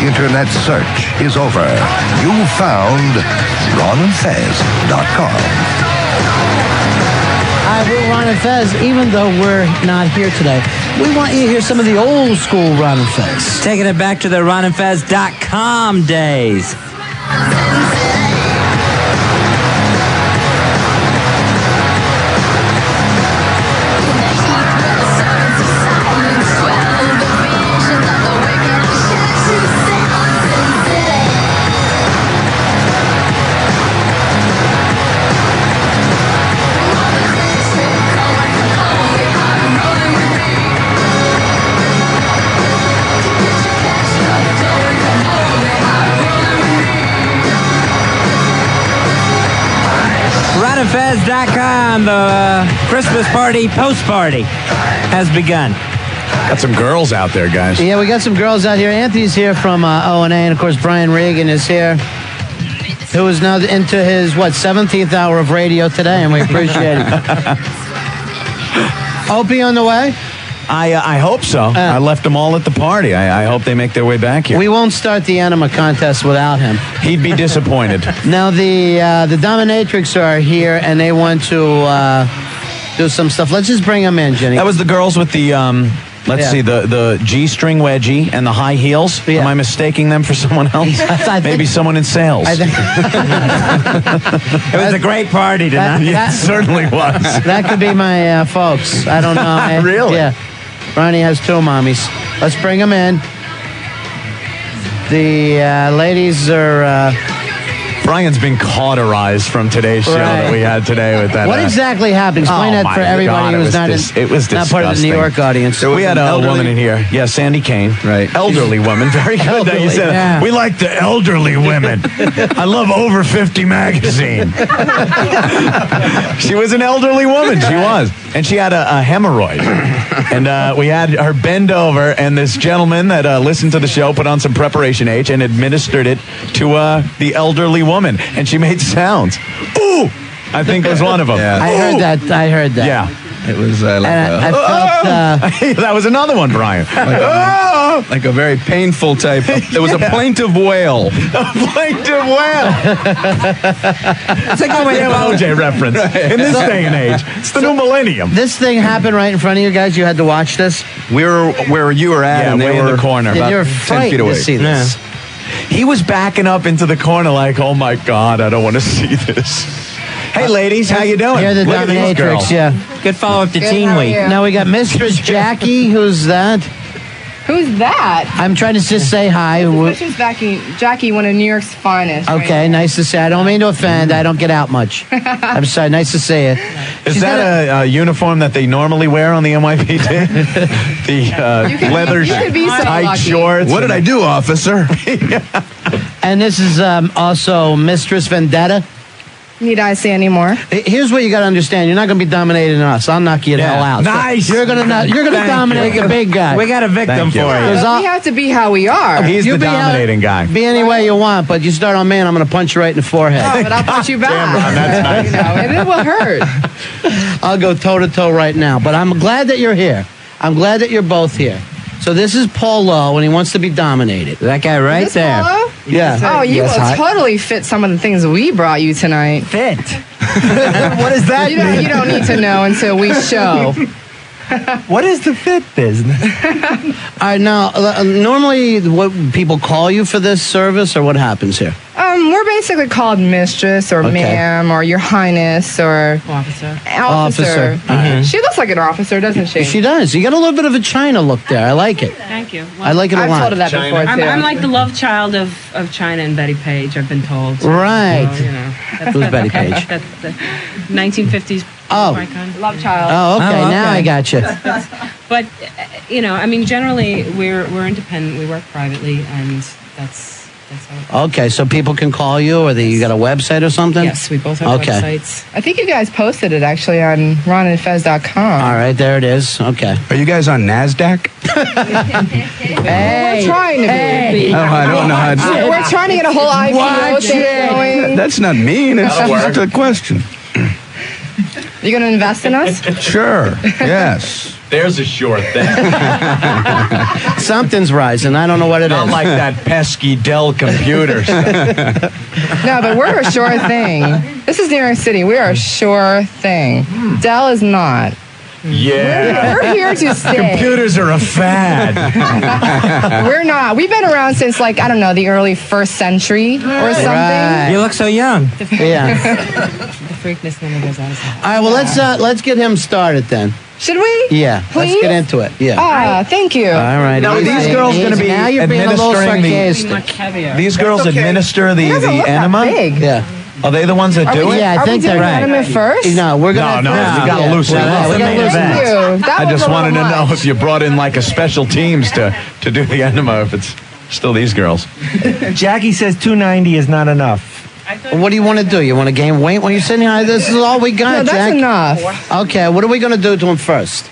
internet search is over. You found RonandFez.com. We're Ron and Fez, even though we're not here today. We want you to hear some of the old school Ron and Fez. Taking it back to the RonandFez.com days. RonandFez.com, the Christmas party, post-party, has begun. Got some girls out there, guys. Yeah, we got some girls out here. Anthony's here from O&A, and of course, Brian Regan is here, who is now into his, 17th hour of radio today, and we appreciate it. Opie on the way? I hope so. I left them all at the party. I hope they make their way back here. We won't start the Enema contest without him. He'd be disappointed. Now, the Dominatrixes are here, and they want to do some stuff. Let's just bring them in, Jenny. That was the girls with the, let's see, the G-string wedgie and the high heels. Yeah. Am I mistaking them for someone else? Maybe someone in sales. It was a great party tonight. It certainly was. That could be my folks. I don't know. Really? Yeah. Ronnie has two mommies. Let's bring them in. The ladies are... Brian's been cauterized from today's show that we had today with that. What exactly happened? Explain that for everybody who's not part of the New York audience. We had a woman in here. Yeah, Sandy Kane. Right. Elderly woman. Very good that you said that. We like the elderly women. I love Over 50 magazine. She was an elderly woman. She was. And she had a hemorrhoid. And we had her bend over, and this gentleman that listened to the show put on some Preparation H and administered it to the elderly woman. And she made sounds. Ooh! I think was one of them. Yeah. I heard that. Yeah. It was like I felt, that was another one, Brian. Like a very painful type. It was a plaintive wail. A plaintive wail. It's like a OJ reference in this day and age. It's the new millennium. This thing happened right in front of you guys. You had to watch this. We were where you were at, and they way were in the corner. And you were 10 feet away. to see this. Yeah. He was backing up into the corner like, oh my God, I don't want to see this. Hey, ladies, how you doing? You're the Look at these Dominatrix, girls. yeah. Good follow-up to Teen Week. Now we got Mistress Jackie. Who's that? Who's that? I'm trying to just say hi. Mistress Jackie, one of New York's finest. Okay, nice to see you. I don't mean to offend. I don't get out much. I'm sorry. Nice to see you. Is that a uniform that they normally wear on the NYPD? The leather tight shorts. What did I do, officer? And this is also Mistress Vendetta. Need I say any more? Here's what you got to understand. You're not going to be dominating us. I'll knock you the hell out. Nice. You're going to dominate a big guy. We got a victim for you. We have to be how we are. He's the dominating guy. Be any way you want, but you start on me and I'm going to punch you right in the forehead. Oh, but I'll punch you back. Damn, Ron, that's nice. And it will hurt. I'll go toe-to-toe right now. But I'm glad that you're here. I'm glad that you're both here. So this is Polo, and he wants to be dominated. That guy right there. Polo? Yeah. Oh, you will totally fit some of the things we brought you tonight. Fit. What does that mean? You don't need to know until we show. What is the fit business? Now, normally, what people call you for this service, or what happens here? We're basically called mistress or ma'am or your highness or officer. Mm-hmm. She looks like an officer, doesn't she? She does. You got a little bit of a China look there. I like it. Thank you. I like it a lot. I've told her that before, too. I'm like the love child of China and Betty Page, I've been told. Right. So, Who's Betty Page? That's the 1950s icon. Love child. Oh, okay. Now I got you. But, generally, we're independent. We work privately, and that's how Okay, so people can call you, or you got a website or something? Yes, we both have websites. I think you guys posted it, actually, on RonandFez.com. All right, there it is. Okay. Are you guys on NASDAQ? We're trying to be. Oh, I don't know how to... We're trying to get a whole IPO thing going. That's not mean. It's just a question. You going to invest in us? Sure. Yes. There's a sure thing. Something's rising. I don't know what it is. Not like that pesky Dell computer stuff. No, but we're a sure thing. This is New York City. We are a sure thing. Dell is not. Yeah. We're here to stay. Computers are a fad. We're not. We've been around since, like, I don't know, the early 1st century or something. Right. You look so young. Yeah. The freakness never goes out of sight. All right, well, let's get him started then. Should we? Yeah, Please? let's get into it. Yeah. Ah, thank you. All right. Now, are easy, these girls easy. gonna be Now you're being a little administering the- sarcastic. Much heavier. These girls administer the It doesn't look that enema? big. Yeah. Are they the ones that Are do we, it? Yeah, I are think we doing they're right. enema first? No, we're gonna. No, you gotta loosen it up. We're gonna loosen Thank it up. you. That I was just a wanted to little know much. if you brought in like a special teams to do the enema, if it's still these girls. Jackie says 290 is not enough. What do you want to do? You want to gain weight when you're sitting here? This is all we got, No, that's Jack. enough. Okay, what are we gonna do to him first?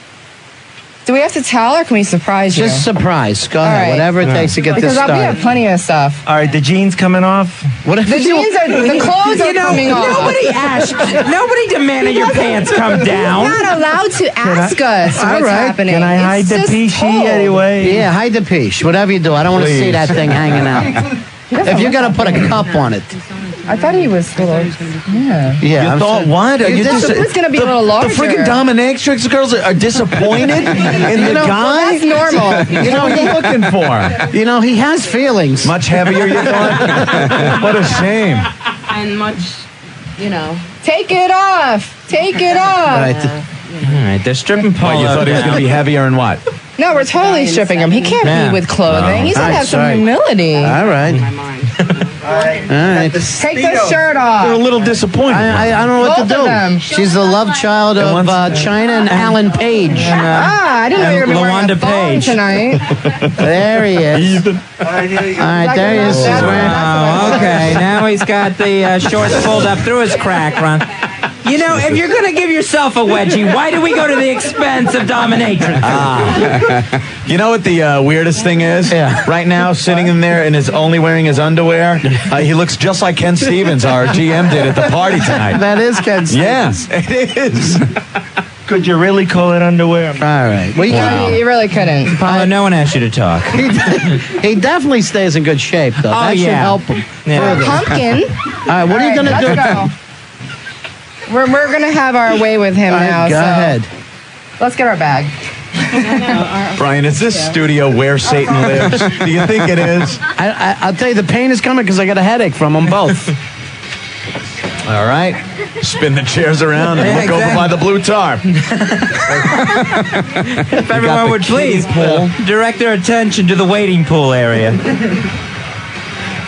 Do we have to tell or can we surprise you? Just surprise. Go All ahead. right. Whatever it takes to get because this we have started. plenty of stuff. All right, the jeans coming off. Whatever The you- jeans are, the clothes are coming off. Nobody asked. Nobody demanded your pants come down. You're not allowed to ask us All what's right. happening. Can I hide It's the just peachy told. anyway? Yeah, hide the piece. Whatever you do, I don't want to see Please. that thing hanging out. If you're gonna put a cup on it, I thought he was a little. Yeah. yeah. You I'm thought saying- what? Are you This is going to be a little larger. The freaking dominatrix girls are disappointed in the know, guy? That's normal. You know what are you looking for? You know, he has feelings. Much heavier, you thought? What a shame. And much, Take it off. Take it off. Right. All right, they're stripping Polo. What, you thought he was going to be heavier and what? No, we're totally stripping him. He can't Yeah. be with clothing. He's going to All right, have some sorry. humility. All right. my mind. All right. Take the shirt They're a off. little disappointed. I don't know what Both to of do. them. She's the love child of China and Alan Page. I didn't know you were going to be wearing LaWanda a thong Page. tonight. There he is. All right, there he is. He's wearing- Oh, okay. Now he's got the shorts pulled up through his crack run. You know, if you're going to give yourself a wedgie, why do we go to the expense of dominatrix? You know what the weirdest thing is? Yeah. Right now, sitting in there and is only wearing his underwear, he looks just like Ken Stevens, our GM, did at the party tonight. That is Ken Yeah, Stevens. it is. Could you really call it underwear? All right. Well, You really couldn't. Polo, no one asked you to talk. he definitely stays in good shape, though. Oh, That should yeah. help him. Yeah. For a pumpkin. All right, what are you going to do? Let's go. We're going to have our way with him All now. right, go so ahead. Let's get our bag. Brian, is this studio where Satan lives? Do you think it is? I'll tell you, the pain is coming because I got a headache from them both. All right. Spin the chairs around and Yeah, look over by the blue tarp. If everyone would please direct their attention to the waiting pool area.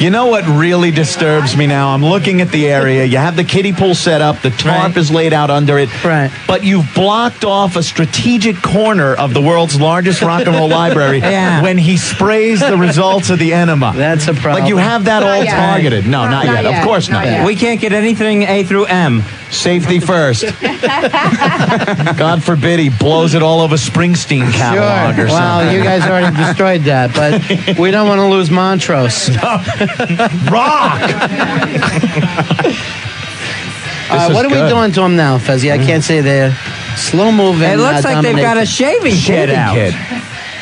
You know what really disturbs me now? I'm looking at the area. You have the kiddie pool set up. The tarp Right. is laid out under it. Right. But you've blocked off a strategic corner of the world's largest rock and roll library Yeah. when he sprays the results of the enema. That's a problem. Like you have that all yet. targeted. No, not yet. Of course not. yet. We can't get anything A through M. Safety first. God forbid he blows it all over Springsteen catalog Sure. or Well, something. you guys already destroyed that, but we don't want to lose Montrose. Rock! What are we good. doing to him now, Fezzy? I can't say they're slow moving. It looks like they've got a shaving kit out.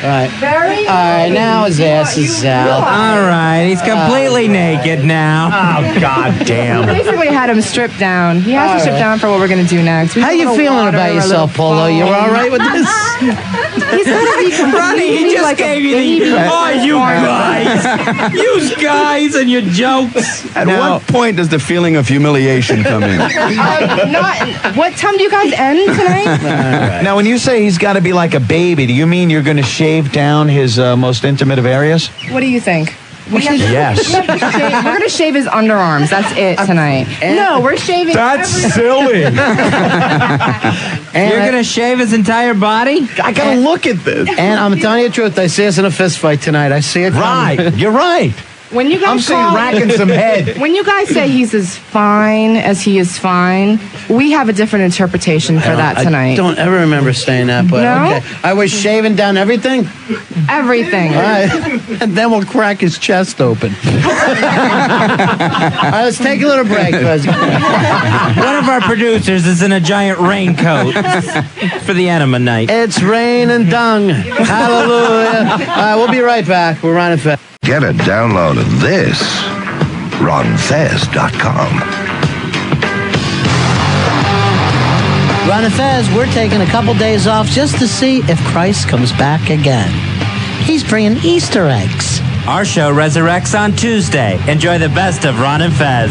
All right. Very All right, now his ass is out. All right, he's completely naked now. Oh, God damn. basically had him stripped down. He has to strip down for what we're going to do next. We How have a you little feeling water, about a yourself, little Polo? You foam. all right with this? He's going to be Ronnie, he completely just like a gave you baby. the, oh, you guys. You guys and your jokes. At what point does the feeling of humiliation come in? Not. What time do you guys end tonight? Now, when you say he's got to be like a baby, do you mean you're going to shave down his most intimate of areas? What do you think? Yes. We're going to shave his underarms. That's it tonight. No, we're shaving. silly. You're going to shave his entire body? I got to look at this. And I'm telling you the truth, I see us in a fist fight tonight. I see it coming. Right. You're right. When you guys I'm seeing racking some head. When you guys say he's as fine as he is fine, we have a different interpretation for that tonight. I don't ever remember saying that, but No? okay. I was shaving down everything? Everything. All right. And then we'll crack his chest open. All right, let's take a little break, Buzz. One of our producers is in a giant raincoat for the Enema night. It's rain and dung. Hallelujah. All right, we'll be right back. We're running fast. Get a download of this. RonFez.com. Ron and Fez, we're taking a couple days off just to see if Christ comes back again. He's bringing Easter eggs. Our show resurrects on Tuesday. Enjoy the best of Ron and Fez.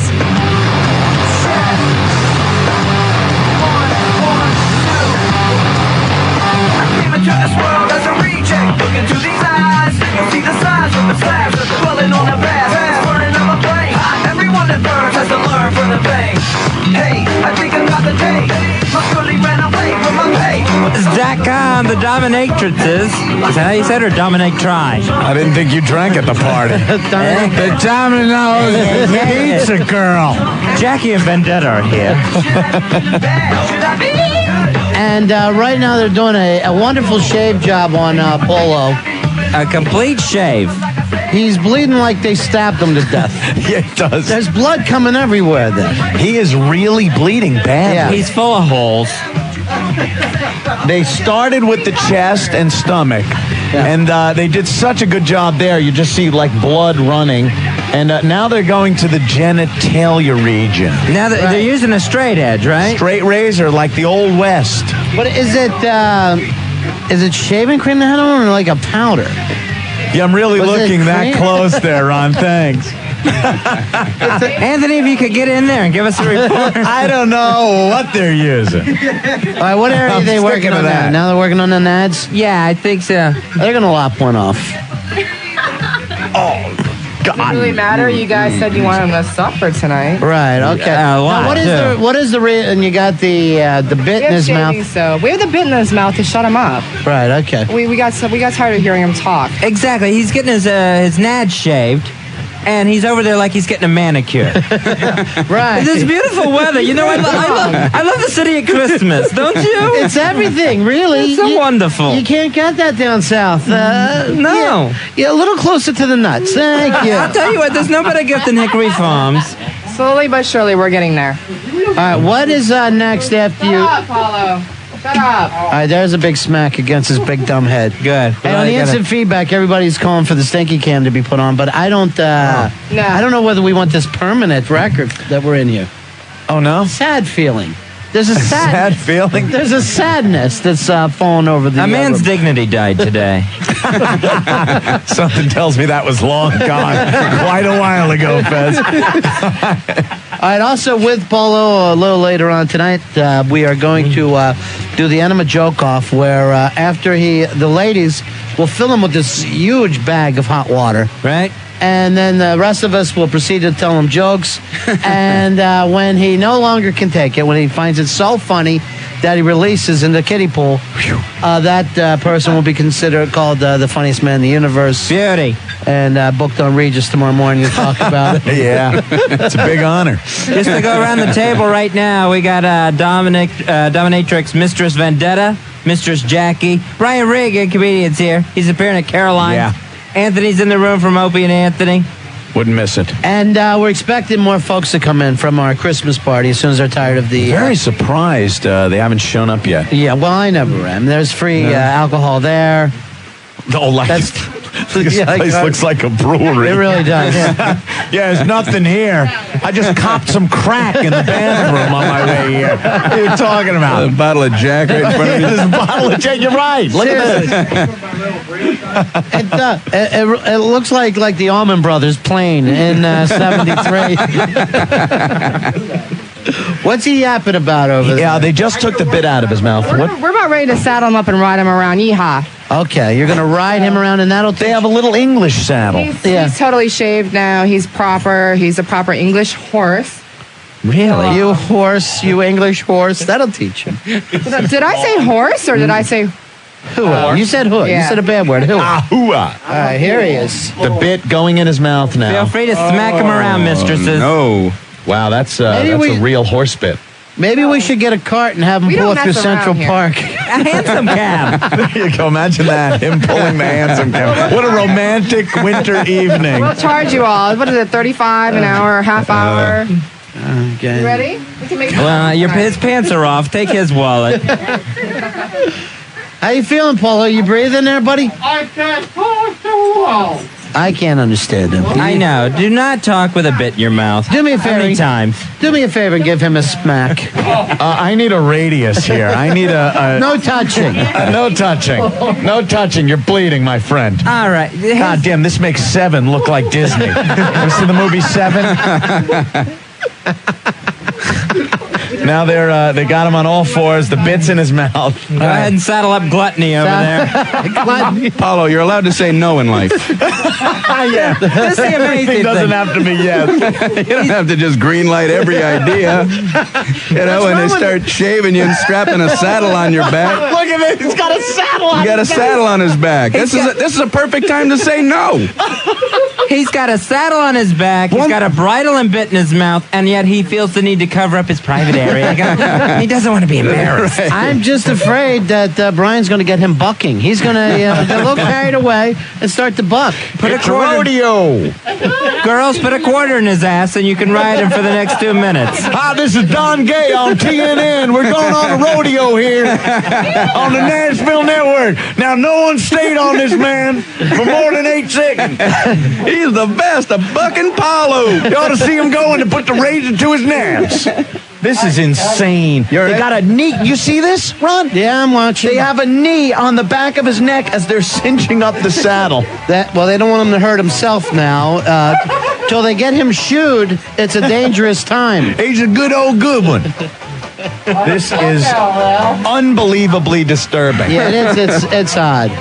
.com, the Dominatrixes. Is that how you said, or Dominate Try? I didn't think you drank at the party. The Domino's pizza girl. Jackie and Vendetta are here. And right now they're doing a wonderful shave job on Polo. A complete shave. He's bleeding like they stabbed him to death. Yeah, he does. There's blood coming everywhere then. He is really bleeding bad. Yeah. He's full of holes. They started with the chest and stomach, and they did such a good job there. You just see like blood running, and now they're going to the genitalia region. Now they're using a straight edge, right? Straight razor like the old West. But is it shaving cream they had on or like a powder? Yeah, I'm really Was it looking that cream? close there, Ron. Thanks. Anthony, if you could get in there and give us a report. I don't know what they're using. All right, what area are they I'm working sticking to on that. now? Now they're working on the nads? Yeah, I think so. They're going to lop one off. Oh, God. Doesn't really matter. You guys said you wanted him to suffer tonight. Right, okay. A lot, Now, what is the and you got the bit We in have his shaving mouth? soap. We have the bit in his mouth to shut him up. Right, okay. We got tired of hearing him talk. Exactly. He's getting his nads shaved, and he's over there like he's getting a manicure. Right. This beautiful weather. You know, I love the city at Christmas, don't you? It's everything, really. It's so wonderful. You can't get that down south. No. Yeah, a little closer to the nuts. Thank you. I'll tell you what, there's no better gift than Hickory Farms. Slowly but surely, we're getting there. All right, what is next after you? Shut up, Paulo. Shut up. All right, there's a big smack against his big dumb head. Good. And on the instant feedback, everybody's calling for the stinky cam to be put on, but I don't. I don't know whether we want this permanent record that we're in here. Oh, no? Sad feeling. There's a Sad feeling? There's a sadness that's fallen over the. A man's dignity died today. Something tells me that was long gone. Quite a while ago, Fez. All right, also with Polo a little later on tonight, we are going to do the Enema Jokeoff, where after the ladies will fill him with this huge bag of hot water. Right? And then the rest of us will proceed to tell him jokes. And when he no longer can take it, when he finds it so funny that he releases in the kiddie pool, that person will be considered called the funniest man in the universe. Beauty. And booked on Regis tomorrow morning to talk about it. Yeah, it's a big honor. Just to go around the table right now, we got Dominatrix Mistress Vendetta, Mistress Jackie, Brian Regan, comedian's here. He's appearing at Caroline's. Yeah. Anthony's in the room from Opie and Anthony. Wouldn't miss it. And we're expecting more folks to come in from our Christmas party as soon as they're tired of the... Very surprised they haven't shown up yet. Yeah, well, I never am. There's free alcohol there. Oh, like That's- this Yeah, place like, looks like a brewery. It really does. Yeah. Yeah, there's nothing here. I just copped some crack in the bathroom on my way here. What are you talking about? A bottle of Jack right in front of you. There's a bottle of Jack. You're right. Look at this. It looks like the Allman Brothers plane in 73. What's he yapping about over there? Yeah, they just took the bit out of his mouth. What? We're about ready to saddle him up and ride him around. Yeehaw. Okay, you're going to ride him around and that'll... They have a little English saddle. He's totally shaved now. He's proper. He's a proper English horse. Really? You horse, you English horse. That'll teach him. Did I say horse or did I say Hua. You said hua. You Yeah. said a bad word. Hua. Ahua. All right, here he is. The bit going in his mouth now. Feel free to smack him around, mistresses. No. Wow, that's Maybe a we- real horse bit. Maybe we should get a cart and have him We pull don't through mess around Central here. Park. A handsome cab. There you go. Imagine that. Him pulling the handsome cab. What a romantic winter evening. We'll charge you all. What is it, 35 an hour, half hour? Okay. You ready? We can make Well, his pants are off. Take his wallet. How you feeling, Polo? You breathing there, buddy? I can't understand him. I know. Do not talk with a bit in your mouth. Do me a How favor. many times? Do me a favor and give him a smack. I need a radius here. I need a No touching. no touching. No touching. You're bleeding, my friend. All right. God damn, this makes Seven look like Disney. Ever seen the movie Seven? Now they got him on all fours, the bit's in his mouth. Go ahead and saddle up Gluttony over there. Paulo, you're allowed to say no in life. Yeah. This is the amazing Everything doesn't thing. have to be yes. You don't have to just green light every idea. You know, when they start shaving you and strapping a saddle on your back. Look at it. He's got a saddle on. You got a saddle on his back. This is a perfect time to say no. He's got a saddle on his back. He's got a bridle and bit in his mouth, and yet he feels the need to cover up his private area. He doesn't want to be embarrassed. I'm just afraid that Brian's going to get him bucking. He's going to get a little carried away and start to buck. Put a It's quarter, rodeo. girls, put a quarter in his ass, and you can ride him for the next 2 minutes. Hi, this is Don Gay on TNN. We're going on a rodeo here on the Nashville Network. Now, no one stayed on this man for more than 8 seconds. He's the best, a bucking Paulo. You ought to see him going to put the razor to his naps. This is insane. They got a knee. You see this, Ron? Yeah, I'm watching. They have a knee on the back of his neck as they're cinching up the saddle. Well, they don't want him to hurt himself now. Till they get him shoed, it's a dangerous time. He's a good old good one. This is unbelievably disturbing. Yeah, it is. It's odd.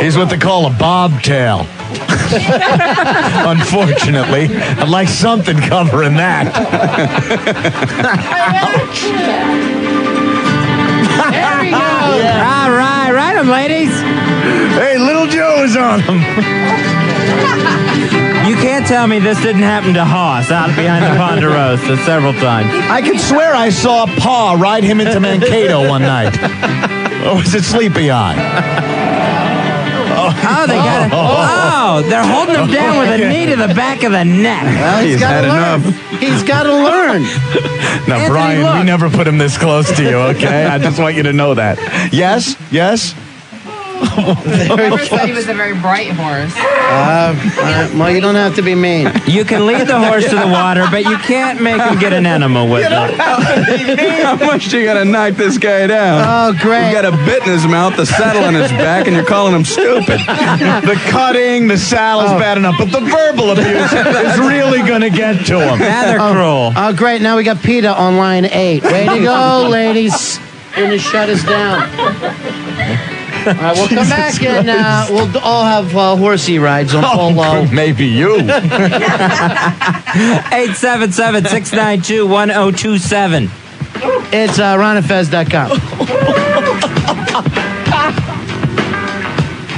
He's what they call a bobtail. Unfortunately, I'd like something covering that. There we go. All right, ride him, ladies. Hey, little Joe is on him. You can't tell me this didn't happen to Haas out behind the Ponderosa several times. I could swear I saw Pa ride him into Mankato one night. Or was it Sleepy Eye? Oh, they got it. Oh, they're holding him down with a knee to the back of the neck. Well, He's got had to learn. enough. He's got to learn. Now, Anthony, Brian, look. we never put him this close to you, okay? I just want you to know that. Yes? Yes? Whoever said he was a very bright horse. Well, you don't have to be mean. You can lead the horse to the water, but you can't make him get an enema with it. How much you gotta knock this guy down? Oh, great. You got a bit in his mouth, the saddle on his back, and you're calling him stupid. The cutting, the saddle's bad enough, but the verbal abuse is really going to get to him. Now they're cruel. Oh, great. Now we got PETA on line 8. Way to go, ladies. And to shut us down. All right, we'll come back and we'll all have horsey rides on Polo. Maybe you. 877-692-1027. It's ronandfez.com.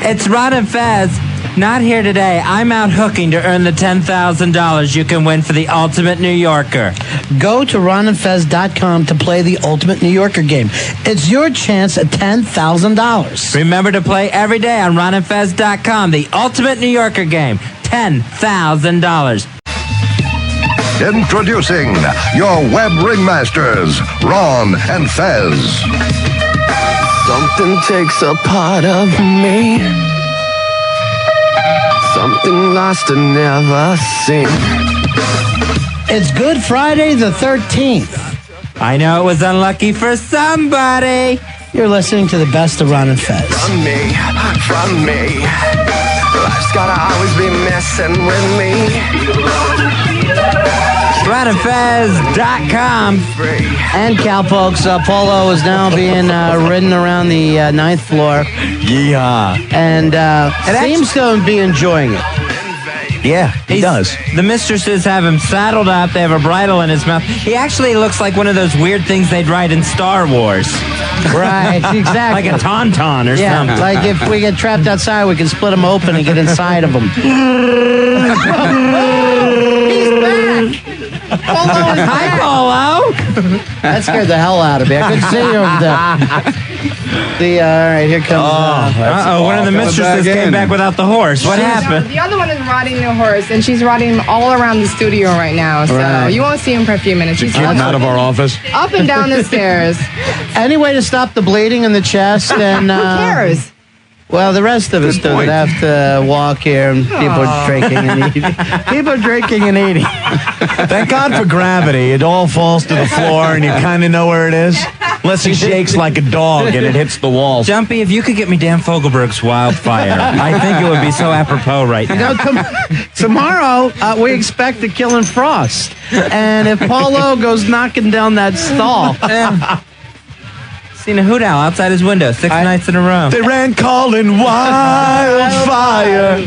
It's Ron and Fez. Not here today. I'm out hooking to earn the $10,000 you can win for the Ultimate New Yorker. Go to ronandfez.com to play the Ultimate New Yorker game. It's your chance at $10,000. Remember to play every day on ronandfez.com. The Ultimate New Yorker game. $10,000. Introducing your web ringmasters, Ron and Fez. Something takes a part of me. Something lost and never seen. It's Good Friday the 13th. I know it was unlucky for somebody. You're listening to the best of Ron and Fez. From me. Life's gotta always be messing with me. RonandFez.com. And cowpokes, Polo is now being ridden around the 9th floor. Yeah. And seems to be enjoying it. Yeah, he does. The mistresses have him saddled up. They have a bridle in his mouth. He actually looks like one of those weird things they'd ride in Star Wars. Right, exactly. Like a tauntaun or Yeah, something. like if we get trapped outside, we can split them open and get inside of them. He's back! Polo is Hi, back! Polo. That scared the hell out of me. I couldn't see you over there. All right, here comes... One of the mistresses came back without the horse. What happened? The other one is riding the horse, and she's riding him all around the studio right now. So you won't see him for a few minutes. She's Keep him out of our office. up and down the stairs. Any way to stop the bleeding in the chest? And Who cares? well, the rest of us do that have to walk here, and people are drinking and eating. People are drinking and eating. Thank God for gravity. It all falls to the floor, and you kind of know where it is. Unless he shakes like a dog and it hits the walls. Jumpy, if you could get me Dan Fogelberg's Wildfire, I think it would be so apropos right now. Tomorrow, we expect the Killing Frost. And if Polo goes knocking down that stall... Seen a hoot owl outside his window 6 nights in a row. They ran calling wildfire.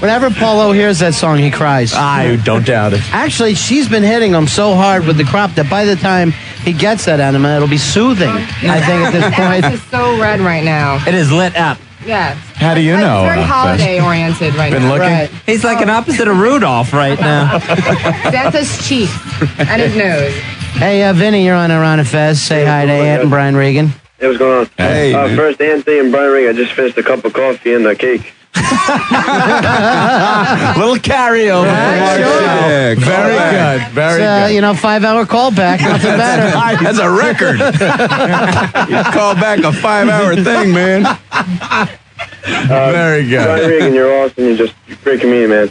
Whenever Polo hears that song, he cries. I don't doubt it. Actually, she's been hitting him so hard with the crop that by the time he gets that Enema, it'll be soothing, I think, at this point. It's so red right now. It is lit up. Yeah. How do you know? It's very holiday-oriented right Been now. looking? Right. He's like an opposite of Rudolph right now. Santa's cheek and his nose. Hey, Vinny, you're on Ron and Fez. Say hi to Aunt and Brian Regan. Hey, what's going on? Hey, first, Anthony and Brian Ring, I just finished a cup of coffee and a cake. Little carryover. Yeah, Very good. Very good. 5-hour callback. Nothing better. That's a record. You call back a 5-hour thing, man. Very good. Brian Regan, you're awesome. You're great comedian, man.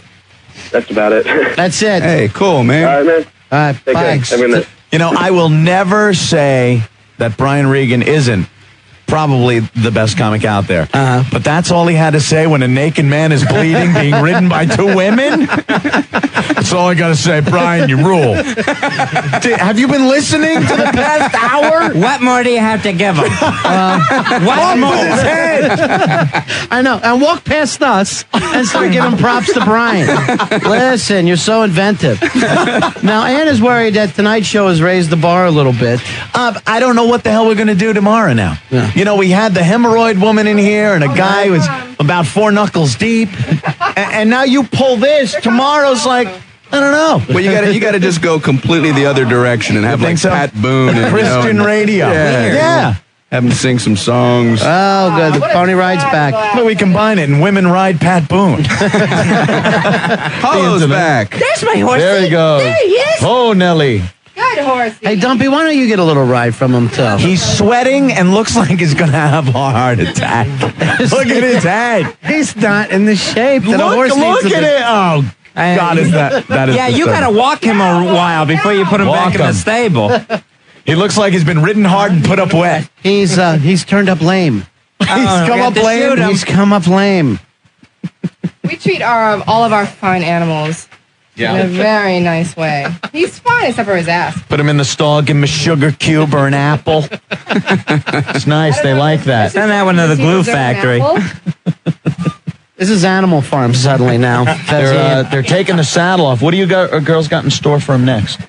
That's about it. That's it. Hey, cool, man. All right, man. All right, Take care. thanks. Have a good night. I will never say that Brian Regan isn't probably the best comic out there. But that's all he had to say when a naked man is bleeding, being ridden by 2 women? That's all I got to say. Brian, you rule. Have you been listening to the past hour? What more do you have to give him? What more? His head. I know. And walk past us and start giving props to Brian. Listen, you're so inventive. Now, Ann is worried that tonight's show has raised the bar a little bit. I don't know what the hell we're going to do tomorrow now. Yeah. We had the hemorrhoid woman in here and a guy who was about 4 knuckles deep. And now you pull this. Tomorrow's like, I don't know. Well, you got to just go completely the other direction and have like so? Pat Boone and Christian radio. Yeah. Have him sing some songs. Oh, good. The pony ride's back. But we combine it and women ride Pat Boone. Polo's back. There's my horse. There he goes. There he is. Oh, Nelly. Good horse. Hey, Dumpy, why don't you get a little ride from him, too? He's sweating and looks like he's going to have a heart attack. Look at his head. He's not in the shape that a horse needs to Look at be. it. Oh, God, is that is Yeah, you got to walk him a while before you put him Walk back in him. the stable. He looks like he's been ridden hard and put up wet. He's turned up lame. He's come up lame. He's come up lame. We treat all of our fine animals in a very nice way. He's fine except for his ass. Put him in the stall, give him a sugar cube or an apple. It's nice. They like that. Send that one to the glue factory. This is Animal Farm suddenly now. They're taking the saddle off. What do you girls got in store for him next?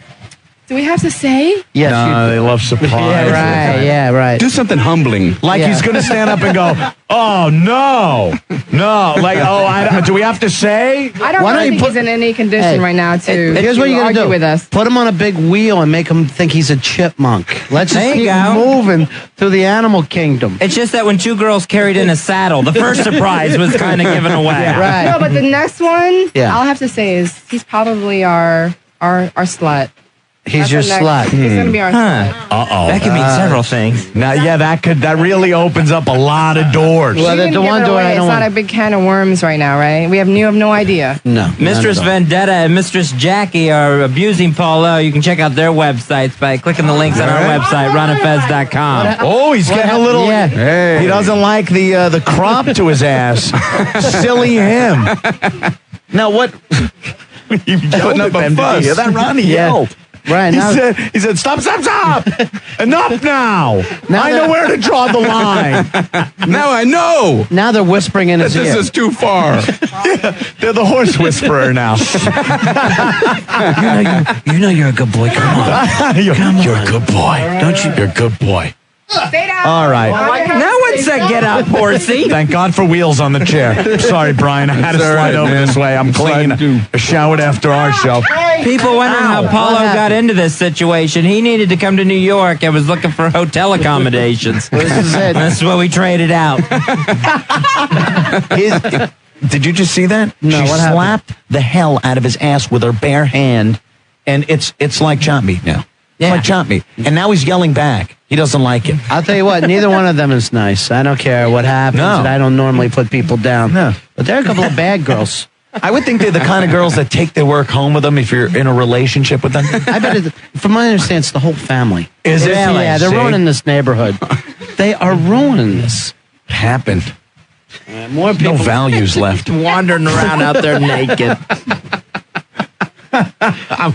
Do we have to say? Yes, No, they love surprises. Yeah, right. Do something humbling. Like he's going to stand up and go, oh, no. Like, do we have to say? I don't really think he's in any condition right now to Here's what you gotta argue do. with us. Put him on a big wheel and make him think he's a chipmunk. Let's just There you keep go. moving through the animal kingdom. It's just that when 2 girls carried in a saddle, the first surprise was kind of given away. Right. No, but the next one, Yeah. I'll have to say is he's probably our slut. He's your slut. He's gonna be our slut. Uh-oh. That could mean several things. Now, yeah, that really opens up a lot of doors. Well, We didn't the give one it door away. I It's don't not want. a big can of worms right now, right? You have no idea. No. Mistress none at all. Vendetta and Mistress Jackie are abusing Polo. You can check out their websites by clicking the links on our website, ronandfez.com. Oh, he's getting a little. Yeah. Hey. He doesn't like the crop to his ass. Silly him. Now what? You Putting up a fuss. That Ronnie yelled. Right, now- He said, stop. Enough now. I know where to draw the line. Now I know. Now they're whispering in his This ear. is too far. They're the horse whisperer now. You know you're a good boy. Come on. You're a good boy. Don't you? You're a good boy. Stay down. All right. No one said get up, horsey. Thank God for wheels on the chair. Sorry, Brian. I had to It's all slide right, over man. this way. I'm clean. I showered after our show. People wondering how Polo got into this situation. He needed to come to New York and was looking for hotel accommodations. This is it. That's what we traded out. Did you just see that? No, She what happened? slapped the hell out of his ass with her bare hand, and it's like chop meat now. It's like chop meat. And now he's yelling back. He doesn't like it. I'll tell you what, neither one of them is nice. I don't care what happens, No. and I don't normally put people down. No. But they're a couple of bad girls. I would think they're the kind of girls that take their work home with them if you're in a relationship with them. I bet, from my understanding, it's the whole family. Is it? Yeah, they're See? ruining this neighborhood. They are ruining this. Happened. More people. No values left. Wandering around out there naked.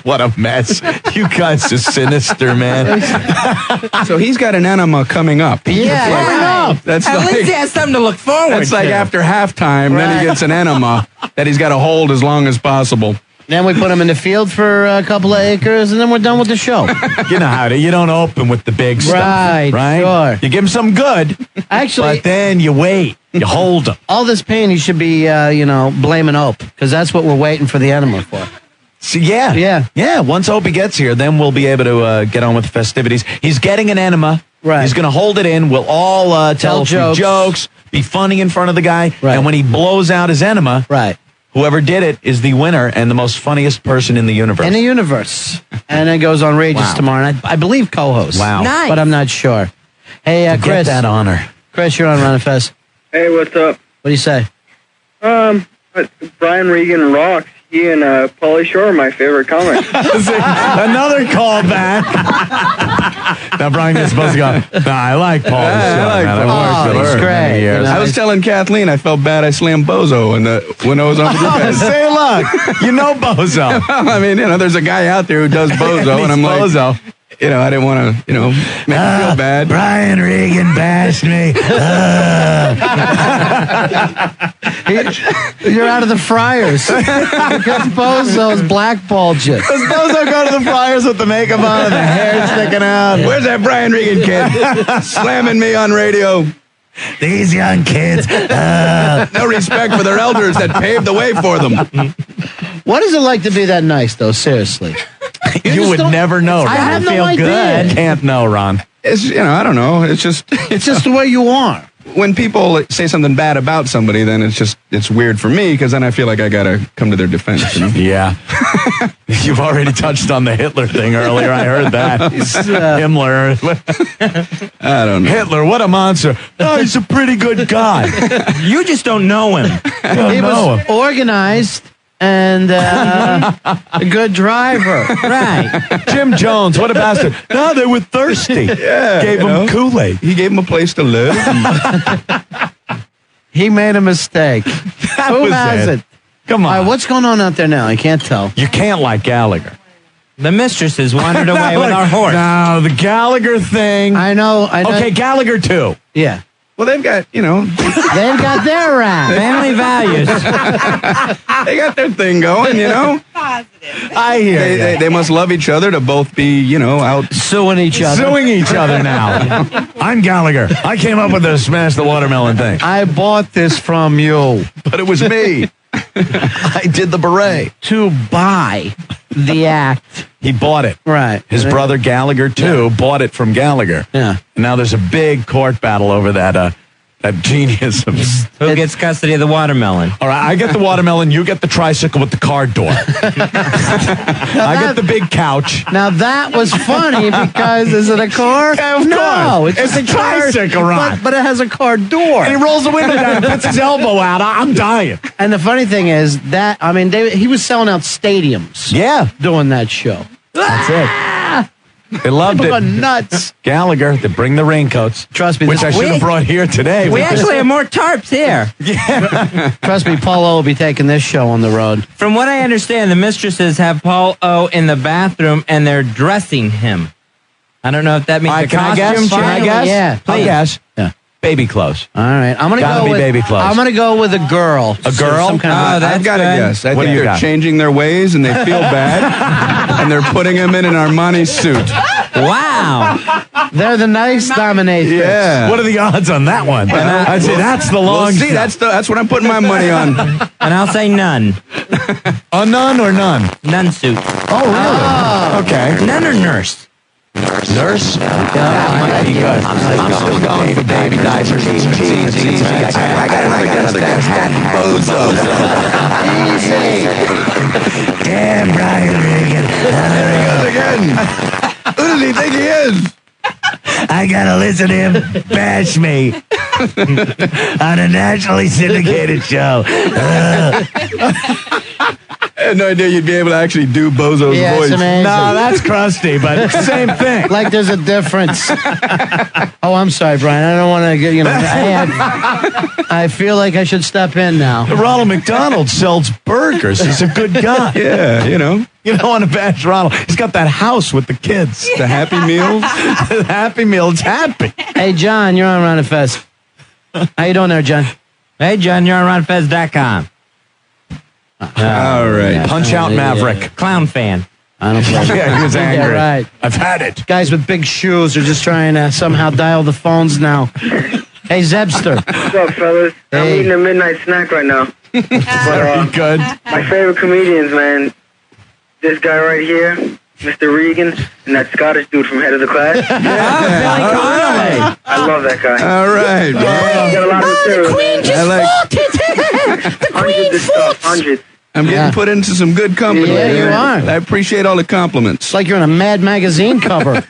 What a mess. You guys are sinister, man. So he's got an enema coming up. Yeah, That's At least he has something to look forward It's to. like after halftime, then he gets an enema that he's got to hold as long as possible. Then we put them in the field for a couple of acres, and then we're done with the show. You know how you don't open with the big stuff. Right, sure. You give them some good, Actually, but then you wait. You hold them. all this pain you should be, blaming Ope, because that's what we're waiting for the enema for. So, yeah. Once Opie gets here, then we'll be able to get on with the festivities. He's getting an enema. Right. He's going to hold it in. We'll all tell a few jokes, be funny in front of the guy. Right. And when he blows out his enema, Right. whoever did it is the winner and the most funniest person in the universe. In the universe. And it goes on Regis tomorrow night. I believe co-host. Wow. Nice. But I'm not sure. Hey, To get Chris. that honor. Chris, you're on Run and Fest. Hey, what's up? What do you say? Brian Regan rocks. He and Pauly Shore are my favorite comics. Another callback. Now Brian is supposed to go, I like Paul. I like Paul. He's great. You know, I was telling Kathleen I felt bad I slammed Bozo when I was on the defense. Say, look, you know Bozo. I mean, there's a guy out there who does Bozo, and I'm like, Bozo. I didn't want to, make him feel bad. Brian Regan bashed me. You're out of the Friars. Because Bozo's blackballed you. Does Bozo go to the Friars with the makeup on and the hair sticking out? Where's that Brian Regan kid slamming me on radio? These young kids. No respect for their elders that paved the way for them. What is it like to be that nice, though? Seriously. You would never know. I Ron. have no feel idea. good. Can't know, Ron. It's, I don't know. It's just the way you are. when people say something bad about somebody, then it's weird for me because then I feel like I got to come to their defense. Yeah. You've already touched on the Hitler thing earlier. I heard that. Himmler. I don't know. Hitler, what a monster. Oh, he's a pretty good guy. You just don't know him. He was organized and a good driver. Right. Jim Jones, what a bastard. No, they were thirsty. Yeah, Gave him Kool-Aid. He gave him a place to live. He made a mistake. Who was has it. it? Come on. All right, what's going on out there now? I can't tell. You can't like Gallagher. The mistresses wandered away with our horse. No, the Gallagher thing. I know. Okay, Gallagher too. Yeah. Well, they've got, They've got their rap. Family values. they got their thing going, I hear They must love each other to both be, out. Suing each other. Suing each other now. I'm Gallagher. I came up with the smash the watermelon thing. I bought this from you But it was me. I did the beret. to buy the act. He bought it. Right. His brother Gallagher, too, bought it from Gallagher. Yeah. And now there's a big court battle over that genius. Who gets custody of the watermelon? All right, I get the watermelon. You get the tricycle with the car door. I get the big couch. Now that was funny because is it a car? Yeah, of no, course. it's It's just a tricycle, Ron. but it has a car door. And he rolls the window down and puts his elbow out. I'm dying. And the funny thing is that he was selling out stadiums Yeah. doing that show. That's it. They loved People it. go nuts. Gallagher, they bring the raincoats. Trust me. Which I should have brought here today. We actually have more tarps here. Trust me, Polo will be taking this show on the road. From what I understand, the mistresses have Polo in the bathroom and they're dressing him. I don't know if that means a Can I guess? costume Can I change. guess? Yeah, I'll please. guess. Yeah. Baby clothes. All right, I'm gonna Gotta go be with baby clothes. I'm gonna go with a girl. A girl? Some kind of that's I've got to good. guess. I What think do you they're got? changing their ways and they feel bad, and they're putting him in an Armani suit. Wow. They're the nice dominatrix. Yeah. What are the odds on that one? I'd say that's the long Well, see, that's what I'm putting my money on. And I'll say none. A nun or none? None suit. Oh, really? Okay. None or nurse. Nurse? That might be good. I'm still going for baby diapers. I got another guess. Bozo. Easy. Damn, Brian Regan. There he goes again. Who does he think he is? I gotta listen to him bash me on a nationally syndicated show. I had no idea you'd be able to actually do Bozo's Yeah, voice. it's amazing. No, that's crusty, but same thing. Like there's a difference. Oh, I'm sorry, Brian. I don't want to get I feel like I should step in now. Ronald McDonald sells burgers. He's a good guy. Yeah, you know. You don't want to bash Ronald. He's got that house with the kids. The Happy Meals. The Happy Meal. It's happy. Hey, John, you're on Ron and Fez. How you doing there, John? Hey, John, you're on RonFez.com. All right. Punch out Maverick. Clown fan. I don't play. Yeah, he was angry. Yeah, right. I've had it. Guys with big shoes are just trying to somehow dial the phones now. Hey, Zebster. What's up, fellas? I'm Hey. eating a midnight snack right now. Very good. My favorite comedians, man. This guy right here, Mr. Regan, and that Scottish dude from Head of the Class. I love that guy. All right. He's got a lot of material, man. I like. Hundreds. I'm getting put into some good company. Yeah, you man. are. I appreciate all the compliments. It's like you're in a Mad magazine cover.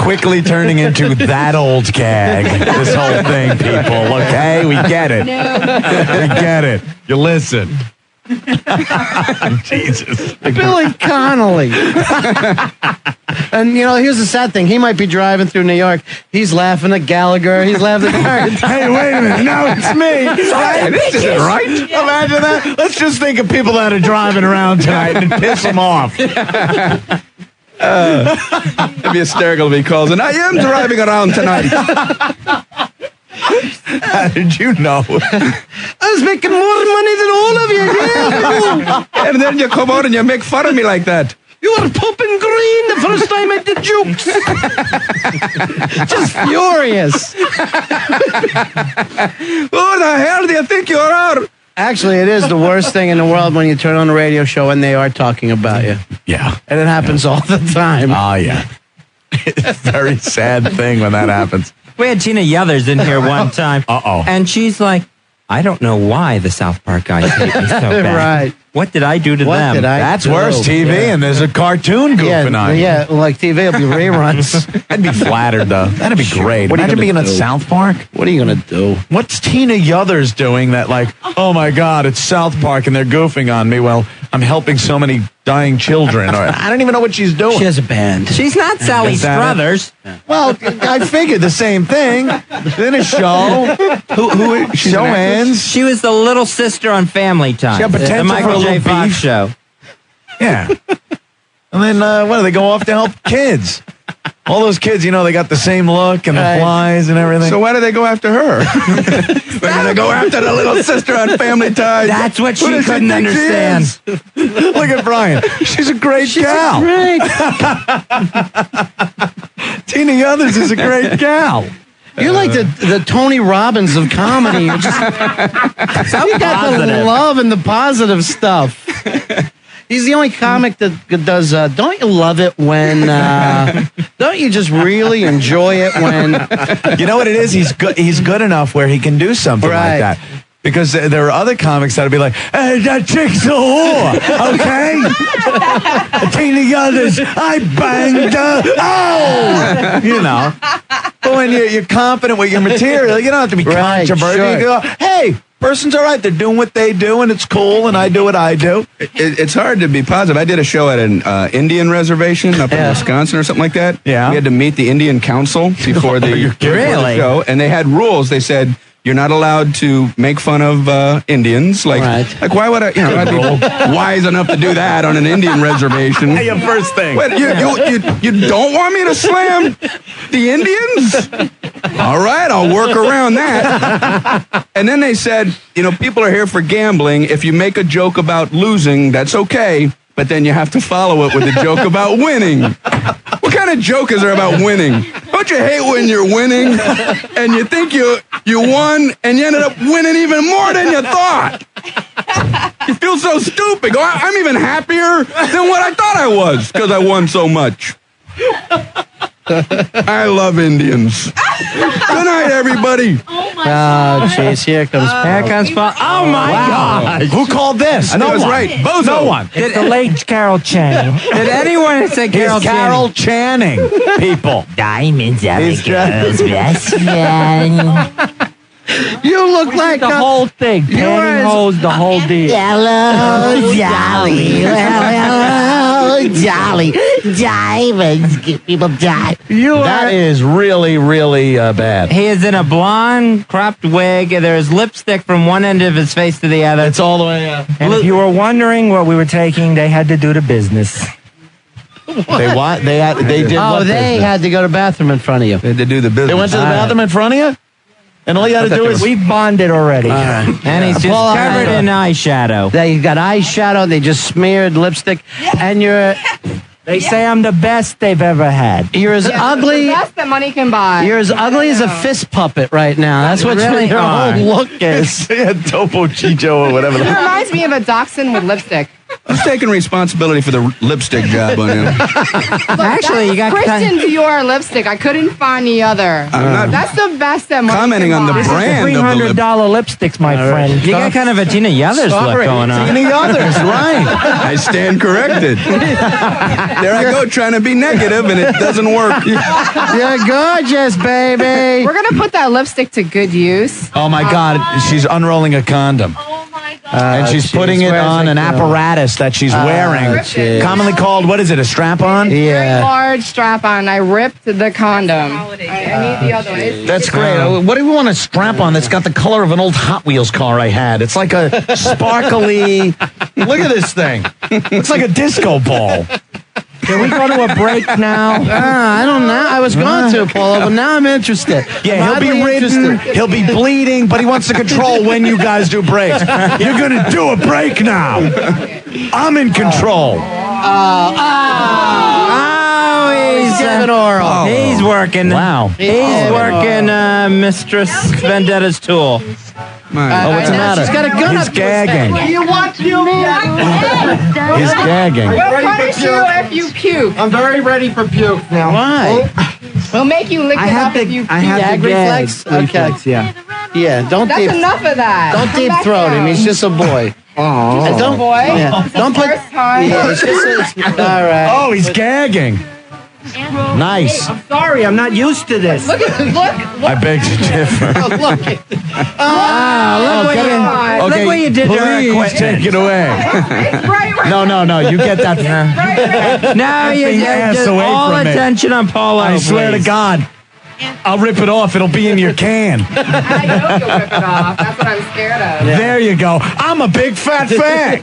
Quickly turning into that old gag. This whole thing, people. Okay, we get it. We get it. You listen. Jesus. Billy Connolly. And, you know, here's the sad thing. He might be driving through New York. He's laughing at Gallagher. He's laughing at Hey, wait a minute. No, it's me. Right? This isn't right. Imagine that. Let's just think of people that are driving around tonight and piss them off. It'd be hysterical if he calls and I am driving around tonight. How did you know? I was making more money than all of you. Yeah. And then you come out and you make fun of me like that. You were popping green the first time I did jokes. Just furious. Who the hell do you think you are? Actually, it is the worst thing in the world when you turn on a radio show and they are talking about you. Yeah. And it happens all the time. Oh, yeah. It's a very sad thing when that happens. We had Tina Yothers in here one time. Uh-oh. And she's like, I don't know why the South Park guys hate me so bad. Right. What did I do to What them? did I That's do? worse TV, Yeah. and there's a cartoon goofing on you. Yeah, like TV will be reruns. I'd be flattered, though. That'd be great. What are you Imagine being gonna on do? South Park. What are you going to do? What's Tina Yothers doing that, like, oh my God, it's South Park and they're goofing on me? Well, I'm helping so many dying children. Or, I don't even know what she's doing. She has a band. She's not Sally Is that Struthers. Well, I figured the same thing. Then a show. She's Show an actress? ends. She was the little sister on Family Time. She had potential the Michael for a J. little Fox beef. show. Yeah. And then, what do they go off to help kids? All those kids, you know, they got the same look and the Right. flies and everything. So why do they go after her? We're going to go after the little sister on Family Ties. That's what Who she does couldn't think she understand. is? Look at Brian. She's a great gal. Great. Tina Yothers is a great gal. You're like the Tony Robbins of comedy. You're just, you got the positive. love and the positive stuff. He's the only comic that does. Don't you love it when? Don't you just really enjoy it when? You know what it is? He's good. He's good enough where he can do something Right. like that. Because there are other comics that'll be like, hey, that chick's a whore, okay? Tina Yothers, I banged her. Oh! You know. But when you're confident with your material, you don't have to be Right, controversial. sure. You go, hey, person's all right. They're doing what they do, and it's cool, and I do what I do. It's hard to be positive. I did a show at an Indian reservation up in Wisconsin or something like that. Yeah. We had to meet the Indian council before the show, and they had rules. They said, you're not allowed to make fun of Indians. Like why would I? I'd be wise enough to do that on an Indian reservation. Hey, first thing. Wait, you don't want me to slam the Indians? All right, I'll work around that. And then they said, people are here for gambling. If you make a joke about losing, that's okay. But then you have to follow it with a joke about winning. What kind of joke is there about winning? Don't you hate when you're winning and you think you won and you ended up winning even more than you thought? You feel so stupid. I'm even happier than what I thought I was because I won so much. I love Indians. Good night, everybody. Oh, jeez, here comes Paul. Oh, my God. Who called this? I know it's right. Bozo. No one. It's the late Carol Channing. Did anyone say Carol It's Carol Channing, people. Diamonds are He's the girl's best friend. You look like The whole thing. Pantyhose, the whole deal. Hello, Jolly. Hello, Jolly. Diamonds give people die. That is really, really bad. He is in a blonde cropped wig, and there's lipstick from one end of his face to the other. It's all the way up. And if you were wondering what we were taking, they had to do the business. They what? They did Oh, what they business? had to go to the bathroom in front of you. They had to do the business. They went to the bathroom in front of you? And all you had to do is... We bonded already. And he's just Well, covered in eyeshadow. They got eyeshadow. They just smeared lipstick, and They say I'm the best they've ever had. you're as ugly. The best that money can buy. You're as ugly as a fist puppet right now. That's what really your are. whole look is. Yeah, Topo Chicho or whatever. It reminds me of a dachshund with lipstick. Who's taking responsibility for the lipstick job on him? Actually, you got Christian Dior lipstick. I couldn't find the other. I'm not That's the best that money commenting can on the buy. brand of the lip. $300 lipsticks, my friend. You got kind of a Tina Yothers look going on. Any others, right? I stand corrected. There I go trying to be negative and it doesn't work. You're gorgeous, baby. We're gonna put that lipstick to good use. Oh, my God. She's unrolling a condom. And she's putting it where's on it an going? apparatus that she's wearing. jeez. Commonly called, what is it, a strap-on? Very Yeah. large strap on. I ripped the condom. I need the other one. That's great. What do we want to strap on that's got the color of an old Hot Wheels car I had? It's like a sparkly... Look at this thing. It's like a disco ball. Can we go to a break now? I don't know. I was going to, Polo, but now I'm interested. Yeah, he'll be Oddly ridden, interested. he'll be bleeding, but he wants to control when you guys do breaks. You're going to do a break now. I'm in control. He's Give it oral. He's working. Wow. He's working Mistress Vendetta's tool. What's the matter? She's got a gun He's up to his gagging. face. You want to? He's gagging. We'll punish you if you puke. I'm very ready for puke now. Why? We'll make you lick it up if you puke. Gag reflex? Okay. Yeah. Yeah, don't That's deep. enough of that. Don't Come deep back throat him. down. He's just a boy. Oh. And don't Boy? Yeah. Don't put. First time. Yeah, it's just all right. Oh, he's gagging. Nice. I'm sorry, I'm not used to this. Look. I beg to differ. Oh, look. Look what you did to her Please equipment. take it away. It's right. No, you get that. Now you ass get away all from it. attention on Polo. I swear to please. God, I'll rip it off. It'll be in your can. I know you'll rip it off. That's what I'm scared of. There you go. I'm a big fat fan.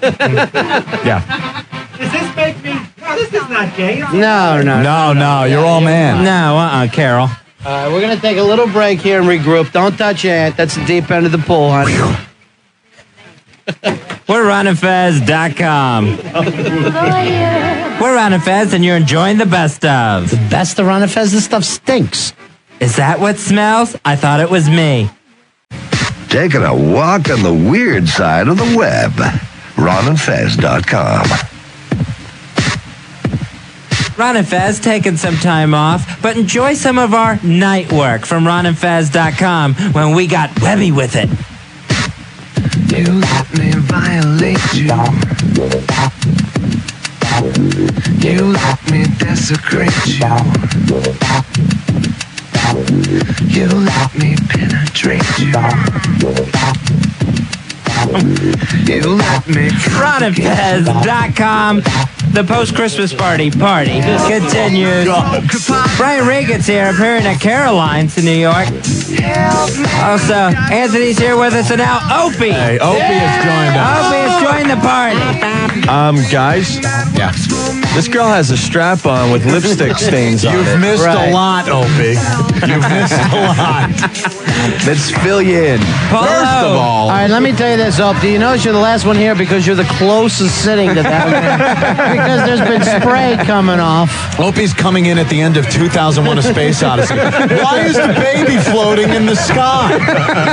Yeah. Does this make me... No, this is not gay. No. No, you're all man. No, Carol. We're going to take a little break here and regroup. Don't touch your ant. That's the deep end of the pool, honey. We're RonandFez.com. We're Ron and Fez, and you're enjoying the best of. The best of Ron and Fez, this stuff stinks. Is that what smells? I thought it was me. Taking a walk on the weird side of the web. RonandFez.com. Ron and Fez taking some time off, but enjoy some of our night work from RonandFez.com when we got webby with it. You let me violate you. You let me desecrate you. You let me penetrate you. RonandFez.com. The post-Christmas party continues. Brian Regan's here, appearing at Caroline's in New York. Also, Anthony's here with us, and now Opie. Hey, Opie has joined us. Opie has joined the party. Guys. Yeah. This girl has a strap on with lipstick stains on it. You've missed a lot, Opie. You've missed a lot. Let's fill you in. Polo. First of all, All right, let me tell you this, Opie. Do you notice you're the last one here because you're the closest sitting to that one? Because there's been spray coming off. Opie's coming in at the end of 2001: A Space Odyssey. Why is the baby floating in the sky?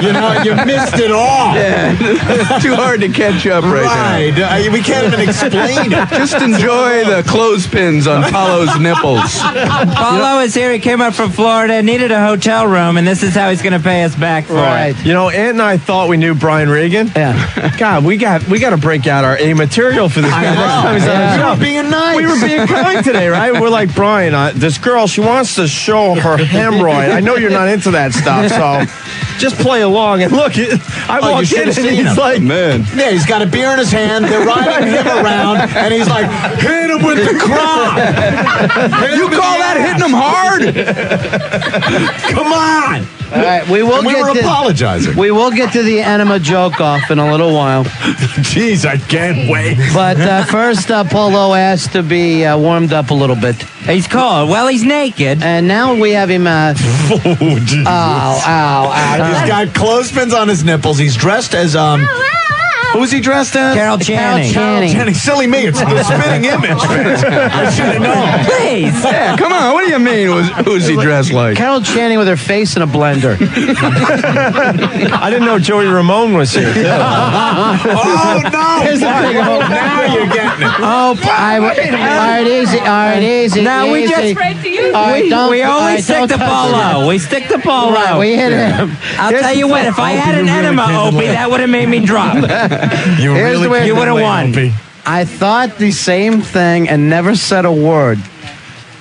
You know, you missed it all. yeah, too hard to catch up right now. We can't even explain it. Just enjoy the clothespins on Polo's nipples. Polo is here. He came up from Florida, needed a hotel room, and this is how he's going to pay us back for it. You know, Ant and I thought we knew Brian Regan. Yeah. God, we got to break out our A material for this guy. Next time he's on the show. We were being nice. We were being kind today, right? We're like, Brian, this girl, she wants to show her hemorrhoid. I know you're not into that stuff, so just play along. And look, I walked in and he's like, man. Yeah, he's got a beer in his hand. They're riding him around, and he's like, hit him with the crop. You call that hitting him hard? Come on. All right, we were apologizing. We will get to the Enema Jokeoff in a little while. Jeez, I can't wait. But first, Polo asked to be warmed up a little bit. He's cold. Well, he's naked. And now we have him... ow. He's got clothespins on his nipples. He's dressed as... Who's he dressed as? Carol Channing. Carol Channing. Silly me. It's the spitting image. I should have known. Please. Yeah, come on. What do you mean? Who's he dressed like? Carol Channing with her face in a blender. I didn't know Joey Ramone was here. Too. Oh, no. Here's the thing. Now you're getting it. All right, easy. All right, easy. Now we easy. just... All right, don't, we all only right, stick don't to touch Polo. it. We stick to Polo. Right, we hit him. I'll tell you what, if I had an enema, Opie, that would have made me drop. You would have won. I thought the same thing and never said a word.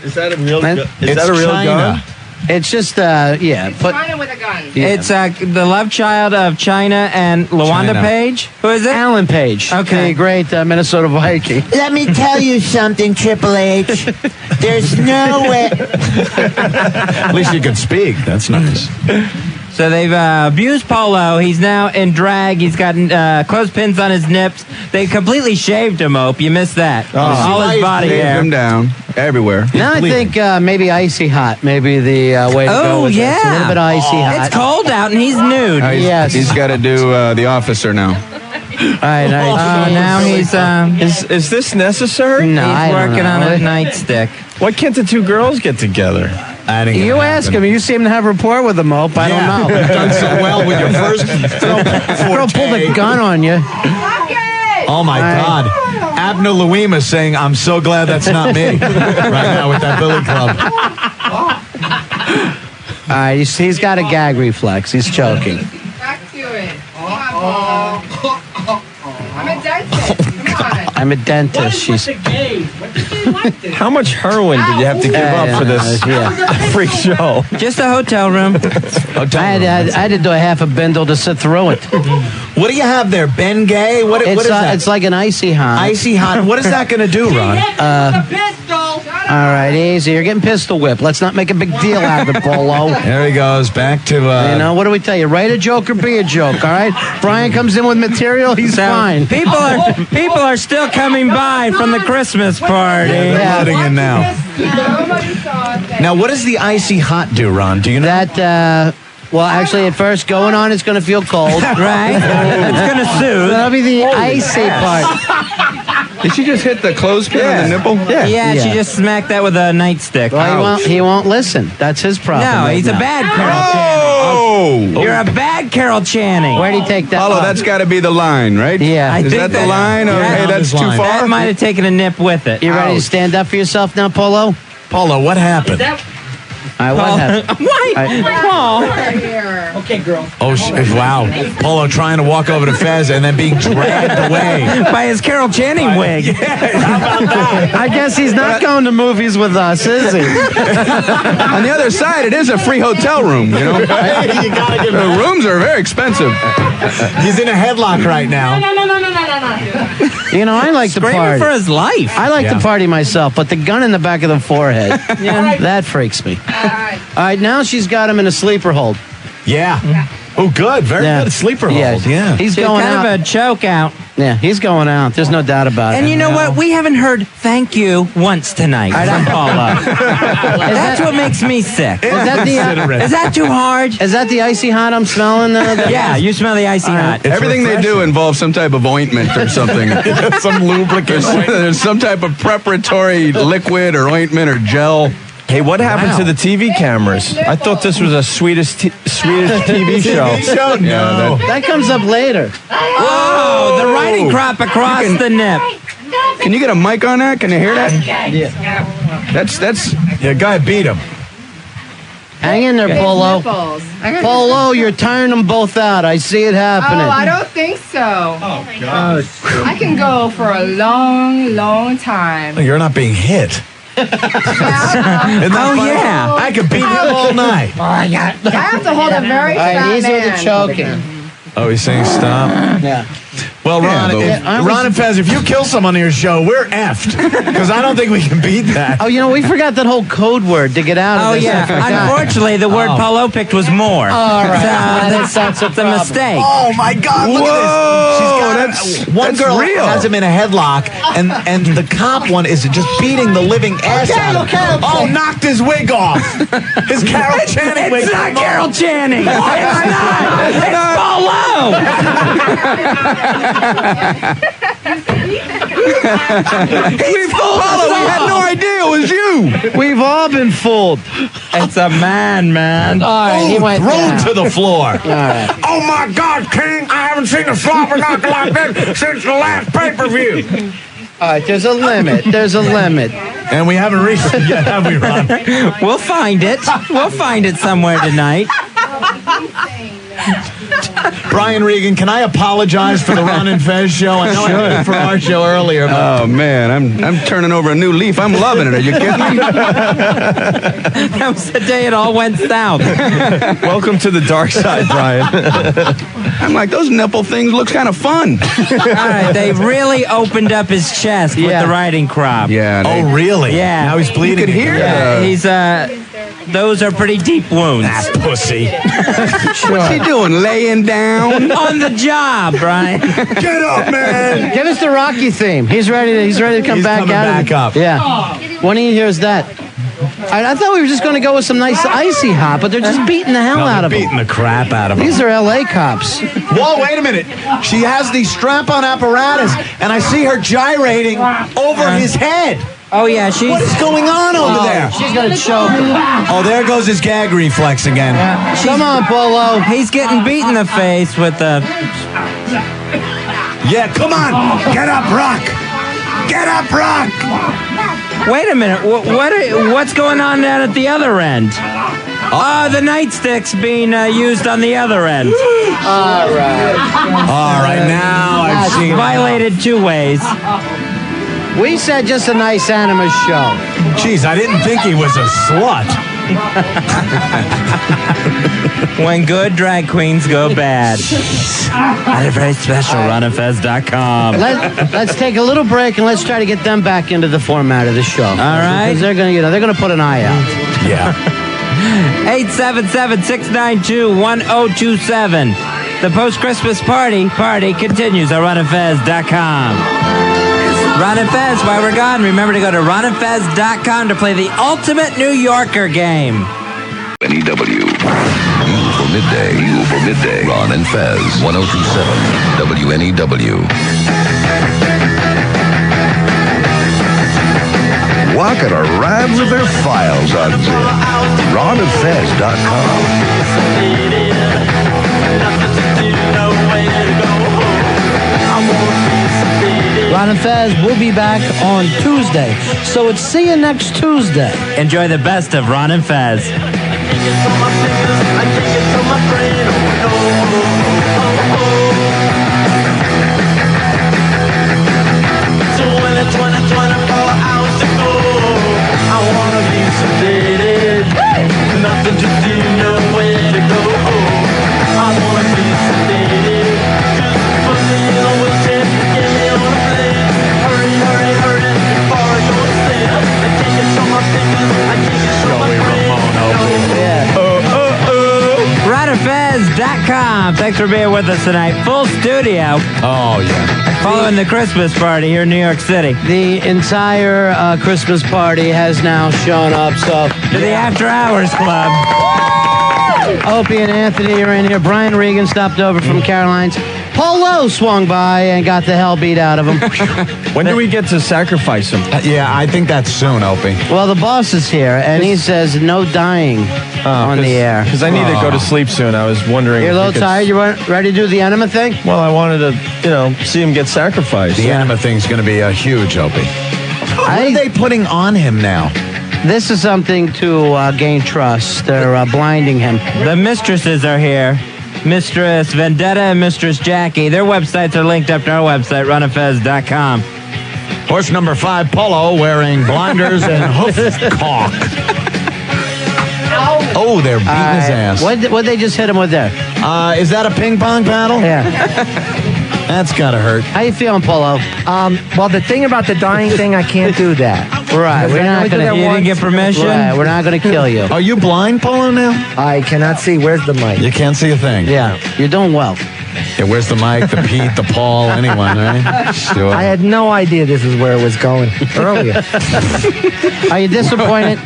Is that a real gun? Is that a real gun? It's just, yeah. China with a gun. Yeah. It's the love child of China and Luanda China. Page. Who is it? Alan Page. Okay. The great Minnesota Viking. Let me tell you something, Triple H. There's no way. At least you can speak. That's nice. So they've abused Polo. He's now in drag. He's got clothespins on his nips. They completely shaved him, Ope. You missed that. All his body Shaved hair. him down everywhere. Now I think maybe icy hot. Maybe the way to go with yeah. it. It's a little bit icy hot. It's cold out and he's nude. Yes. He's got to do the officer now. All right. Now he's Is this necessary? No, I he's don't working on know. a nightstick. Why can't the two girls get together? You ask him. You seem to have rapport with him, Mope. I don't know. You've done so well with your first Girl pulled a gun on you. Oh, my God. Abner Louima saying, I'm so glad that's not me right now with that Billy Club. All right, he's got a gag reflex. He's choking. Back to it. Come on, Polo. I'm a dentist. Come on. I'm a dentist. She's How much heroin did you have to give up for this freak show? Just a hotel room. I had to do a half a bindle to sit through it. What do you have there? Ben Gay? What is that? It's like an icy hot. Icy hot. What is that going to do, Ron? All right, easy. You're getting pistol whipped. Let's not make a big deal out of it, Polo. There he goes. Back to... what do we tell you? Write a joke or be a joke, all right? Brian comes in with material, he's fine. People are still coming by from the Christmas party. They're loading in now. Nobody saw a thing. Now, what does the icy hot do, Ron? Do you know? That, well, actually, at first, going on, it's going to feel cold. Right? It's going to soothe. That'll be the icy part. Did she just hit the clothespin on the nipple? Yeah, she just smacked that with a nightstick. Well, he won't listen. That's his problem. No, he's a bad Carol Channing. Oh! You're a bad Carol Channing. Where'd he take that? Polo, that's got to be the line, right? Yeah. Is that the line? Or, hey, that's too far? That might have taken a nip with it. You ready to stand up for yourself now, Polo? Polo, what happened? All right, what happened? Why? Paul. Okay, girl. Oh, wow. Polo trying to walk over to Fez and then being dragged away. By his Carol Channing wig. Yeah, how about that? I guess he's not going to movies with us, is he? On the other side, it is a free hotel room, you know? You gotta give The rooms are very expensive. He's in a headlock right now. No. You know, I like to Screaming party. for his life. I like to party myself, but the gun in the back of the forehead, Yeah. that freaks me. All right. All right, now she's got him in a sleeper hold. Yeah. Oh, good. Very Yeah. good. Sleeper hold. Yeah. He's She's going kind out. of a choke out. Yeah, he's going out. There's no doubt about it. And you know what? We haven't heard thank you once tonight from Paula. That's what makes me sick. Is that Is that too hard? Is that the icy hot I'm smelling? Yeah, you smell the icy hot. Everything they do involves some type of ointment or something. Some lubricant. There's some type of preparatory liquid or ointment or gel. Hey, what happened to the TV cameras? I thought this was a Swedish TV show. No. That comes up later. Whoa, the riding crop across the nip. Can you get a mic on that? Can you hear that? Yeah. That's Yeah, guy beat him. Hang in there, Polo. Nipples. I got Polo, you're tiring them both out. I see it happening. Oh, I don't think so. Oh, gosh. I can go for a long, long time. You're not being hit. Isn't that funny? Yeah. I could beat him all night. I have to hold a very All right, fat easy with the man. choking. Oh, he's saying stop. Yeah. Well, Ron, Ron and Fez, if you kill someone on your show, we're effed. Because I don't think we can beat that. Oh, you know, we forgot that whole code word to get out of Oh, this. I yeah. forgot. Unfortunately, the word Polo picked was more. All right. That's a mistake. Oh, my God. Look at this. She's got one that's girl real. has him in a headlock, and the cop one is just beating the living ass out of him. Oh, knocked his wig off. His Carol Channing wig. It's not Carol Channing. It's not. It's Polo. Polo, we had no idea it was you. We've all been fooled. It's a man. All right, he went Thrown down. to the floor. All right. Oh my God, King! I haven't seen a slobber knocker like this since the last pay-per-view. All right, there's a limit. There's a limit. And we haven't reached it yet, have we, Ron? We'll find it. We'll find it somewhere tonight. Brian Regan, can I apologize for the Ron and Fez show? I know I did it for our show earlier. But Oh man, I'm turning over a new leaf. I'm loving it. Are you kidding me? That was the day it all went south. Welcome to the dark side, Brian. I'm like, those nipple things looks kind of fun. All right, they really opened up his chest with the riding crop. Yeah. oh, really? Yeah. Now he's bleeding. You could hear Yeah, he's those are pretty deep wounds. That pussy. What's he doing? Laying down? On the job, Brian. Get up, man. Give us the Rocky theme. He's ready to come He's back coming out. back up. Yeah. When he hears that. I thought we were just going to go with some nice icy hot, but they're just beating the hell out of him. Beating the crap out of him. These are LA cops. Whoa, wait a minute. She has the strap-on apparatus, and I see her gyrating over his head. Oh yeah, What is going on over there? She's going to choke him. Oh, there goes his gag reflex again. Come on, Polo. He's getting beat in the face with the. Yeah, come on. Get up, Rock. Get up, Rock. Wait a minute. What's going on down at the other end? The nightstick's being used on the other end. All right. All right, now I've seen Violated two ways. We said just a nice Enema show. Jeez, I didn't think he was a slut. When good drag queens go bad. At a very special runandfest.com. Let's take a little break and let's try to get them back into the format of the show. All right. Because they're going to put an eye out. Yeah. 877-692-1027. The post-Christmas party continues at runandfest.com. Ron and Fez, while we're gone, remember to go to ronandfez.com to play the ultimate New Yorker game. NEW. You for midday. Ron and Fez. 1027 WNEW. Walking around with their files on zip. RonandFez.com. Ron and Fez will be back on Tuesday. So it's see you next Tuesday. Enjoy the best of Ron and Fez. I take it to my friend. Thanks for being with us tonight. Full studio. Oh, yeah. Following the Christmas party here in New York City. The entire Christmas party has now shown up, so... To the After Hours Club. Opie and Anthony are in here. Brian Regan stopped over from Caroline's. Polo swung by and got the hell beat out of him. When do we get to sacrifice him? Yeah, I think that's soon, Opie. Well, the boss is here, and he says no dying on the air. Because I need to go to sleep soon. I was wondering. You're a little tired? You ready to do the Enema thing? Well, I wanted to, see him get sacrificed. The Enema thing's going to be a huge, Opie. What are they putting on him now? This is something to gain trust. They're blinding him. The mistresses are here. Mistress Vendetta and Mistress Jackie. Their websites are linked up to our website, runafez.com. Horse number 5, Polo, wearing blinders and hoof caulk. Oh, they're beating his ass. What'd they just hit him with there? Is that a ping pong paddle? Yeah. That's gotta hurt. How you feeling, Polo? Well, the thing about the dying thing, I can't do that. Right, we're not gonna. You didn't get permission? Right, we're not gonna kill you. Are you blind, Polo, now? I cannot see. Where's the mic? You can't see a thing. Yeah, you're doing well. Yeah, where's the Mike, the Pete, the Paul, anyone, right? Sure. I had no idea this is where it was going earlier. Are you disappointed?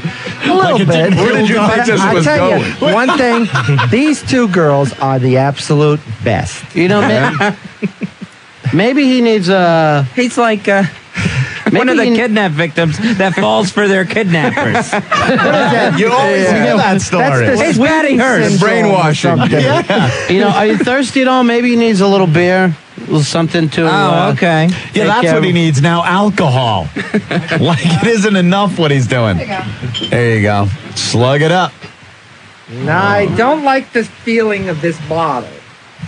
A little bit. Where did you think this was going? You, one thing, these two girls are the absolute best. You know, maybe he needs a... He's like one of the kidnap victims that falls for their kidnappers. You always hear that story. He's batting hers. Brainwashing. Yeah. You know, are you thirsty at all? Maybe he needs a little beer. A little something to... okay. Yeah, that's what he needs now, alcohol. Like it isn't enough what he's doing. There you go. Slug it up. No, I don't like the feeling of this bottle.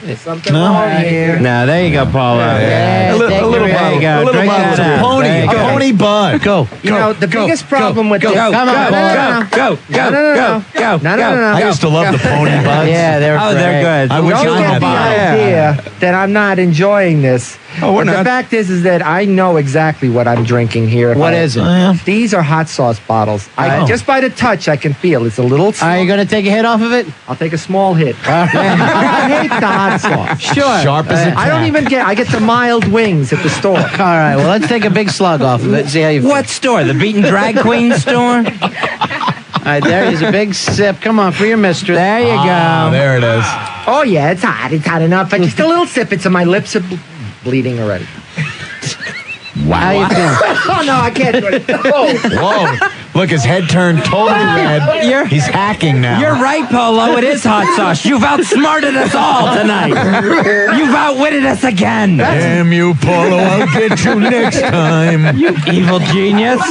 There's something wrong here. No, there you go, Paulo. Yeah, A little There bottle. you go. A little Drink bottle. that down. Pony, There you a go. pony bud. Go. You know, the biggest problem with this... Go, Come on, go. I used to love the pony buds. Yeah, they're Oh, they're good. I wish Don't I get had the that. idea that I'm not enjoying this. Oh, we're But not. The fact is that I know exactly what I'm drinking here. What is it? These are hot sauce bottles. Oh. Just by the touch, I can feel it's a little. Are you going to take a hit off of it? I'll take a small hit. I hate the hot sauce. Sure. Sharp as a I don't even get. I get the mild wings at the store. All right, well, let's take a big slug off of it and see how you feel. What store? The Beaten Drag Queen store? All right, there is a big sip. Come on, for your mistress. There you Ah, go. there it is. Oh yeah, it's hot. It's hot enough. But just a little sip. It's my lips are bleeding already. How you feeling? Oh no, I can't do it. Oh. Whoa. Look, his head turned totally red. He's hacking now. You're right, Polo. It is hot sauce. You've outsmarted us all tonight. You've outwitted us again. Damn you, Polo. I'll get you next time. You evil genius.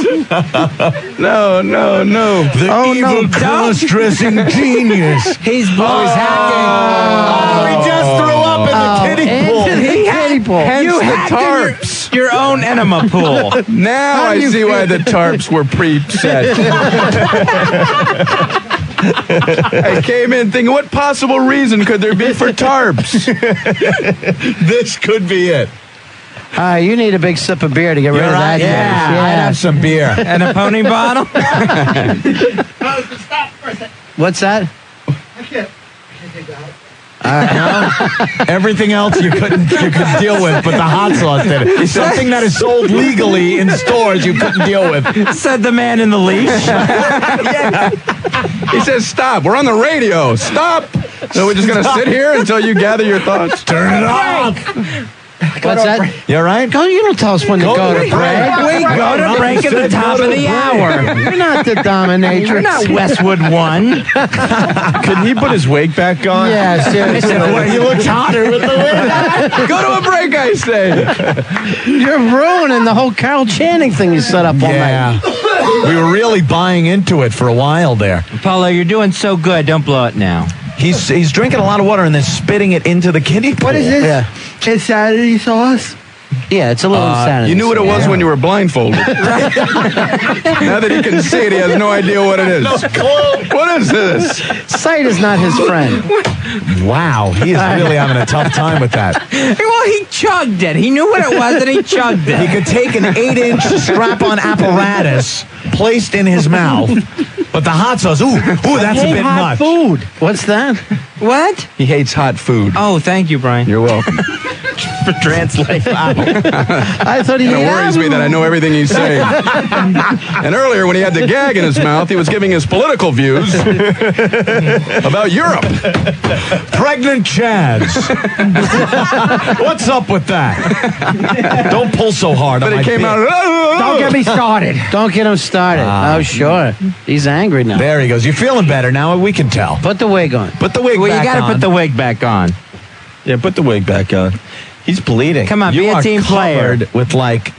No. The evil cross-dressing genius. He's blowing. Oh, he just threw up in the kiddie pool. Kiddie pool. You the hacked tarps. your own enema pool. Now I see why the tarps were preset. I came in thinking, what possible reason could there be for tarps? This could be it. All right, you need a big sip of beer to get rid of that. Yeah, I'd have some beer. And a pony bottle? What's that? Everything else you could deal with, but the hot sauce did it. Something that is sold legally in stores you couldn't deal with. Said the man in the leash. He says, stop. We're on the radio. Stop. So we're just going to sit here until you gather your thoughts? Turn it off. What's that? You all right? Go, you don't tell us when to go to break. We go to break at the top of the hour. You're not the dominatrix. You're not Westwood One. Can he put his wig back on? Yeah, seriously. He looks hotter with the wig. Go to a break, I say. You're ruining the whole Carol Channing thing you set up all night. We were really buying into it for a while there. Paulo, you're doing so good. Don't blow it now. He's drinking a lot of water and then spitting it into the kiddie pool. What is this? Yeah. Insanity sauce. Yeah, it's a little insanity. You knew what it was when you were blindfolded. Now that he can see it, he has no idea what it is. What is this? Sight is not his friend. Wow, he is really having a tough time with that. Well, he chugged it. He knew what it was and he chugged it. He could take an 8-inch strap-on apparatus placed in his mouth But the hot sauce, ooh, that's a bit hot much. food. What's that? What? He hates hot food. Oh, thank you, Brian. You're welcome. For translate. I thought he It worries me that I know everything he's saying. And earlier, when he had the gag in his mouth, he was giving his political views about Europe. Pregnant Chads. What's up with that? Don't pull so hard. But on he my came bit. out. Don't get me started. Don't get him started. Oh, sure. He's angry now. There he goes. You're feeling better now. We can tell. Put the wig on. Put the wig Well, back you got to on. put the wig back on. Yeah, put the wig back on. He's bleeding. Come on, You be a are team player. covered with like.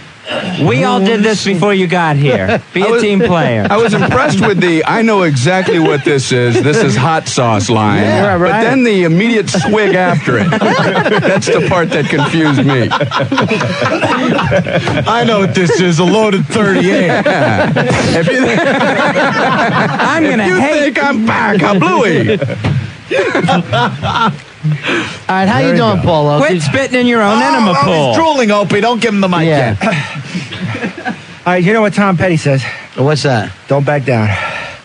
We all did this before you got here. Be a team player. I was impressed with the I know exactly what this is. This is hot sauce line. Yeah, right. But then the immediate swig after it. That's the part that confused me. I know what this is. A loaded 38. If you, I'm going to you hate. think I'm back, huh, Bluey? All right, how you doing, Polo? Quit spitting in your own enema pool. He's drooling, Opie. Don't give him the mic Yeah. yet. All right, you know what Tom Petty says? What's that? Don't back down.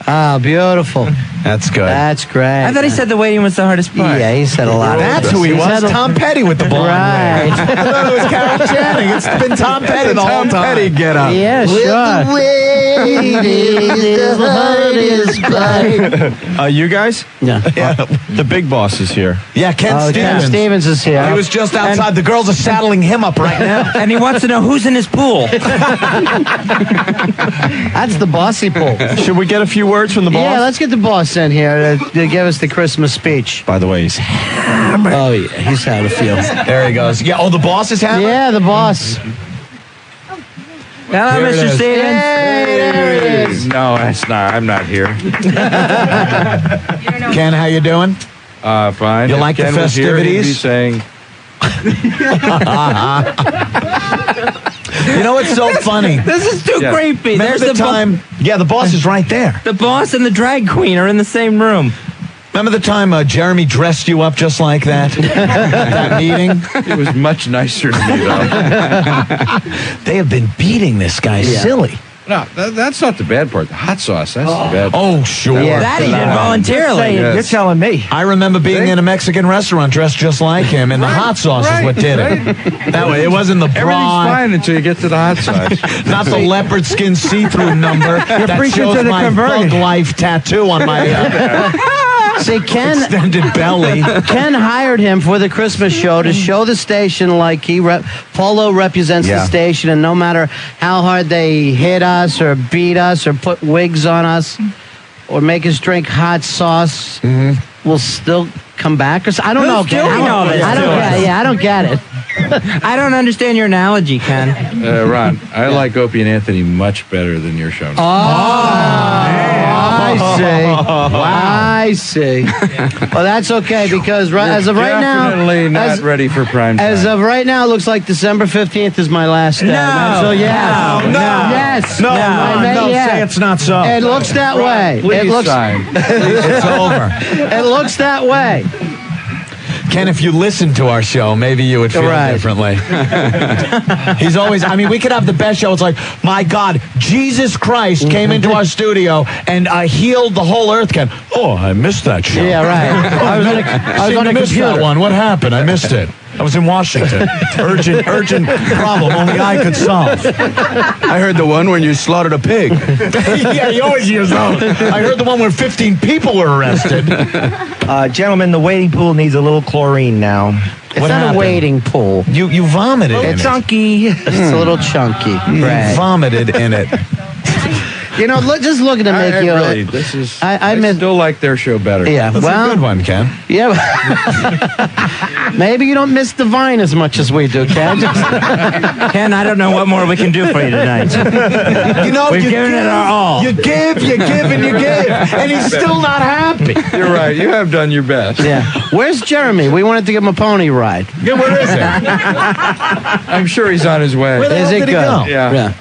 Oh, beautiful. That's good. That's great. I thought he said the waiting was the hardest part. Yeah, he said a lot. That's who he He's was. had a- Tom Petty with the blonde Right. hair. I thought it was Carol Channing. It's been Tom Petty the whole Tom time. Petty get up. Yeah, sure. You guys? Yeah. The big boss is here. Yeah, Ken Oh, Ken Stevens. Stevens is here. He was just outside. The girls are saddling him up right now. And he wants to know who's in his pool. That's the bossy pool. Should we get a few words from the boss? Yeah, let's get the boss in here to give us the Christmas speech. By the way, he's Oh, yeah, he's had a few. There he goes. Yeah. Oh, the boss is hammered. Yeah, the boss. Hello, Here it Mr. is. Stevens. Hey, there he is. No, that's not. I'm not here. Ken, how you doing? Fine. You If like the Ken was here, he'd be festivities? saying, You know what's so funny? This is too Yeah. creepy. Remember There's the time? Yeah, the boss is right there. The boss and the drag queen are in the same room. Remember the time Jeremy dressed you up just like that? At that meeting? it was much nicer to me, though. They have been beating this guy silly. No, that's not the bad part. The hot sauce, that's the bad part. Oh, sure. Yeah. That he did voluntarily. Yes. You're telling me. I remember being in a Mexican restaurant dressed just like him, and the hot sauce is what did it. That way, it wasn't the Everything's broad, fine until you get to the hot sauce. not the leopard skin see-through number that preaching shows to the my converted. Bug Life tattoo on my See, Ken extended belly. Ken hired him for the Christmas show to show the station like Polo represents the station, and no matter how hard they hit us or beat us or put wigs on us or make us drink hot sauce, we'll still come back. I don't know, Ken. doing all this I don't to us? get. Yeah, I don't get it. I don't understand your analogy, Ken. Ron, I like Opie and Anthony much better than your show. I see. I see. Well, that's okay because as of right now, Definitely not ready for prime time. as of right now, it looks like December 15th is my last day. No. So yes, No. yes, No, yeah. say it's not so. It looks that way. Please It looks. sign. It's over. It looks that way. Ken, if you listened to our show, maybe you would feel Right. differently. He's always, I mean, we could have the best show. It's like, my God, Jesus Christ came into our studio and healed the whole earth. Ken, oh, I missed that show. Yeah, right. I was on a missed that computer. one. What happened? I missed it. I was in Washington. Urgent problem only I could solve. I heard the one when you slaughtered a pig. Yeah, he always hears those. I heard the one where 15 people were arrested. Gentlemen, the waiting pool needs a little chlorine now. It's What not happened? a waiting pool. You vomited in It's it. chunky. It's a little chunky. You Right. vomited in it. You know, just looking to make you. Really, this is. I still like their show better. Yeah, That's well, a good one, Ken. yeah. Maybe you don't miss the vine as much as we do, Ken. Ken, I don't know what more we can do for you tonight. You know, We've given it our all. You give, and you give, and he's still not happy. You're right. You have done your best. Yeah. Where's Jeremy? We wanted to give him a pony ride. Yeah, where is it? I'm sure he's on his way. Where the Is hell it did he good? go? Yeah.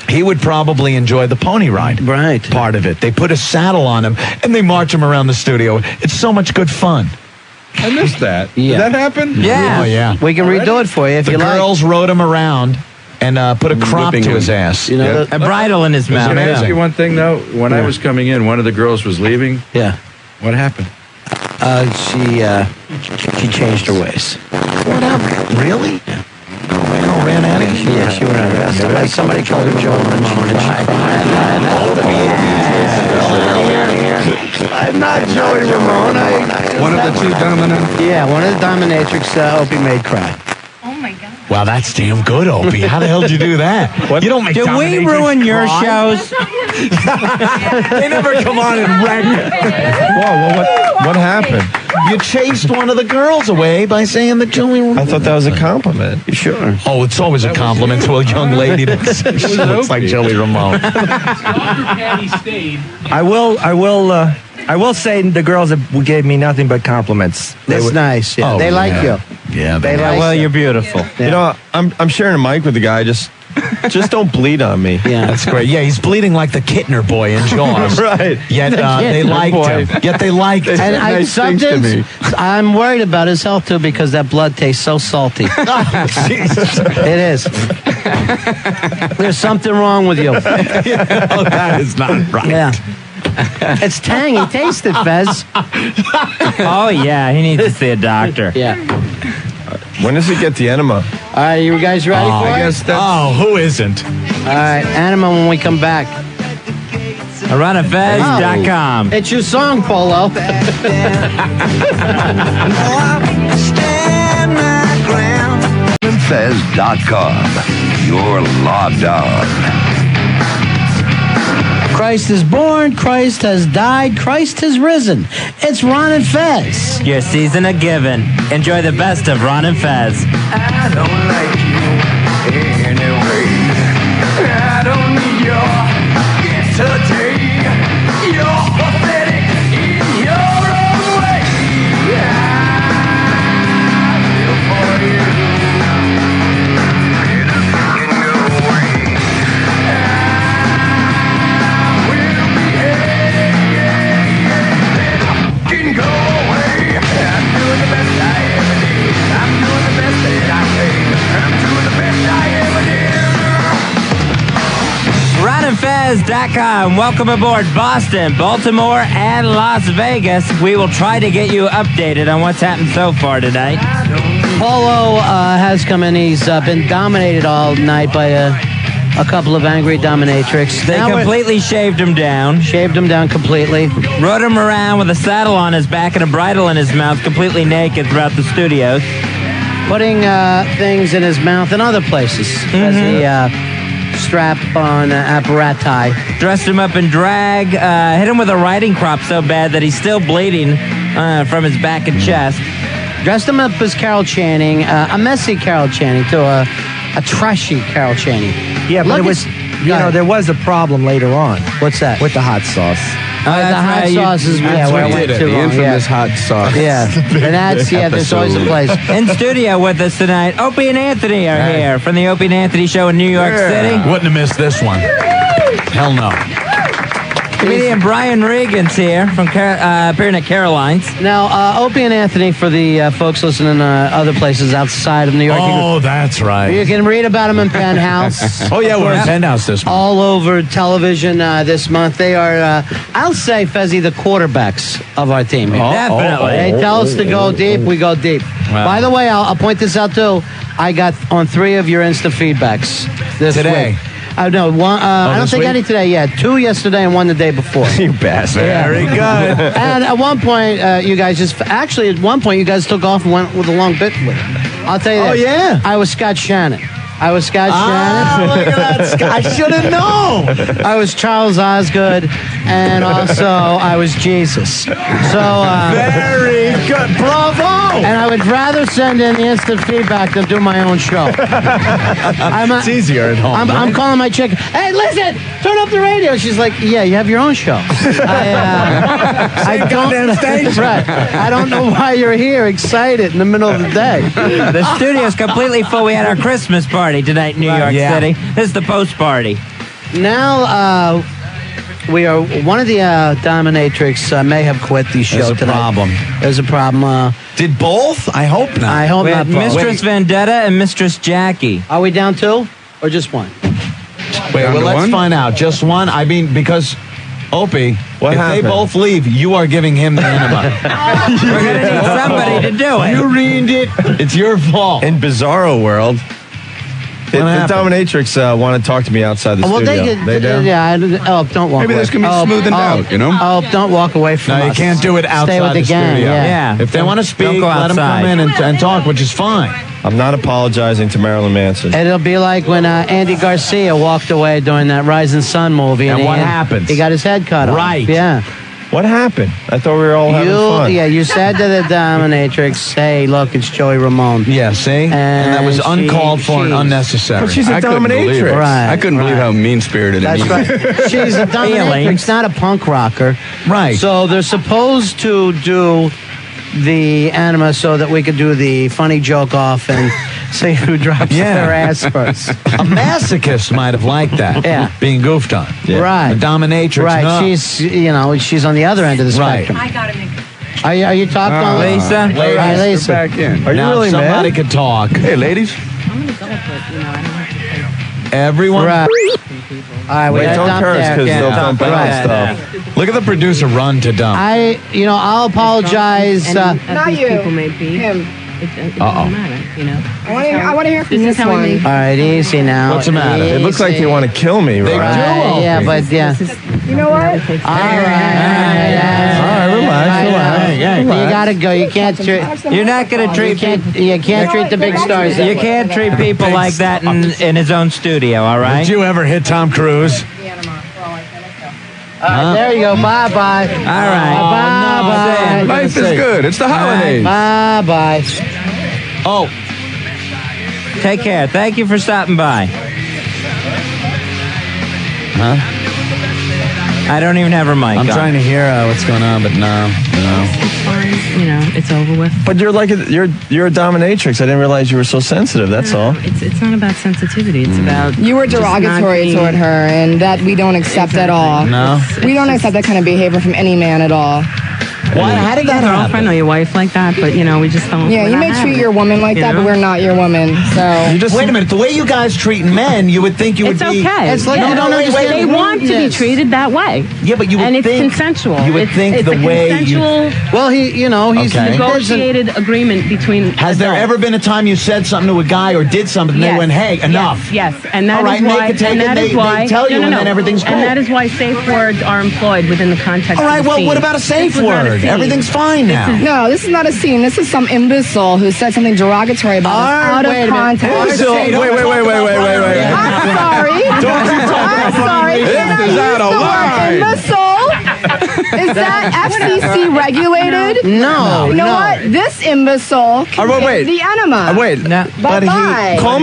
He would probably enjoy the pony ride. Right. Part of it. They put a saddle on him and they march him around the studio. It's so much good fun. I missed that. Yeah. Did that happen? Yeah. Oh, yeah. We can redo it for you if The you like. girls rode him around and put a crop to his ass. You know, a bridle in his mouth. Can I ask you one thing, though? When I was coming in, one of the girls was leaving. Yeah. What happened? She changed her ways. What happened? Really? Yeah. Ran out of here? Yeah, she ran out of here. Like somebody called her Joan and she cried. I'm not Joey Ramone. One of the two dominant. Yeah, one of the dominatrix Opie made cry. Wow, that's damn good, Opie. How the hell did you do that? You don't make Did we dominatrix ruin your cry. shows? They never come on and wreck it. Whoa, what happened? You chased one of the girls away by saying that Joey Ramone. I thought that was a compliment. Sure. Oh, it's always a compliment to a young lady that says she looks like Joey Ramone. I will say the girls gave me nothing but compliments. That's nice. Yeah. Oh, they like you. Yeah, They like Well, you. you're beautiful. Yeah. You know, I'm sharing a mic with the guy. Just don't bleed on me. Yeah. That's great. Yeah, he's bleeding like the Kittner boy in Jaws. Right. Yet they liked him. Yet they liked him. And Nice things to me. I'm worried about his health too because that blood tastes so salty. Jesus. It is. There's something wrong with you. Oh, that is not right. Yeah. It's tangy. Taste it, Fez. Oh, yeah, he needs to see a doctor. Yeah. When does he get the enema? All right, you guys ready for it? Oh, who isn't? All right, Enema when we come back. RunAfez.com. It's your song, Polo. Fez.com. You're logged on. Christ is born, Christ has died, Christ has risen. It's Ron and Fez. Your season of giving. Enjoy the best of Ron and Fez. I don't like you anyway. I don't need your entertain. You're pathetic in your own way. I feel for you. Better fucking go away. I will behave. Better fucking go away. I'm doing the best I ever did. I'm doing the best that I can. I'm doing the best I ever did. RunAfez.com. Welcome aboard Boston, Baltimore, and Las Vegas. We will try to get you updated on what's happened so far tonight. Polo has come in. He's been dominated all night by a couple of angry dominatrix. They completely shaved him down. Shaved him down completely. Rode him around with a saddle on his back and a bridle in his mouth, completely naked throughout the studios. Putting things in his mouth and other places as he strapped on apparati. Dressed him up in drag, hit him with a riding crop so bad that he's still bleeding from his back and chest. Dressed him up as Carol Channing, a messy Carol Channing to a trashy Carol Channing. Yeah, but Look it was, there was a problem later on. What's that? With the hot sauce. The hot sauce is where I went too The long. infamous Yeah. hot sauce. Yeah, and that's there's always a place. In studio with us tonight, Opie and Anthony are here from the Opie and Anthony Show in New York City. Wouldn't have missed this one. Hell no. Comedian Brian Regan's here from appearing at Caroline's. Now, Opie and Anthony, for the folks listening other places outside of New York. Oh, that's right. You can read about them in Penthouse. Oh, yeah, we're in Penthouse this month. All over television this month. They are, I'll say, Fezzy, the quarterbacks of our team. Here. Definitely. They tell us to go deep, we go deep. Wow. By the way, I'll point this out too. I got on 3 of your Insta feedbacks this Today? week. No, one. I don't this think week? any today. Yeah, 2 yesterday and 1 the day before. You bastard. Very good. And at one point, you guys at one point, you guys took off and went with a long bit with it. I'll tell you Oh, this. yeah? I was Scott Shannon. Shannon. Look at that. I should have known. I was Charles Osgood, and also I was Jesus. So, Very good. Bravo. and I would rather send in the instant feedback than do my own show. It's easier at home. I'm right? calling my chick. Hey, listen, turn up the radio. She's like, yeah, you have your own show. I don't. Right. I don't know why you're here, excited in the middle of the day. The studio's completely full. We had our Christmas party tonight in New York City. This is the post party. Now, we are one of the dominatrix may have quit the show There's a tonight. problem. There's a problem. Did both? I hope not. I hope We not. had Paul. Mistress Vendetta and Mistress Jackie. Are we down 2? or just one? Wait, well, let's find out. Just one? I mean, because, Opie, if they both leave, you are giving him the enema. We're going to need somebody to do it. You ruined it. It's your fault. In Bizarro World, the Dominatrix want to talk to me outside the studio. They do? Yeah, don't walk away. Maybe this can be smoothened out, you know? Don't walk away from us. No, you can't do it outside Stay with the gang, studio. yeah. If they want to speak, go let them come in and talk, which is fine. I'm not apologizing to Marilyn Manson. It'll be like when Andy Garcia walked away during that Rising Sun movie. And what happened? He got his head cut off. Right. Yeah. What happened? I thought we were all having fun. Yeah, you said to the Dominatrix, hey, look, it's Joey Ramone. Yeah, see? And that was uncalled for and unnecessary. But she's a I couldn't believe it. Right, I couldn't believe how mean-spirited That's and right. She's a Dominatrix, not a punk rocker. Right. So they're supposed to do the Enema so that we could do the funny joke off and see who drops their ass first. A masochist might have liked that. Yeah. Being goofed on. Yeah. Right. A dominatrix. Right. No. She's on the other end of the spectrum. I gotta make. Are you talking on Lisa? Ladies, Lisa. back in. Are you Now, really somebody mad? could talk. Hey, ladies. I'm gonna go, but I don't have to Everyone. Right. All right, we Wait, got don't dumped curse there. because Yeah. they'll dump out Right. stuff. Look at the producer run to dump. I'll apologize. And Not these you. people may be. Him. It doesn't matter, you know. I want to hear from This this is how we one. make. All right, easy now. What's the matter? It looks like they want to kill me, right? Right, yeah, but yeah. You know what? All right, relax. You gotta go. You can't treat. You're not going to treat You can't treat the big stars. that You way. can't treat people like that in his own studio, all right? Did you ever hit Tom Cruise? All right, there you go. Bye bye. All right. Bye bye. Life is good. It's the holidays. Bye bye. Oh, Take care. Thank you for stopping by. huh? I don't even have her mic I'm on. trying to hear what's going on, but no. It's fine. You know, it's over with. But you're like you're a dominatrix. I didn't realize you were so sensitive. That's all. It's not about sensitivity. It's about You were just not derogatory being- toward her, and that we don't accept at all. No? We don't accept that kind of behavior from any man at all. Why? How did that Your happen? girlfriend or your wife like that, but you know, we just don't. Yeah, we're you not may having treat it, your woman like you that, know? but we're not your woman. So Wait a minute. The way you guys treat men, you would think you would It's be. okay. It's like Yeah. you don't understand They the want to be rudeness. treated that way. Yeah, but you would And it's think consensual. You would it's, think it's the a way consensual, Well, he's Okay. negotiated agreement between. Has there adults. ever been a time you said something to a guy or did something and they Yes. went, "Hey, enough"? Yes, and that All right, is and they why. could take and it, that they- is why. they tell you, and then everything's And cool. that is why safe words are employed within the context. All right. of the Well, scene. what about a safe This was not a word? scene. Everything's fine now. no, this is not a scene. This is some imbecile who said something derogatory about us out wait a of minute. context. Imbecile. Wait. I'm sorry. I'm sorry. This Can I is use out of the word line. imbecile? Is that FCC regulated? No, You know no. what? This imbecile can wait. get the enema. Wait. Bye-bye. Call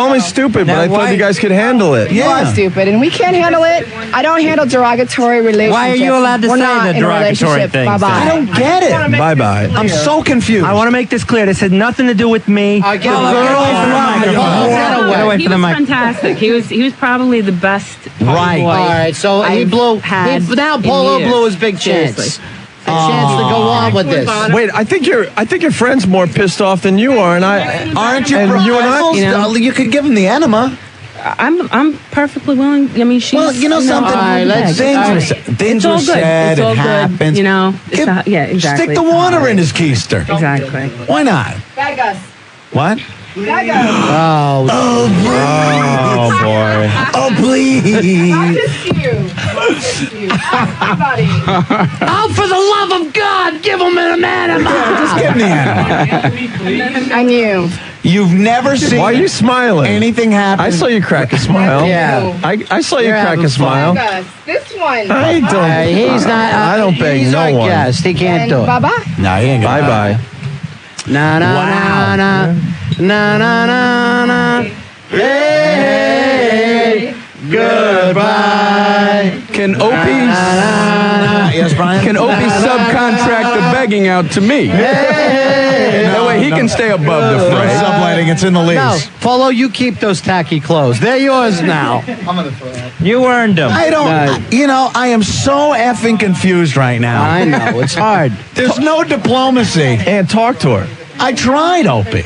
me stupid, but Now, I thought why- you guys could handle it. You are stupid, and we can't handle it. I don't handle derogatory relationships. Why are you allowed to We're say not the in a derogatory relationship. things Bye-bye. then? I don't get it. Bye bye. I'm so confused. I want to make this clear. This had nothing to do with me. Get Get away from the microphone. Get away He from the was microphone. fantastic. He was probably the best. Right. boy All right, so he I've blew. had Now in Polo years. blew his big chance. Seriously. A chance to go on with this. Wait, I think your friend's more pissed off than you are, and Aren't you? And you and I- professionals? You know? You could give him the enema. I'm perfectly willing. I mean, she's. Well, you know something? All right, let's- Things all were right. said. Things It's all were good. said. It's all It good. happens. You know, it's Give- yeah, exactly. Stick the water in his keister. Exactly. Why not? Bag us. What? Bag us. Oh, Oh boy. Oh, please. Not just you. Not just you. Everybody. oh, for the love of God, give him an enema. Just give him the enema. And you. You've never seen Why are you smiling? anything happen. I saw you crack a smile. Yeah. I saw you You're crack having a smile. Bag us. This one. I don't. He's not. I don't beg he's no our one. guest. He can't And do it. bye-bye. No, he ain't Bye gonna. bye. Na na Wow. na na na na na. Hey, goodbye. Can Opie? Yes, Brian. Can Opie subcontract the begging out to me? That way he can stay above the No fray. subletting. It's in the lease. No, Polo, you keep those tacky clothes. They're yours now. You earned them. I don't. You know, I am so effing confused right now. I know it's hard. There's no diplomacy. And talk to her. I tried, Opie.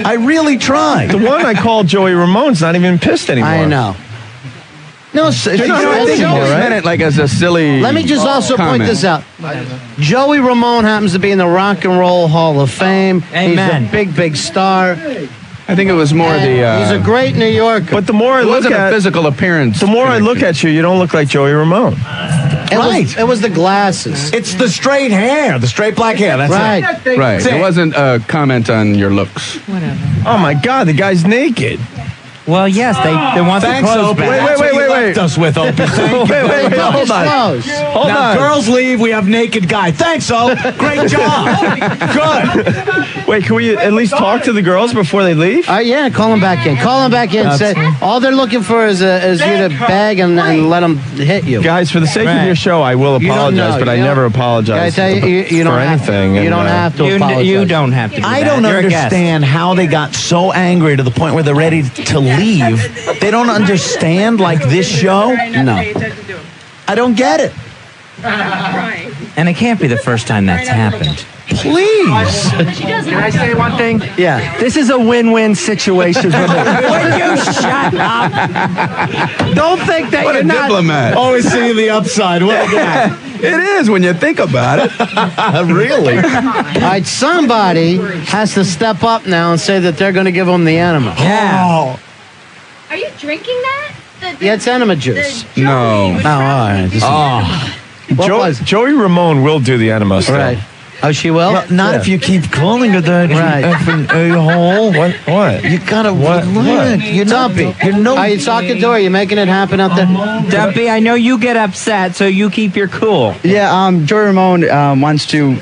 I really tried. The one I called Joey Ramone's not even pissed anymore. I know. No, I think Joey meant it like as a silly. Let me just also point comment. this out. Joey Ramone happens to be in the Rock and Roll Hall of Fame. Amen. He's a big, big star. I think it was more the. He's a great New Yorker. But the more I It look wasn't a at physical appearance. the more I look at you, you don't look like Joey Ramone. It was the glasses. It's the straight hair, the straight black hair. That's Right. it. Right. That's It wasn't a comment on your looks. Whatever. Oh my God, the guy's naked. Well, yes, they want Thanks, the clothes Opie. back. That's what you wait. left us with, Opie. Thank you. Wait, hold on. Hold now, on. girls leave. We have naked guy. Thanks, O. Great job. Good. Wait, can we at least talk to the girls before they leave? Yeah, call them back in. Call them back in. Say, all they're looking for is you to bag and let them hit you. Guys, for the sake of your show, I will You don't apologize, know. but I You never don't- apologize Can I tell you, you for don't have, anything. You don't have to apologize. You don't have to do I that. don't You're a guest. understand how they got so angry to the point where they're ready to leave. They don't understand, like, this show. No. I don't get it. And it can't be the first time that's happened. Please. Can I say one thing? Yeah. This is a win-win situation for me. Would you shut up? Don't think that What you're a not. diplomat. Always seeing the upside. What a guy. It is when you think about it. Really? All right, somebody has to step up now and say that they're going to give them the enema. Yeah. Are you drinking that? Yeah, it's enema juice. No. Oh, all right. What was it? Joey Ramone will do the enema stuff. Right. Oh, she will? Well, not if you keep calling her that. Right. Effing a-hole. What? You gotta What? look. You're Dumpy. You're no. Are you talking to her? Are you making it happen up there? Dumpy, I know you get upset, so you keep your cool. Yeah, Joey Ramone wants to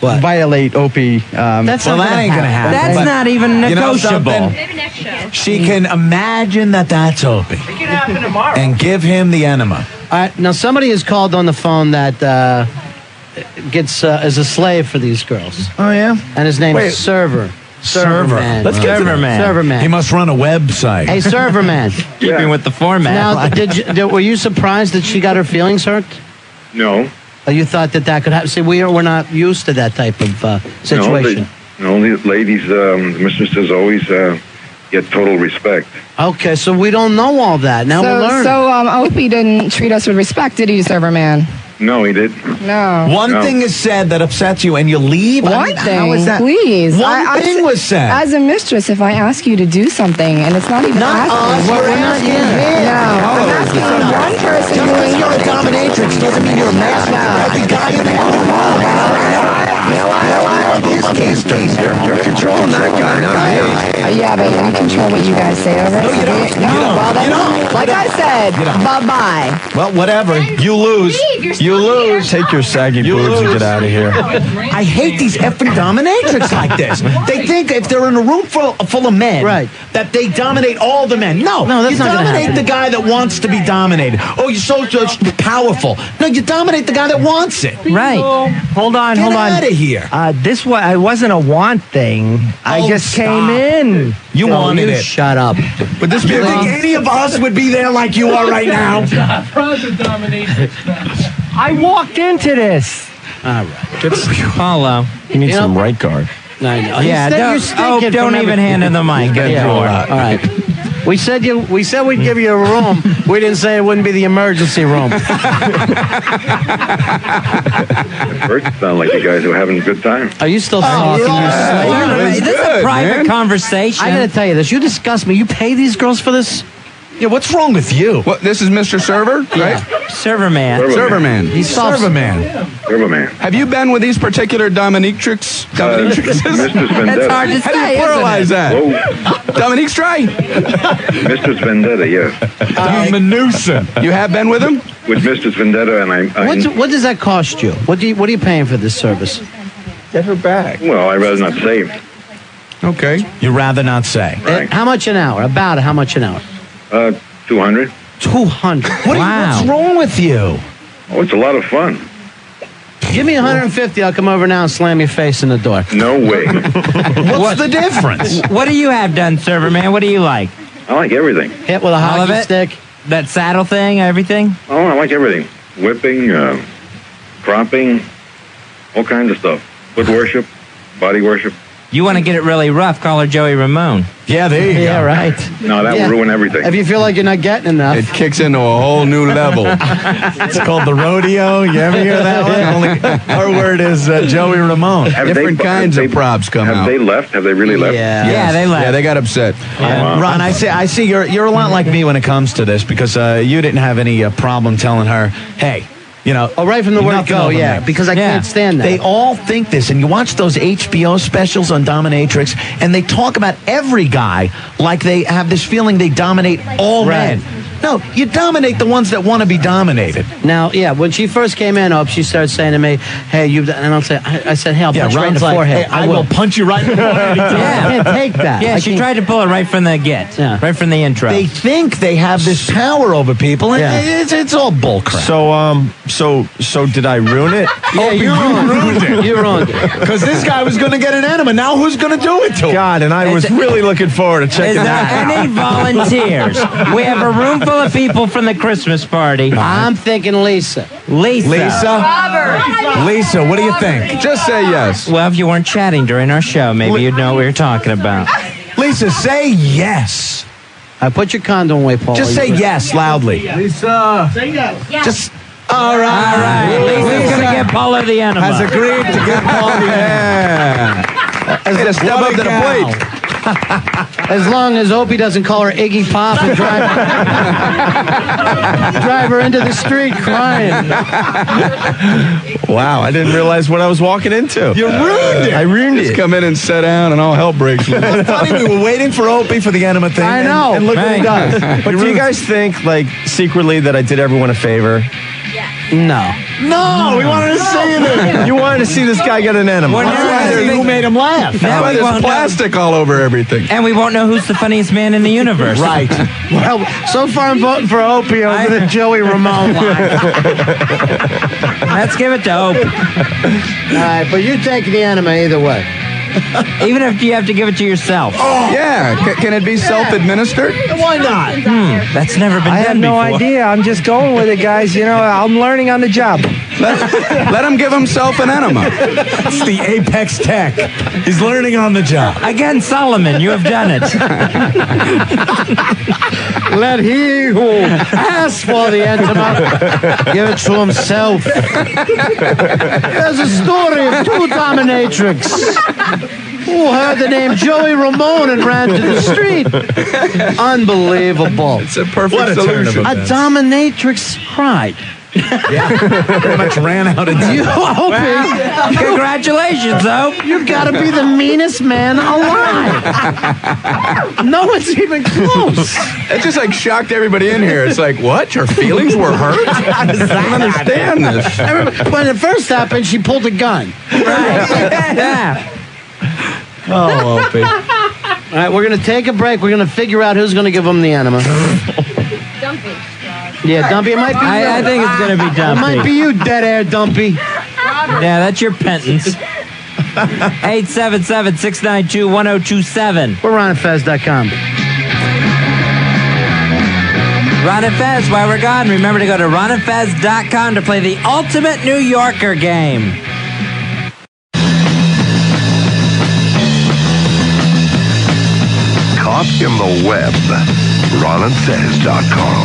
violate Opie. That's Well, that ain't gonna happen. That's But not even you know negotiable. something? Maybe next show. She can imagine that that's Opie. It can happen tomorrow. And give him the enema. All right, now somebody has called on the phone that is a slave for these girls. Oh, yeah? And his name Wait. is Server. Server. Man. Let's get to Server man. Server man. He must run a website. Hey, Server man. Keeping with the format. Now, were you surprised that she got her feelings hurt? No. Or you thought that could happen? See, we're not used to that type of situation. No, the ladies, mistresses always get total respect. Okay, so we don't know all that. Now we're learning. So Opie didn't treat us with respect, did he, Server Man? No, he did. No. One thing is said that upsets you and you leave? One thing, how is that? please. One thing was said. As a mistress, if I ask you to do something and it's not even asking, we're not No, I'm asking one person Just because doing you're a dominatrix doesn't mean you're a master. Every guy in there. You're controlling that guy, not me. Yeah, but you control what you guys say over. No, you don't. You don't. Well, then, You don't. like I said, You don't. bye-bye. Well, whatever. You lose. You lose. Take your saggy boobs and get out of here. I hate these effing dominatrix like this. They think if they're in a room full of men, Right. that they dominate all the men. No, that's you not gonna dominate happen. the guy that wants to be dominated. Oh, you're so powerful. No, you dominate the guy that wants it. Right. Hold on. Get out of here. I wasn't a want thing. I Oh, just came stop. in. You wanted you it. Shut up. Would this Do be you think any of us would be there like you are right now? I walked into this. All right. Polo. You need You some know- right guard. I know. Yeah, You're stinking don't from even every- hand him the mic anymore. All right. We said we'd give you a room. We didn't say it wouldn't be the emergency room. At first, it sounded like you guys were having a good time. Are you still talking? You slave? This is a private conversation. I gotta tell you this. You disgust me. You pay these girls for this? Yeah, what's wrong with you? What? This is Mr. Server, right? Server man. Server man. He's Server man. Server man. Have you been with these particular Dominatrixes? Mistress Vendetta. That's hard to How do say, you pluralize isn't it? that? Whoa. Dominique Stray. Mistress Vendetta, yes. Menusa. You have been with him? With Mistress Vendetta, and What does that cost you? What are you paying for this service? Get her back. well, I'd rather not say. Okay. You'd rather not say. How much an hour? About how much an hour? 200. 200. What's wrong with you? Oh, it's a lot of fun. Give me 150. I'll come over now and slam your face in the door. No way. What's the difference? What do you have done, Server man? What do you like? I like everything. Hit with a All of hockey it? stick. That saddle thing, everything? Oh, I like everything. Whipping, propping, all kinds of stuff. Foot worship, body worship. You want to get it really rough, call her Joey Ramone. Yeah, there you Yeah, go. right. No, that Yeah. will ruin everything. If you feel like you're not getting enough. It kicks into a whole new level. It's called the rodeo. You ever hear that one? Only our word is Joey Ramone. Different kinds of props come out. Have they left? Have they really left? Yeah, they left. Yeah, they got upset. Ron, I see you're a lot like me when it comes to this because you didn't have any problem telling her, hey, Oh, right from the word nothing go, over yeah, me. because I can't stand that. They all think this, and you watch those HBO specials on Dominatrix, and they talk about every guy like they have this feeling they dominate all men. No, you dominate the ones that want to be dominated. Now, yeah, when she first came in, she started saying to me, "Hey, you," and I said, "Hey, I'll punch you right in the forehead. Hey, I will punch you right in the forehead. I can't take that. Yeah, she tried to pull it right from the right from the intro. They think they have this power over people, and it's all bullcrap. So did I ruin it? Yeah, you ruined it. You ruined it. Because this guy was going to get an enema. Now who's going to do it to him? God, and I was really looking forward to checking Is there that out. any volunteers? We have a room full of people from the Christmas party. I'm thinking Lisa. Lisa, what do you think? Just say yes. Well, if you weren't chatting during our show, maybe you'd know what we were talking about. Lisa, say yes. Put your condom away, Paul. Just say yes loudly. Lisa. Say yes. Just all right. All right. Lisa's going to get Polo the enema. Has agreed to get Paul the enema. Hey, to step up to the plate. As long as Opie doesn't call her Iggy Pop and drive her into the street crying. Wow, I didn't realize what I was walking into. You ruined it. I ruined Just it. come in and sit down, and all hell breaks loose. It's funny, we were waiting for Opie for the enema thing. I know. And look what he does. But do you guys think, like, secretly that I did everyone a favor? No. No, we wanted to see it. You wanted to see this guy get an enema. Well, Who made him laugh? Now Why we there's won't know. plastic all over everything. And we won't know who's the funniest man in the universe. Right. Well, so far I'm voting for Opie over the Joey Ramone line. Let's give it to Hope. All right, but you take the enema either way. Even if you have to give it to yourself. Yeah, can it be self-administered? Why not? That's never been I done have no before. idea. I'm just going with it, guys. I'm learning on the job. Let him give himself an enema. It's the Apex Tech. He's learning on the job. Again, Solomon, you have done it. Let he who asks for the enema give it to himself. There's a story of two dominatrix who heard the name Joey Ramone and ran to the street. Unbelievable. It's a perfect What a turn of solution. A events. dominatrix cried. Yeah, pretty much ran out of You, Opie, Congratulations, Hope. you've got to be the meanest man alive. No one's even close. It just like shocked everybody in here. It's like, what? Your feelings were hurt? I don't understand this. When it first happened, she pulled a gun. Right. Yeah. Oh, Opie. All right, we're going to take a break. We're going to figure out who's going to give them the enema. Dumpy. Yeah, Dumpy, it might be you. I think it's going to be It Dumpy. might be you, dead air Dumpy. Yeah, that's your penance. 877-692-1027. We're RonandFez.com. Ron and Fez, while we're gone, remember to go to ronandfez.com to play the ultimate New Yorker game. Caught in the web. RonandFez.com.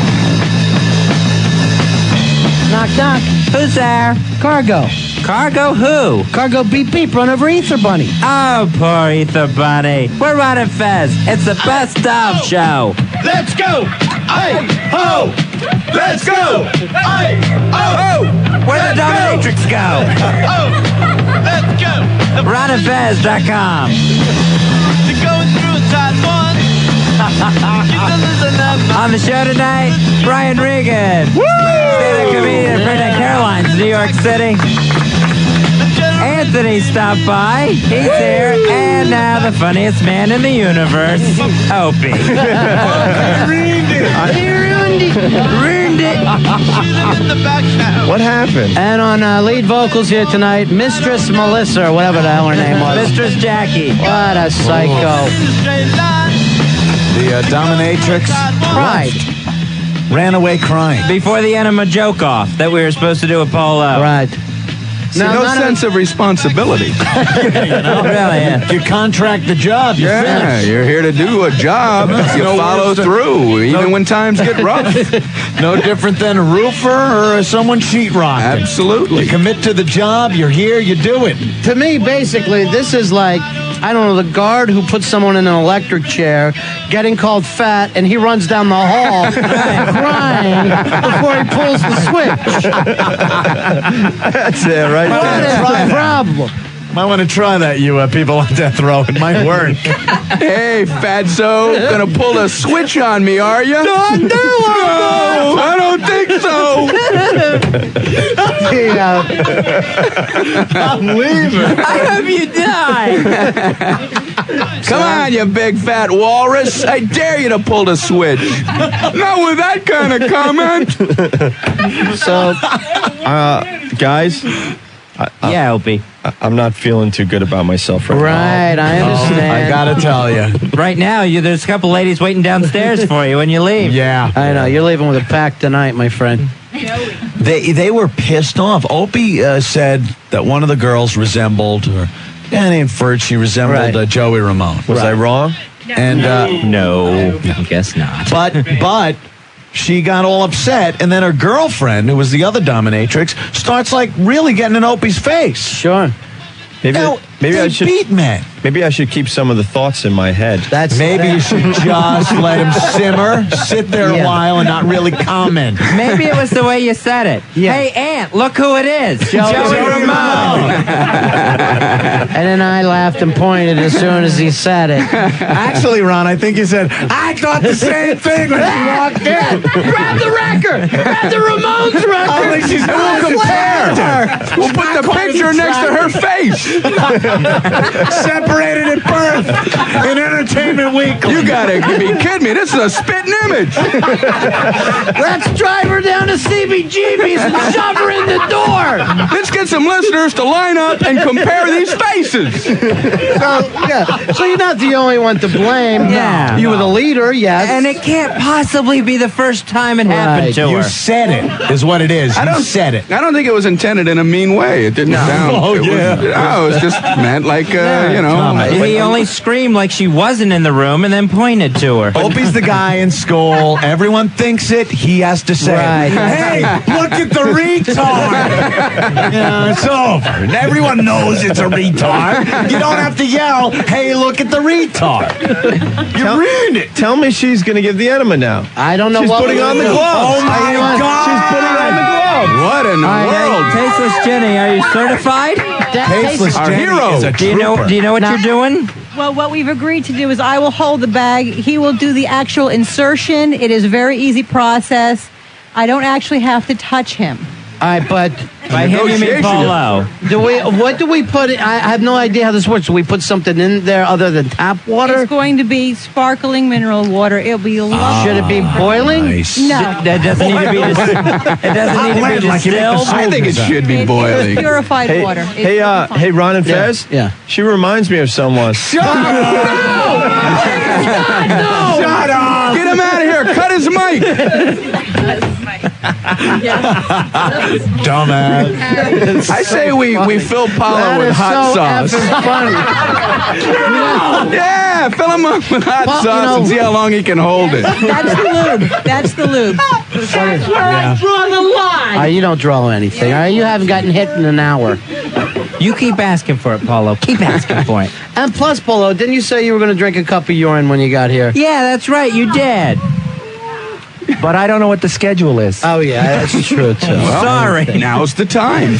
Knock, knock. Who's there? Cargo. Cargo who? Cargo beep beep, run over Ether Bunny. Oh, poor Ether Bunny. We're Ron and Fez. It's the best of show. Let's go! Hey, ho! Let's go! Hey, ho! Where the Dominatrix go? Oh, let's go! RonandFez.com. You're going through a tight one. On the show tonight, Brian Regan. Stand-up comedian from Carolines, New York City. Anthony stopped by. He's here. And now the funniest man in the universe, Opie. Ruined it. What happened? And on lead vocals here tonight, Mistress Melissa, or whatever the hell her name was. Mistress Jackie. What a psycho. The dominatrix Right. ran away crying. Before the Enema Jokeoff that we were supposed to do with Polo. Right. No sense of responsibility. You contract the job. You're finished. You're here to do a job. You follow through, even when times get rough. No different than a roofer or someone sheetrocking. Absolutely. You commit to the job, you're here, you do it. To me, basically, this is like, I don't know, the guard who puts someone in an electric chair, getting called fat, and he runs down the hall crying before he pulls the switch. That's it, right What there. is the problem? Might want to try that, you people on death row. It might work. Hey, fatso, gonna pull a switch on me, are you? No, I don't think so. I'm leaving. I hope you die. Come on, you big fat walrus. I dare you to pull the switch. Not with that kind of comment. So, guys. Yeah, Opie. I'm not feeling too good about myself right Right, now. I understand. I gotta tell you. Right now, there's a couple ladies waiting downstairs for you when you leave. Yeah. I know. You're leaving with a pack tonight, my friend. They were pissed off. Opie said that one of the girls resembled, or inferred she resembled Joey Ramone. Was I wrong? And no, I guess not. But she got all upset, and then her girlfriend, who was the other dominatrix, starts like really getting in Opie's face. Sure. Maybe they I should beat men. Maybe I should keep some of the thoughts in my head. Maybe you should just let him simmer, sit there a while, and not really comment. Maybe it was the way you said it. Yeah. Hey, Aunt, look who it is. Joey Ramone. And then I laughed and pointed as soon as he said it. Actually, Ron, I think you said, I thought the same thing when she walked in. Grab the record! Grab the Ramones record! I think she's we'll compare. We'll put the picture next to her face. Separated at birth in Entertainment Weekly. You gotta be kidding me. This is a spitting image. Let's drive her down to CBGB's and shove her in the door! Let's get some listeners to line up and compare these faces. So you're not the only one to blame. Yeah. You were the leader, yes. And it can't possibly be the first time it happened to You her. said it, is what it is. You said it. I don't think it was intended in a mean way. It didn't sound. Oh, it yeah. Was just meant like, you know. He only screamed like she wasn't in the room and then pointed to her. Opie's the guy in school. Everyone thinks it. He has to say, hey, look at the retard. It's over. And everyone knows it's a retard. You don't have to yell, hey, look at the retard. You ruined it. Tell me she's going to give the enema now. I don't know She's what putting on the gloves. Oh, my God. She's putting on the gloves. What in the world? Tasteless Jenny, are you certified? Tasteless Our Jenny hero. is a Do you know what you're doing? Well, what we've agreed to do is I will hold the bag. He will do the actual insertion. It is a very easy process. I don't actually have to touch him. All right, but By him, you mean Polo. What do we put? I have no idea how this works. Do we put something in there other than tap water? It's going to be sparkling mineral water. It'll be lovely. Should it be boiling? No. That doesn't need to be. It doesn't need to be distilled. I think it should be boiling. It's purified water. It's Hey, Ron and Fez? Yeah. She reminds me of someone. Shut up! Get him out of here. Cut his mic. Dumbass. I say we fill Polo with hot sauce. Yeah, fill him up with hot sauce and see how long he can hold it. That's the lube. That's the lube. That's where I draw the line. You don't draw anything. All right? You haven't gotten hit in an hour. You keep asking for it, Polo. Keep asking for it. And plus, Polo, didn't you say you were going to drink a cup of urine when you got here? Yeah, that's right. You did. But I don't know what the schedule is. Oh, yeah, that's true, too. Well, Sorry. Now's the time.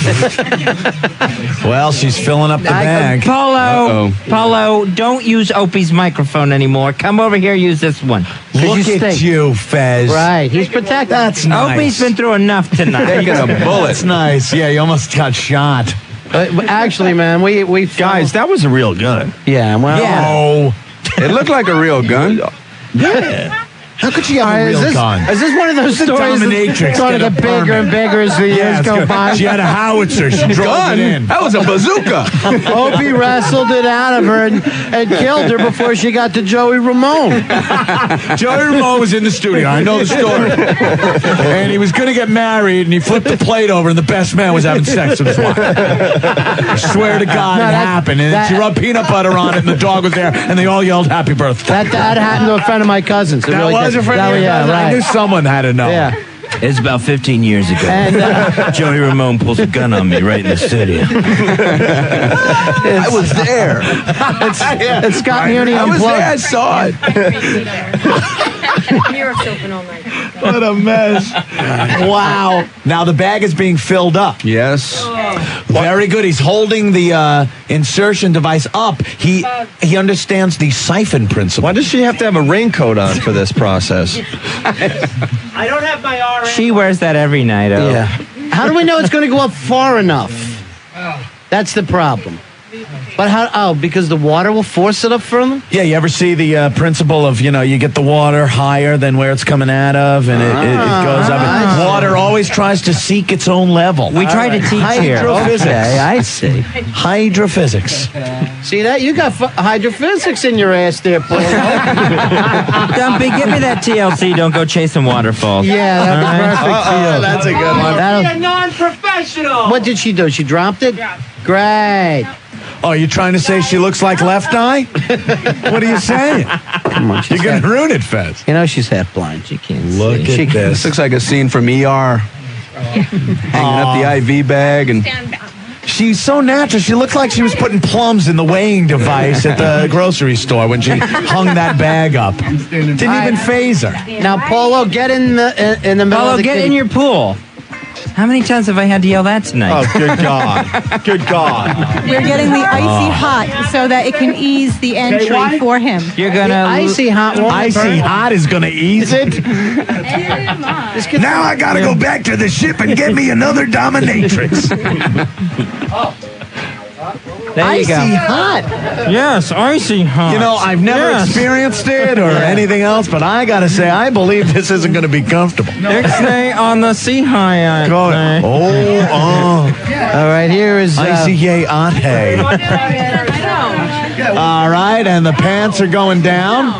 Well, she's filling up the bag. Polo, don't use Opie's microphone anymore. Come over here, use this one. Look at you, Fez. Right, he's protected. That's nice. Opie's been through enough tonight. Taking a bullet. That's nice. Yeah, you almost got shot. Actually, man, we Guys, that was a real gun. Yeah, well, Oh. It looked like a real gun. Yeah. How could she have a real gun? Is this one of those The stories dominatrix that's going to get get a bigger permit? and bigger as the years go by? She had a howitzer. She drove it in. That was a bazooka. Opie wrestled it out of her and killed her before she got to Joey Ramone. Joey Ramone was in the studio. I know the story. And he was going to get married, and he flipped the plate over, and the best man was having sex with his wife. I swear to God, it happened. And she rubbed peanut butter on it, and the dog was there, and they all yelled happy birthday. That happened to a friend of my cousin's. It That really was did. a friend of your Yeah, cousin? I right. knew someone had to know. Yeah. It's about 15 years ago. And, Joey Ramone pulls a gun on me right in the studio. I was there. It's Scott Muni I was there. I unplugged. saw it. Mirror's open all night. What a mess. Wow. Now the bag is being filled up. Yes. Very good. He's holding the insertion device up. He understands the siphon principle. Why does she have to have a raincoat on for this process? I don't have my RN. She wears that every night, oh. Yeah. How do we know it's going to go up far enough? That's the problem. But how? Oh, because the water will force it up further? Yeah, you ever see the principle of, you get the water higher than where it's coming out of, and it goes up. And water always tries to seek its own level. We try to teach here. Hydrophysics. Okay, I see. Hydrophysics. See that? You got hydrophysics in your ass there, Polo. Dumpy, give me that TLC. Don't go chasing waterfalls. Yeah, that's perfect for you. That's a good one. That'll- a non-professional. What did she do? She dropped it? Great. Oh, you're trying to say she looks like Left Eye? What are you saying? Come on, You're going to ruin it, Fez. You know she's half blind. She can't Look see. at This this. looks like a scene from ER. Hanging up the IV bag and She's so natural. She looked like she was putting plums in the weighing device at the grocery store when she hung that bag up. Didn't even phase her. Now, Polo, get in the middle Polo, of the get in your pool. How many times have I had to yell that tonight? Oh, good God. Good God. We're getting the icy hot so that it can ease the entry for him. You're going to... Icy hot won't Icy burn. hot is going to ease it. Now I gotta go back to the ship and get me another dominatrix. There you Icy go. hot. Yes, icy hot. I've never experienced it or anything else, but I got to say, I believe this isn't going to be comfortable. Ixnay on the sea high. Go ahead. All right, here is... Icy yay ate. All right, and the pants are going down.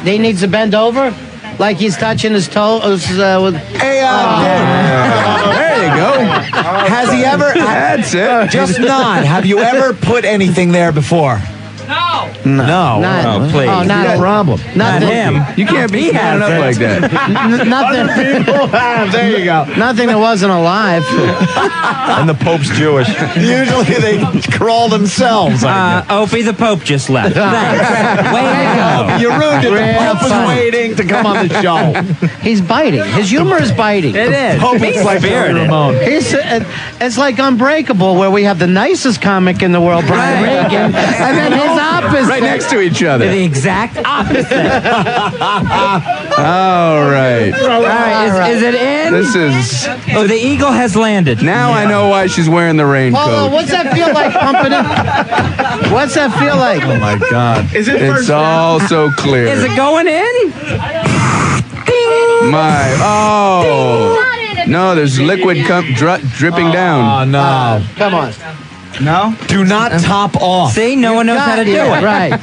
He needs to bend over? Like he's touching his toes with... Hey, there you go. has he ever... That's it. Just nod. Have you ever put anything there before? No. Not, Oh, please. Oh, not No a problem. Not him. You can't be standing up like that. Nothing. There you go. Nothing that wasn't alive. And the Pope's Jewish. Usually they crawl themselves. Opie, the Pope just left. Thanks. Way to go. You ruined it. The Real Pope was fun. waiting to come on the show. He's biting. His humor is biting. It is. Pope is like Spirited. Ramon. It's like Unbreakable, where we have the nicest comic in the world, Brian Regan, and then his opposite. Right next to each other. The exact opposite. All right. All right, is it in? This is... Oh, the eagle has landed. Now I know why she's wearing the Polo, raincoat. what's that feel like pumping it? What's that feel like? Oh, my God. It's all so clear. Is it going in? My... Oh. No, there's liquid dripping down. Oh, no. Come on. No? Do not top off. See, no one knows how to do it. Right.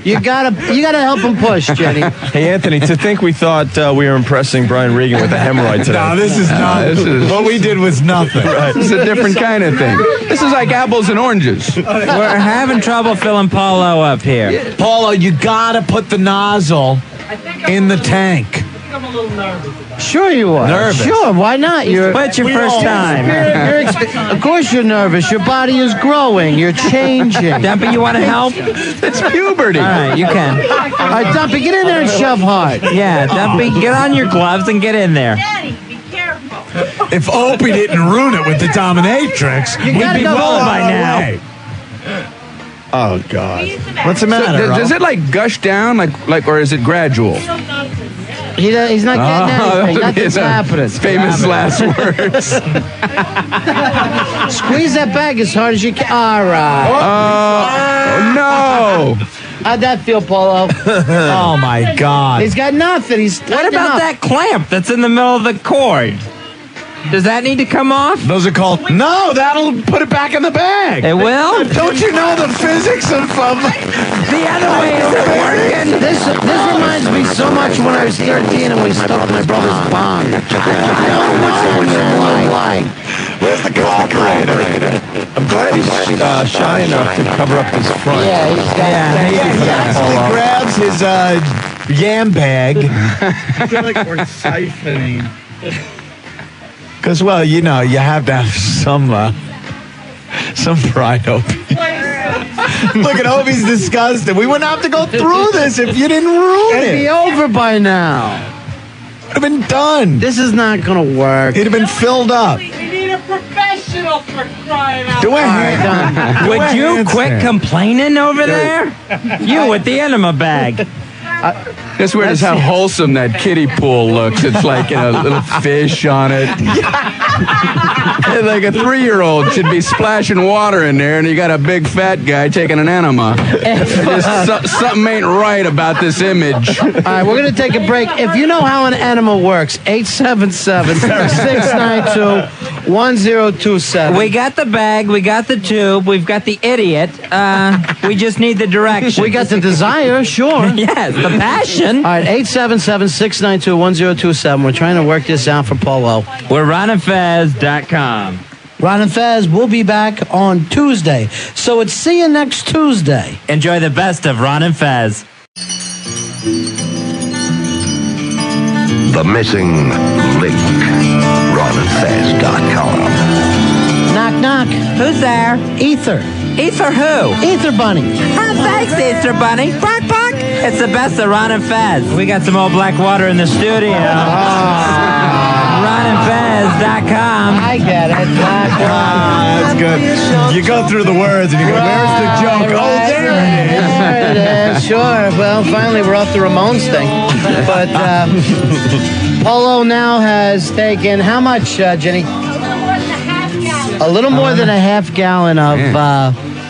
You gotta help him push, Jenny. Hey, Anthony, to think we thought we were impressing Brian Regan with a hemorrhoid today. No, this is not. What we did was nothing. It's a different kind of thing. This is like apples and oranges. We're having trouble filling Polo up here. Paulo, you gotta put the nozzle in the tank. I'm a little nervous. Sure you are. Nervous. Sure, why not? What's your first time? Of course you're nervous. Your body is growing. You're changing. Dumpy, you want to help? It's puberty. All right, you can. All right, Dumpy, get in there and shove hard. Yeah, Dumpy, get on your gloves and get in there. If Opie didn't ruin it with the dominatrix, we'd gotta be go well all by the now. way. Oh, God. What's the matter? Does it like gush down, like, or is it gradual? He's not getting anything. Nothing's happening. Famous last words. Squeeze that bag as hard as you can. All right. Oh no! How'd that feel, Polo? Oh my God! He's got nothing. He's What about that clamp that's in the middle of the cord? Does that need to come off? Those are called. No, that'll put it back in the bag. It will? Don't you know the physics of the other way isn't working? This reminds me so much when I was 13 and we stuck my brother's bong. I don't know why. Where's the carburetor? I'm glad he's shy enough to cover up his front. Yeah, he's got he actually grabs his yam bag. I feel like we're siphoning. Because, well, you know, you have to have some pride, Opie. Look at Opie's disgusted. We wouldn't have to go through this if you didn't ruin It'd be over by now. Would have been done. This is not going to work. It'd have been filled up. We need a professional for crying out Do loud. Would you quit complaining over there? You with the enema bag. It's weird as how wholesome that kiddie pool looks. It's like a little fish on it. Like a 3-year-old should be splashing water in there, and you got a big fat guy taking an enema. Something ain't right about this image. All right, we're going to take a break. If you know how an enema works, 877-692-1027. We got the bag, we got the tube, we've got the idiot. We just need the direction. We got the desire, sure. Yes, the passion. All right, 877-692-1027. We're trying to work this out for Polo. We're RonandFez.com. Ron and Fez will be back on Tuesday. So it's see you next Tuesday. Enjoy the best of Ron and Fez. The missing link. RonandFez.com. Knock, knock. Who's there? Ether. Ether who? Ether Bunny. Oh, thanks, Easter Bunny. Bark, bark. It's the best of Ron and Fez. We got some old black water in the studio. RonandFez.com. I get it. Black water. That's good. You go through the words and you go, where's the joke? Oh, there it is. There it is. Sure. Well, finally, we're off the Ramones thing. But Polo now has taken how much, Jenny? A little more than a half gallon of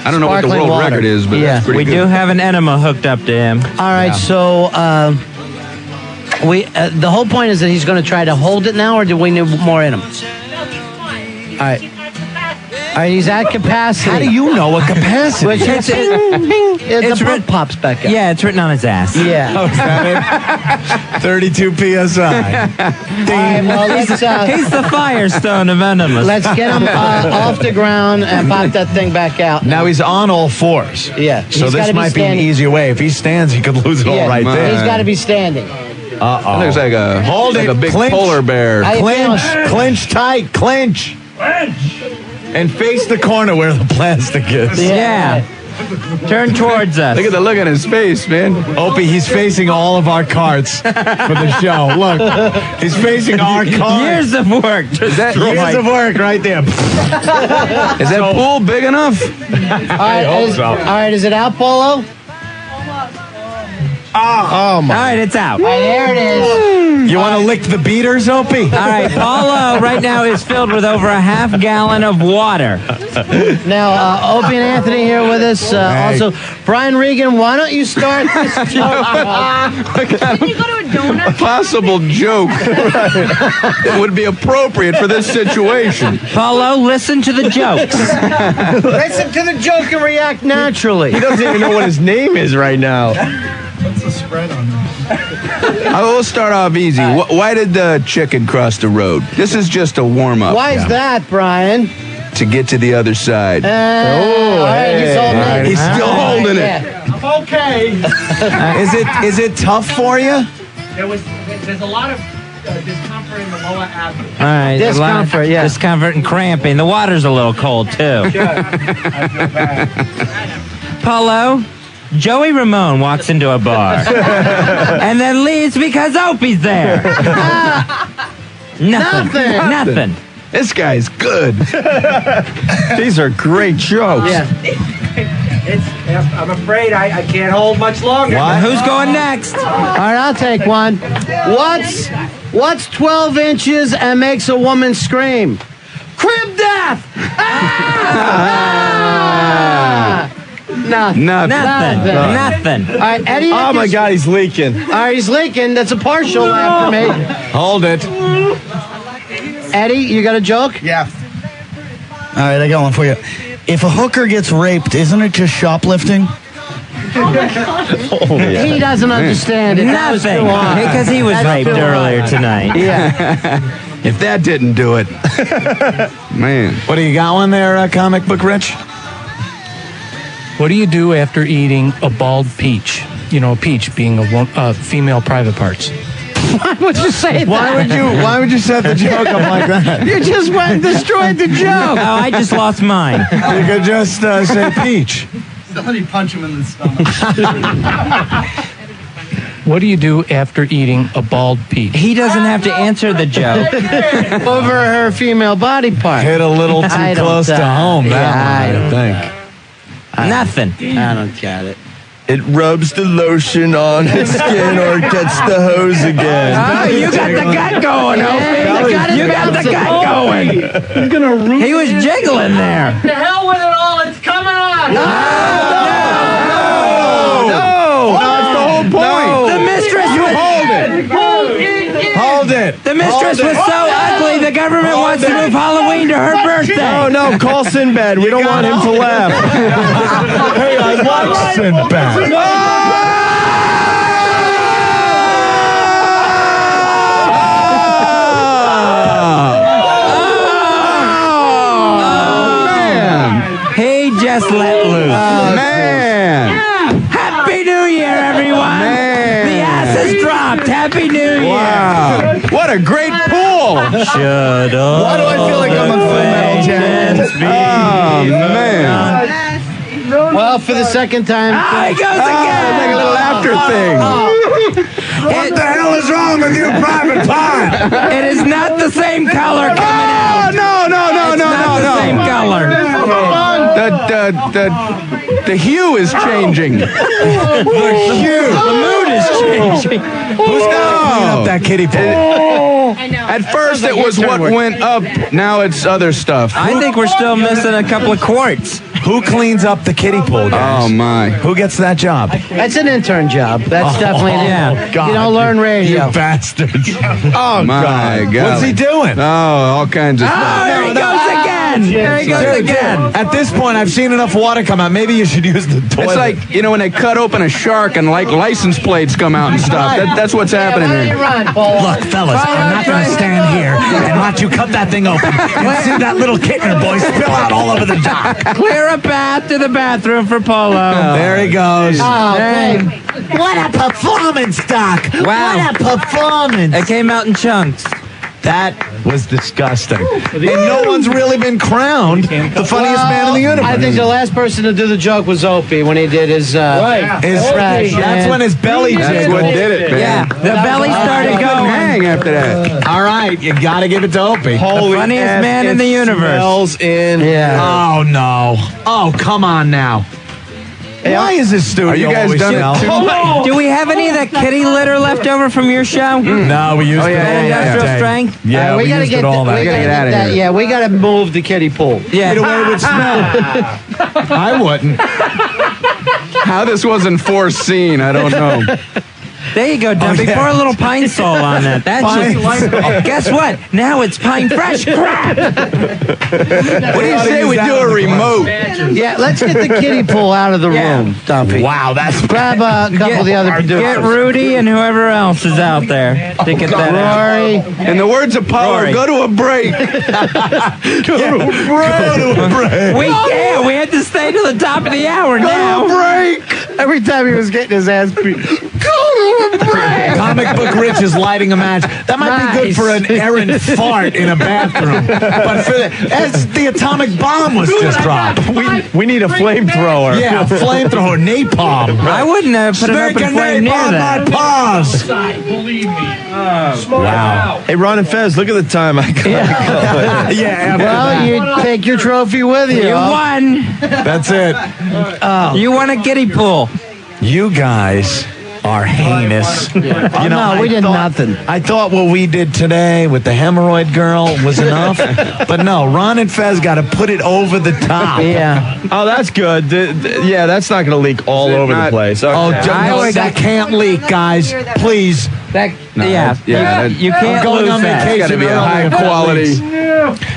I don't know what the world water. record is, but that's pretty we good. do have an enema hooked up to him. All right, so the whole point is that he's going to try to hold it now, or do we need more in him? All right. All right, he's at capacity. How do you know what capacity? Which It's the pump pops back up. Yeah, it's written on his ass. Yeah. Oh, is that it? 32 PSI. All right, well, let's, He's the Firestone of enemas. let's get him off the ground and pop that thing back out. Now he's on all fours. Yeah. So He's this gotta be might be an standing. easier way. If he stands, he could lose it all right there. He's got to be standing. Uh-oh. It looks like a Hold like it. a big Clinch. polar bear. How you Clinch. feeling? Clinch tight. Clinch. And face the corner where the plastic is. Yeah. Turn towards us. Look at the look on his face, man. Opie, he's facing all of our carts for the show. Look, he's facing our carts. Years of work. Is that, Years of work right there. is that pool big enough? All right, is it out, Polo? Oh my. All right, it's out. All right, there it is. You want to lick the beaters, Opie? All right, Polo right now is filled with over a half gallon of water. Now, Opie and Anthony here with us. Also, Brian Regan, why don't you start this joke? Can you go to a donor? A possible joke that would be appropriate for this situation. Polo, listen to the jokes. Listen to the joke and react naturally. He doesn't even know what his name is right now. What's the spread on this? I will start off easy. Why did the chicken cross the road? This is just a warm-up. Why is that, Brian? To get to the other side. All right, he's holding it. He's still holding it. Yeah. I'm okay. Is it tough for you? There's a lot of discomfort in the lower abdomen. All right. Discomfort, yeah. Discomfort and cramping. The water's a little cold, too. I feel bad. Polo, Joey Ramone walks into a bar and then leaves because Opie's there. Nothing. This guy's good. These are great jokes. Yeah. I'm afraid I can't hold much longer. Who's going next? All right, I'll take one. What's 12 inches and makes a woman scream? Crib death! Ah! Nothing. Nothing. All right, Eddie. Oh my God, he's leaking. All right, he's leaking. That's a partial laugh for me. Hold it. Eddie, you got a joke? Yeah. All right, I got one for you. If a hooker gets raped, isn't it just shoplifting? He doesn't understand it. Nothing. Because he was raped earlier tonight. Yeah. If that didn't do it, man. What do you got one there, Comic Book Rich? What do you do after eating a bald peach? You know, a peach being a female private parts. Why would you say that? Why would you set the joke up like that? You just went and destroyed the joke. Oh, I just lost mine. You could just say peach. Somebody punch him in the stomach. What do you do after eating a bald peach? He doesn't have to answer the joke. Over her female body part. Hit a little too close to home. Yeah, I think. Nothing. I don't get it. It rubs the lotion on its skin or gets the hose again. Oh, you got the gut going, Opie. You got the gut going. He's gonna ruin He was jiggling there. The hell with it all. It's coming on. No, it's the whole point. The mistress was... Hold it. The mistress was so ugly, the government wants to move Halloween to her birthday. Oh, no, call Sinbad. We don't want him to laugh. Hey, I like Sinbad. He just let loose. Man. Happy New Year, everyone. Man. The ass has dropped. Happy New Year. Wow. What a great pool. Shut up. Why do I feel like I'm a Full Metal Jacket? Oh, man. Well, for the second time. He goes again. Like a little after thing. What the hell is wrong with you, Private Pie? It is not the same color coming out. No. It's not the same color. The hue is changing. The mood is changing. Who's gonna clean up that kiddie pool? I know. At first it was what went up. Now it's other stuff. I think we're still missing a couple of quarts. Who cleans up the kiddie pool, guys? Oh, my. Who gets that job? That's an intern job. That's definitely God. You don't learn radio. You bastards. Oh, my God. What's he doing? Oh, all kinds of stuff. There he goes again. There he goes again. At this point, I've seen enough water come out. Maybe you should use the toilet. It's like, when they cut open a shark and, like, license plates come out and stuff. That's what's happening here. Look, fellas, I'm not going to stand here and watch you cut that thing open and see that little kicker boy spill out all over the dock. Clear a path to the bathroom for Polo. There he goes. What a performance, Doc! Wow. What a performance! It came out in chunks. That was disgusting. And no one's really been crowned the funniest man in the universe. I think the last person to do the joke was Opie when he did his That's when his belly That's jiggled. what did it, man. Yeah, the belly started going. Hang after that. All right, you got to give it to Opie. Holy funniest F, man in it the universe. Smells in. Oh, no. Oh, come on now. Why is this studio Are you guys always done smell? it too? Do we have any of that kitty litter left over from your show? No, we used it all Industrial that day. strength? Yeah, we gotta used get it all that we day. gotta get out of that. here. Yeah, we got to move the kiddie pool. Yeah. Get away with smell. I wouldn't. How this wasn't foreseen, I don't know. There you go, Dumpy. yeah. Pour a little pine sol on that. That's just. Guess what? Now it's pine fresh crap. What do you say we do a remote? Yeah, let's get the kiddie pool out of the room, Dumpy. Wow, that's Grab a couple of the other producers. Get Rudy and whoever else is out there to get that out. Rory. In the words of Polo, Rory. go to a break. Go to a break. We had to stay to the top of the hour now. Break. Every time he was getting his ass beat. Comic Book Rich is lighting a match. That might be good for an errant fart in a bathroom. But for the atomic bomb was just dropped. We need a flamethrower. Yeah, a flamethrower, napalm. I wouldn't have put an Snake open and flame near napalm that. my paws. Believe me. Wow. Hey, Ron and Fez, look at the time. I got. Yeah, Well, you take your trophy with you. You won. that's it. You won a kiddie pool. You guys are heinous. Oh, no, we did nothing. I thought what we did today with the hemorrhoid girl was enough, but no, Ron and Fez got to put it over the top. Yeah. Oh, that's good. Yeah, that's not going to leak all over the place. Okay. Oh, that can't leak, guys. Please. You can't going lose on that. vacation. It's got to be a high quality.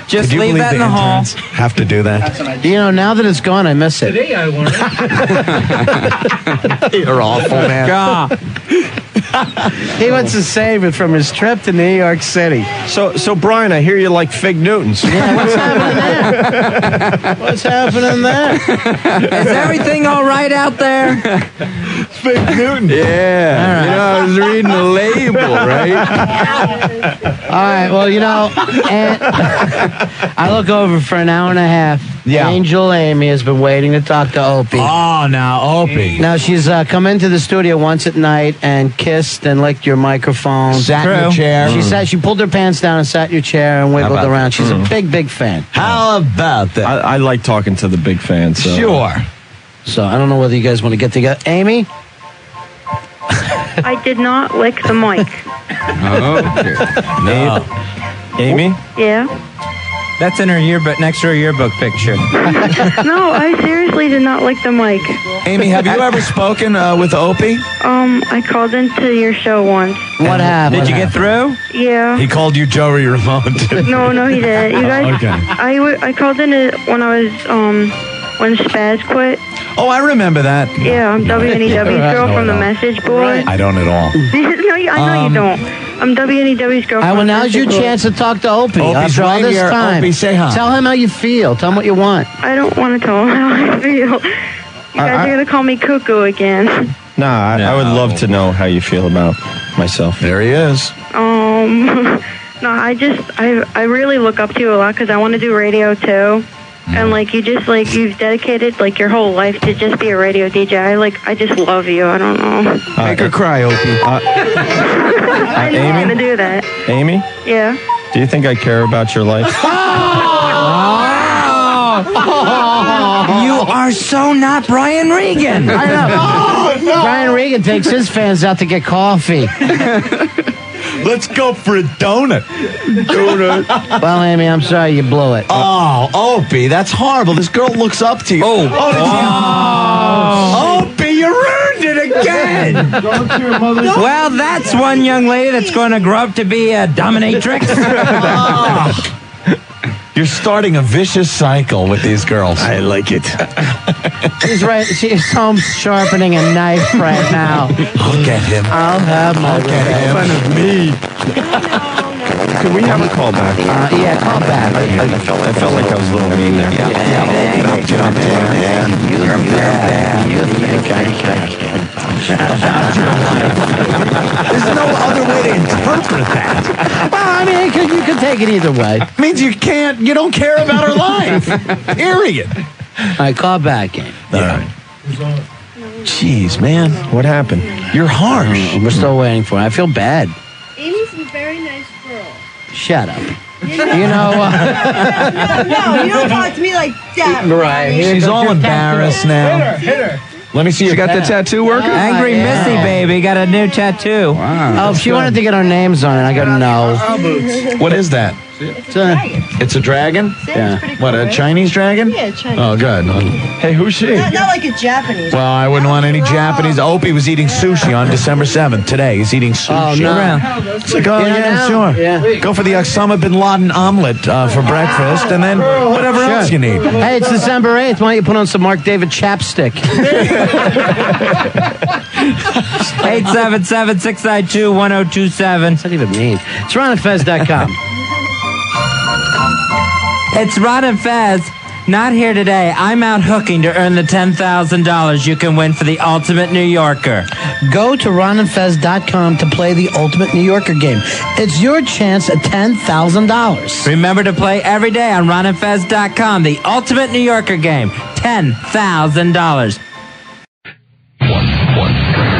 Just Could you leave believe that in the hall. interns have to do that. You know, now that it's gone, I miss it. Today I learned. You're awful, man. God. He wants to save it from his trip to New York City. So Brian, I hear you like Fig Newtons. Yeah, what's happening there? What's happening there? Is everything all right out there? Fig Newton. Yeah. All right. You know, I was reading the label, right? All right, well, you know, and I look over for an hour and a half. Yeah. Angel Amy has been waiting to talk to Opie. Oh, now, Opie. Now, she's come into the studio once at night and kissed and licked your microphone. Sat in your chair. She pulled her pants down and sat in your chair and wiggled around. She's a big fan. How about that? I like talking to the big fans. So. Sure. So I don't know whether you guys want to get together. Amy? I did not lick the mic. Okay. No. Amy? Yeah? That's in her yearbook, next to her yearbook picture. No, I seriously did not lick the mic. Amy, have you ever spoken with Opie? I called into your show once. What happened? Did you get through? Yeah. He called you Joey Ramone. No, he did. You guys. Okay. I called in it when I was when Spaz quit. Oh, I remember that. Yeah, I'm WNEW's girl from the Message Board. I don't at all. No, I know you don't. I'm WNEW's girl. Well, now's your chance to talk to Opie. Opie's After all right this here. time, Opie, say hi. Tell him how you feel. Tell him what you want. I don't want to tell him how I feel. You guys are gonna call me cuckoo again. Nah, I would love to know how you feel about myself. There he is. No, I really look up to you a lot because I want to do radio too. And you've dedicated your whole life to just be a radio DJ. I just love you. I don't know. Make her cry, Opie. I know I'm gonna do that. Amy? Yeah. Do you think I care about your life? You are so not Brian Regan. I know. Brian Regan takes his fans out to get coffee. Let's go for a donut. Well, Amy, I'm sorry you blew it. Oh, Opie, that's horrible. This girl looks up to you. Opie, you ruined it again. Well, that's one young lady that's going to grow up to be a dominatrix. You're starting a vicious cycle with these girls. I like it. She's home sharpening a knife right now. I'll get him. I'll have my way. Fun of me. Can we have a call back? Yeah, call back. I felt like I was a little mean there. There's no other way to interpret that. Well, I mean, you could take it either way. It means you don't care about her life. Period. All right, call back, Amy. All right. Jeez, man. What happened? You're harsh. We're still waiting for it. I feel bad. Amy's a very nice girl. Shut up. You know, no, you don't talk to me like that. Right. She's all embarrassed now. Hit her. Let me see You your got the tattoo working? Angry Missy, baby, got a new tattoo. Wow. Oh, she wanted to get our names on it. I go, no. What is that? It's a dragon? Yeah. What, a Chinese dragon? Yeah, Chinese. Oh, good. Hey, who's she? Not like a Japanese. Well, I wouldn't want any Japanese. Opie was eating sushi on December 7th. Today, he's eating sushi. Oh, no. It's like, oh, yeah, sure. Yeah. Go for the Osama bin Laden omelet for breakfast, and then whatever else you need. Hey, it's December 8th. Why don't you put on some Mark David chapstick? 877-692-1027. What's that even mean? It's RonandFez.com. It's Ron and Fez. Not here today. I'm out hooking to earn the $10,000 you can win for the Ultimate New Yorker. Go to RonandFez.com to play the Ultimate New Yorker game. It's your chance at $10,000. Remember to play every day on RonandFez.com. The Ultimate New Yorker game. $10,000.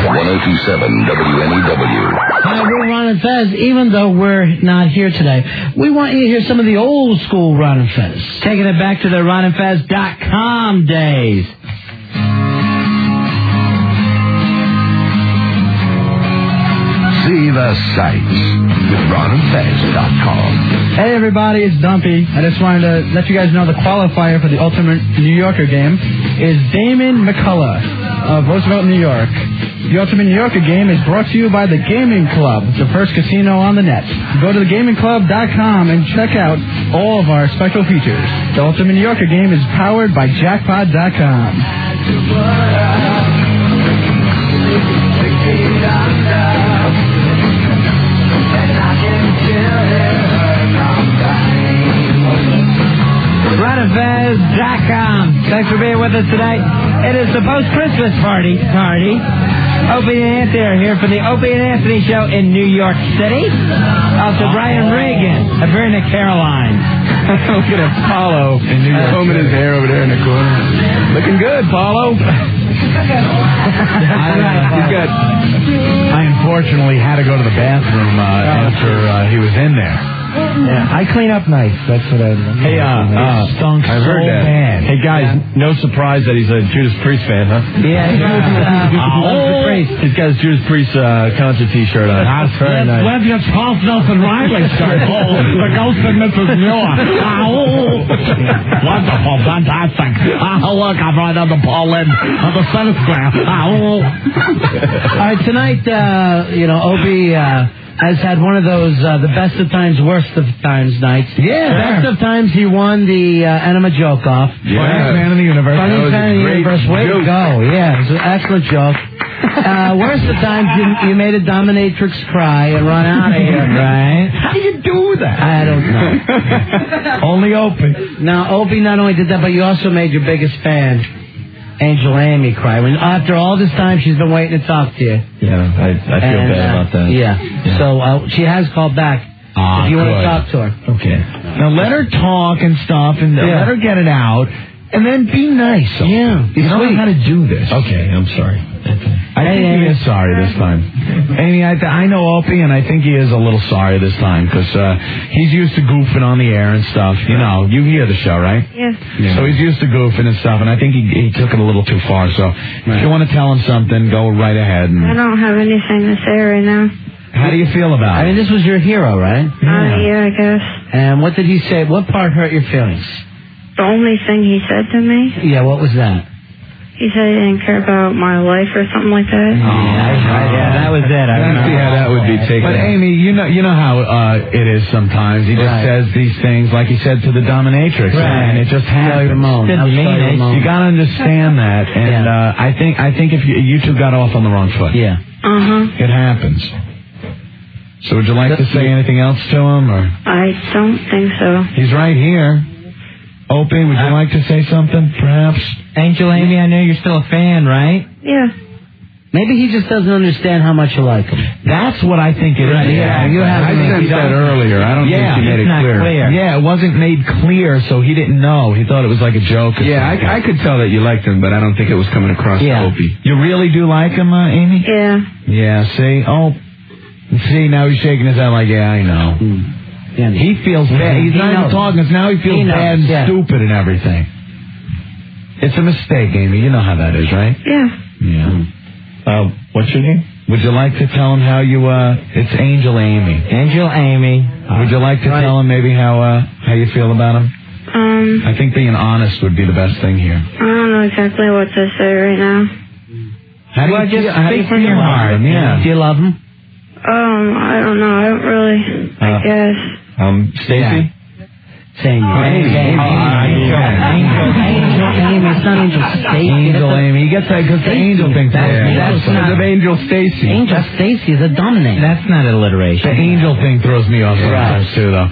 1027 WNEW. Hi, we're Ron and Fez. Even though we're not here today, we want you to hear some of the old school Ron and Fez. Taking it back to the RonandFez.com days. the sights with RonandFez.com. Hey everybody, it's Dumpy. I just wanted to let you guys know the qualifier for the Ultimate New Yorker game is Damon McCullough of Roosevelt, New York. The Ultimate New Yorker game is brought to you by the Gaming Club, the first casino on the net. Go to thegamingclub.com and check out all of our special features. The Ultimate New Yorker game is powered by jackpot.com. RonandFez.com. Thanks for being with us tonight. It is the post-Christmas party. Opie and Anthony are here for the Opie and Anthony show in New York City. Also, Brian Regan appearing at Caroline. Look at Polo combing his hair over there in the corner. Looking good, Polo. I unfortunately had to go to the bathroom after he was in there. Yeah, I clean up nice. That's what I. Hey, stunk I've so heard that. bad. Hey guys, no surprise that he's a Judas Priest fan, huh? Yeah, He's got his Judas Priest concert T-shirt on. That's very nice. When did Charles Nelson Riley start? The Ghost and Mrs. Muir. Wonderful, fantastic. Look, I'm right on the ball end of the center square. All right, tonight, Opie has had one of those the best of times, worst of times nights. Yeah. Best of times, he won the Enema Jokeoff. Funniest man in the universe. Funniest man in the universe. Way to go. Yeah, it was an excellent joke. Worst of times, you made a dominatrix cry and run out of here, right? How do you do that? I don't know. Only Opie. Now, Opie not only did that, but you also made your biggest fan, Angel Amy, cry. When after all this time, she's been waiting to talk to you. Yeah, I feel bad about that. Yeah. So she has called back. If you want to talk to her. Okay. Now let her talk and stuff, and let her get it out, and then be nice. Yeah. You don't know how to do this. Okay, I'm sorry. I think he is sorry this time. Amy, I know Opie, and I think he is a little sorry this time because he's used to goofing on the air and stuff. You know, you hear the show, right? Yeah. So he's used to goofing and stuff, and I think he took it a little too far. So if you want to tell him something, go right ahead. I don't have anything to say right now. How do you feel about it? I mean, this was your hero, right? Yeah, I guess. And what did he say? What part hurt your feelings? The only thing he said to me, Yeah, what was that? he said he didn't care about my life or something like that. Yeah, that was it. I don't see how that would be taken. But Amy, you know how it is sometimes. He just says these things like he said to the dominatrix, and it just happens. You got to understand that, and I think if you two got off on the wrong foot. Yeah. It happens. So would you like to say anything else to him, or? I don't think so. He's right here. Opie, would you like to say something, perhaps? Angel Amy, I know you're still a fan, right? Yeah. Maybe he just doesn't understand how much you like him. That's what I think it is. Yeah, you have. I sensed that earlier. I don't think he made it clear. Yeah, it wasn't made clear, so he didn't know. He thought it was like a joke. Yeah, I could tell that you liked him, but I don't think it was coming across to Opie. You really do like him, Amy? Yeah. Yeah, see? See, now he's shaking his head like, yeah, I know. Yeah, he feels bad. He's not even talking. Now he feels bad and stupid and everything. It's a mistake, Amy. You know how that is, right? Yeah. Yeah. What's your name? Would you like to tell him how you, it's Angel Amy. Angel Amy. Would you like to tell him maybe how you feel about him? I think being honest would be the best thing here. I don't know exactly what to say right now. How do you just speak from your heart. Yeah. Do you love him? I don't know. I don't really, I guess. Stacy? Saying Angel Amy. It's not Angel Stacy. Angel Amy. He gets that because the angel thing. That's not of Angel Stacy. Angel Stacy is a dumb name. That's not alliteration. The angel thing throws me off sometimes too, though.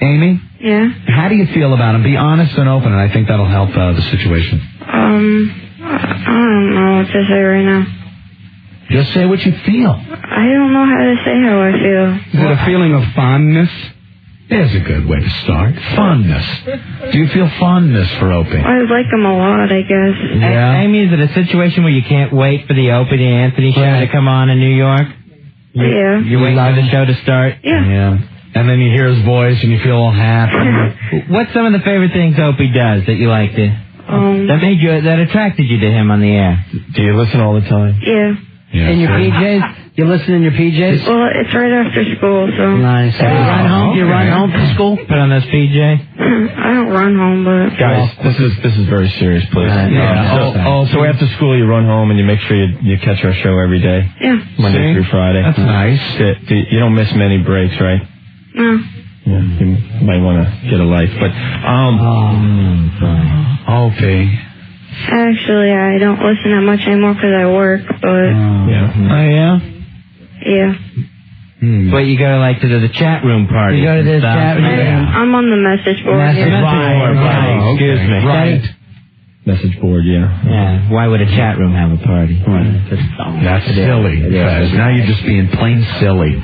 Amy? Yeah? How do you feel about him? Be honest and open, and I think that'll help the situation. I don't know what to say right now. Just say what you feel. I don't know how to say how I feel. Is it a feeling of fondness? There's a good way to start. Fondness. Do you feel fondness for Opie? I like him a lot, I guess. Yeah. Amy, is it a situation where you can't wait for the Opie and Anthony show to come on in New York? Yeah. You wait for the show to start? Yeah. And then you hear his voice and you feel all happy. What's some of the favorite things Opie does that you like to... that attracted you to him on the air? Do you listen all the time? Yeah. In your PJs? You listen in your PJs? Well, it's right after school, so. Nice. Do you run home? Do you run home from school? Put on those PJ. I don't run home, but. Guys, this is very serious, please. So after school, you run home and you make sure you catch our show every day. Yeah. Monday through Friday. That's nice. You don't miss many breaks, right? No. Yeah, you might want to get a life, but Opie. Actually, I don't listen that much anymore because I work, but. Yeah. But you go like to the chat room party. You go to the chat room. I'm on the message board. Right. Excuse me. Right. Message board, Yeah. Why would a chat room have a party? That's silly. Fez. Now you're just being plain silly.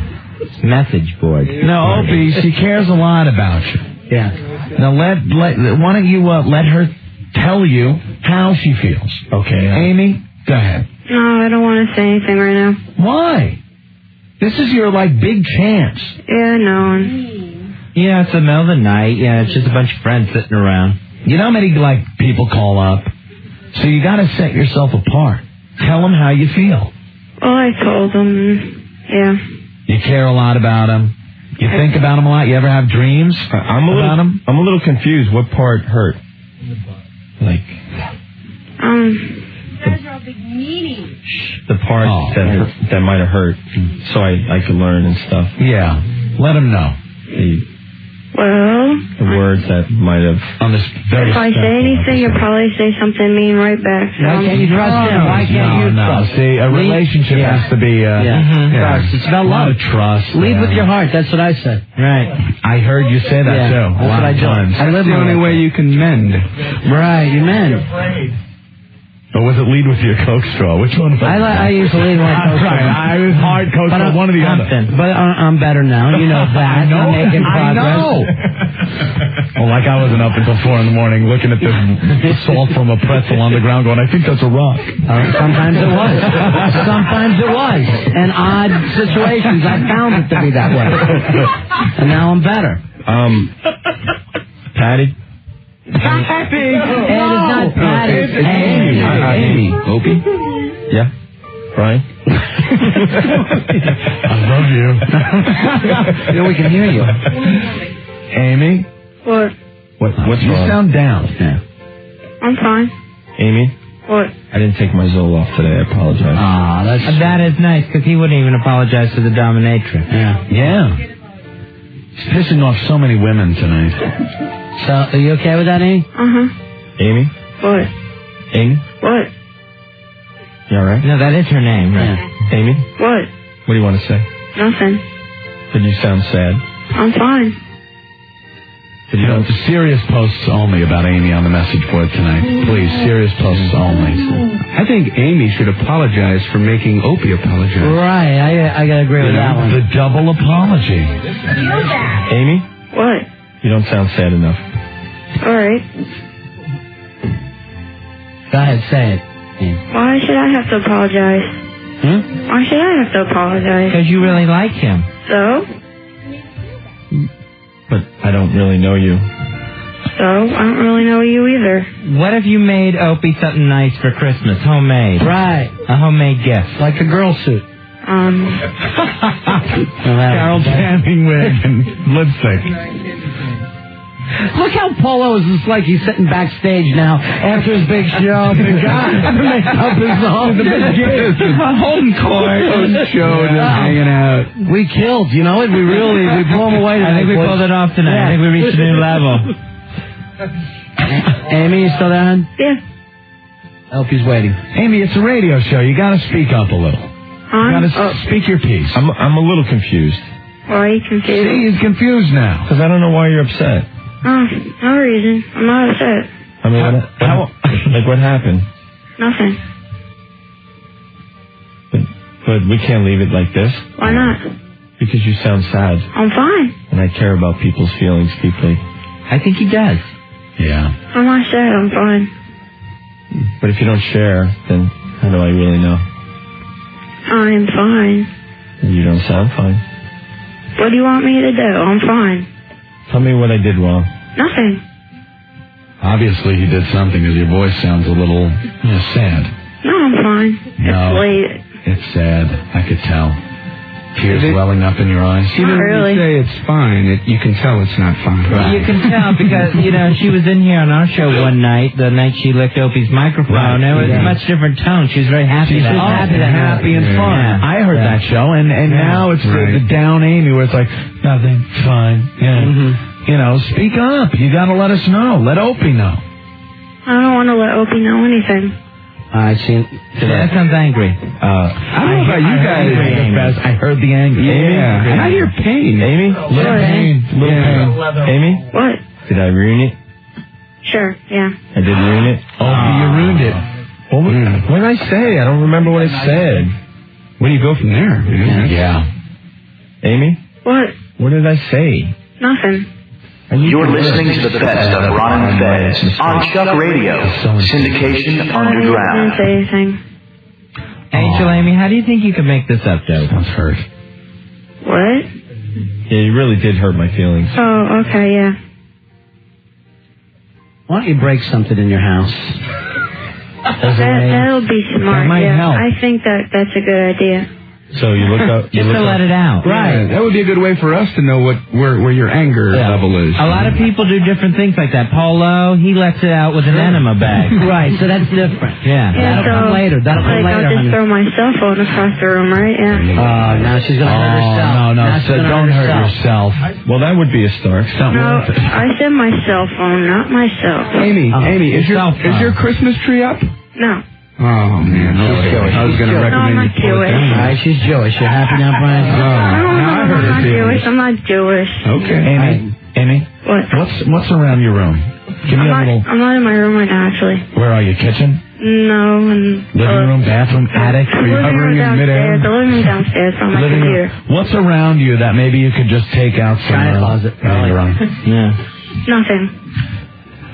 Message board. No, Opie, she cares a lot about you. Yeah. Now why don't you let her tell you how she feels? Okay. Amy, go ahead. No, I don't want to say anything right now. Why? This is your big chance. Yeah, no. Yeah, it's the middle of the night. Yeah, it's just a bunch of friends sitting around. You know how many people call up? So you got to set yourself apart. Tell them how you feel. Well, I told them. Yeah. You care a lot about them. You think about them a lot. You ever have dreams about them? I'm a little confused. What part hurt? You guys are all big meanies. The part that might have hurt, so I could learn and stuff. Yeah. Let them know. The words that might have. If I say anything, you'll probably say something mean right back. So Why can't you trust him? Why can't you trust? See, a relationship has to be. Trust. It's about a lot love. of trust. Lead with your heart. That's what I said. Right. I heard you say that too. That's what I do. That's the only way you can mend. Right, you mend. Or was it lead with your Coke straw? Which one? I used to lead with my Coke straw. I was hard Coke straw, one or the other. But I'm better now. You know that. I know. I'm making progress. I know. Well, I wasn't up until 4 in the morning looking at the salt from a pretzel on the ground going, I think that's a rock. Sometimes it was. Sometimes it was. In odd situations, I found it to be that way. And now I'm better. Patty? Patty! And it's not Patty. It's Amy. Amy. Opie? Yeah? Brian? I love you. We can hear you. Amy? What? What's you wrong? sound down. Yeah. I'm fine. Amy? What? I didn't take my Zoloft today. I apologize. That is nice, because he wouldn't even apologize to the dominatrix. Yeah. He's pissing off so many women tonight. So, are you okay with that, Amy? Uh-huh. Amy? What? Amy? What? You all right? No, that is her name, right? Amy? What? What do you want to say? Nothing. Did you sound sad? I'm fine. You know, serious posts only about Amy on the message board tonight. Please, serious posts only. I think Amy should apologize for making Opie apologize. Right, I gotta agree with that one. The double apology. Amy? What? You don't sound sad enough. All right. Go ahead, say it. Why should I have to apologize? Why should I have to apologize? Because you really like him. So? But I don't really know you. So? I don't really know you either. What if you made Opie something nice for Christmas? Homemade. Right. A homemade gift. Like a girl suit. Carol Channing wig and lipstick. Look how Polo is just like he's sitting backstage now after his big show. Make up his song, the big gift. Home court. Show just hanging out. We killed, you know it? We blew him away tonight. I think we pulled it off tonight. I think we reached a new level. Amy, you still there, hon? Yeah. I hope he's waiting. Amy, it's a radio show. You got to speak up a little. You got to speak your piece. I'm a little confused. Why are you confused? See, he's confused now. Because I don't know why you're upset. No reason. I'm not upset. I mean, what happened? Nothing. But we can't leave it like this. Why not? Because you sound sad. I'm fine. And I care about people's feelings deeply. I think he does. Yeah. I'm not sad. I'm fine. But if you don't share, then how do I really know? I'm fine. You don't sound fine. What do you want me to do? I'm fine. Tell me what I did wrong. Nothing. Obviously, he did something because your voice sounds a little sad. No, I'm fine. No. It's late. It's sad. I could tell. Tears welling up in your eyes. She didn't really say it's fine. You can tell it's not fine. You can tell because, she was in here on our show one night, the night she licked Opie's microphone. It was a much different tone. She was very happy. She's happy and fun. Yeah. I heard that show, and now it's the down Amy where it's like, nothing, fine. Yeah. Speak up. You got to let us know. Let Opie know. I don't want to let Opie know anything. That sounds angry. I don't know about you guys. I heard the anger. Yeah. And I hear pain. Amy? Little pain. Amy? What? Did I ruin it? Sure, yeah. I did ruin it? Oh, you ruined it. What did I say? I don't remember what I said. Where do you go from there? Yeah. Amy? What? What did I say? Nothing. You're listening to the best of Ron and Fez on Chuck Radio, syndication I underground. didn't say anything. Angel, Amy, how do you think you could make this up, though? Sounds hurt. What? Yeah, you really did hurt my feelings. Oh, okay, yeah. Why don't you break something in your house? That'll be smart. That might help. I think that's a good idea. So you look up... Just to let it out. Right. That would be a good way for us to know where your anger level is. A lot of people do different things like that. Polo, he lets it out with an enema bag. Right, so that's different. Yeah. That'll come later. That'll come later, I'll just honey. throw my cell phone across the room, right? Yeah. Now she's going to hurt herself. No, Now she's so gonna don't hurt yourself. Well, that would be a start. No, I said my cell phone, not myself. Amy, is your Christmas tree up? No. Oh, man. Okay. I was going to recommend you pull it down. All right, she's Jewish. You're happy now, Brian? I'm not Jewish. I'm not Jewish. Okay. Amy? What? What's around your room? Give me a little... I'm not in my room right now, actually. Where are you? Kitchen? No, and... Living room, bathroom, attic? The living room downstairs. The living room downstairs on my computer. What's around you that maybe you could just take out somewhere? Closet. Yeah. Nothing.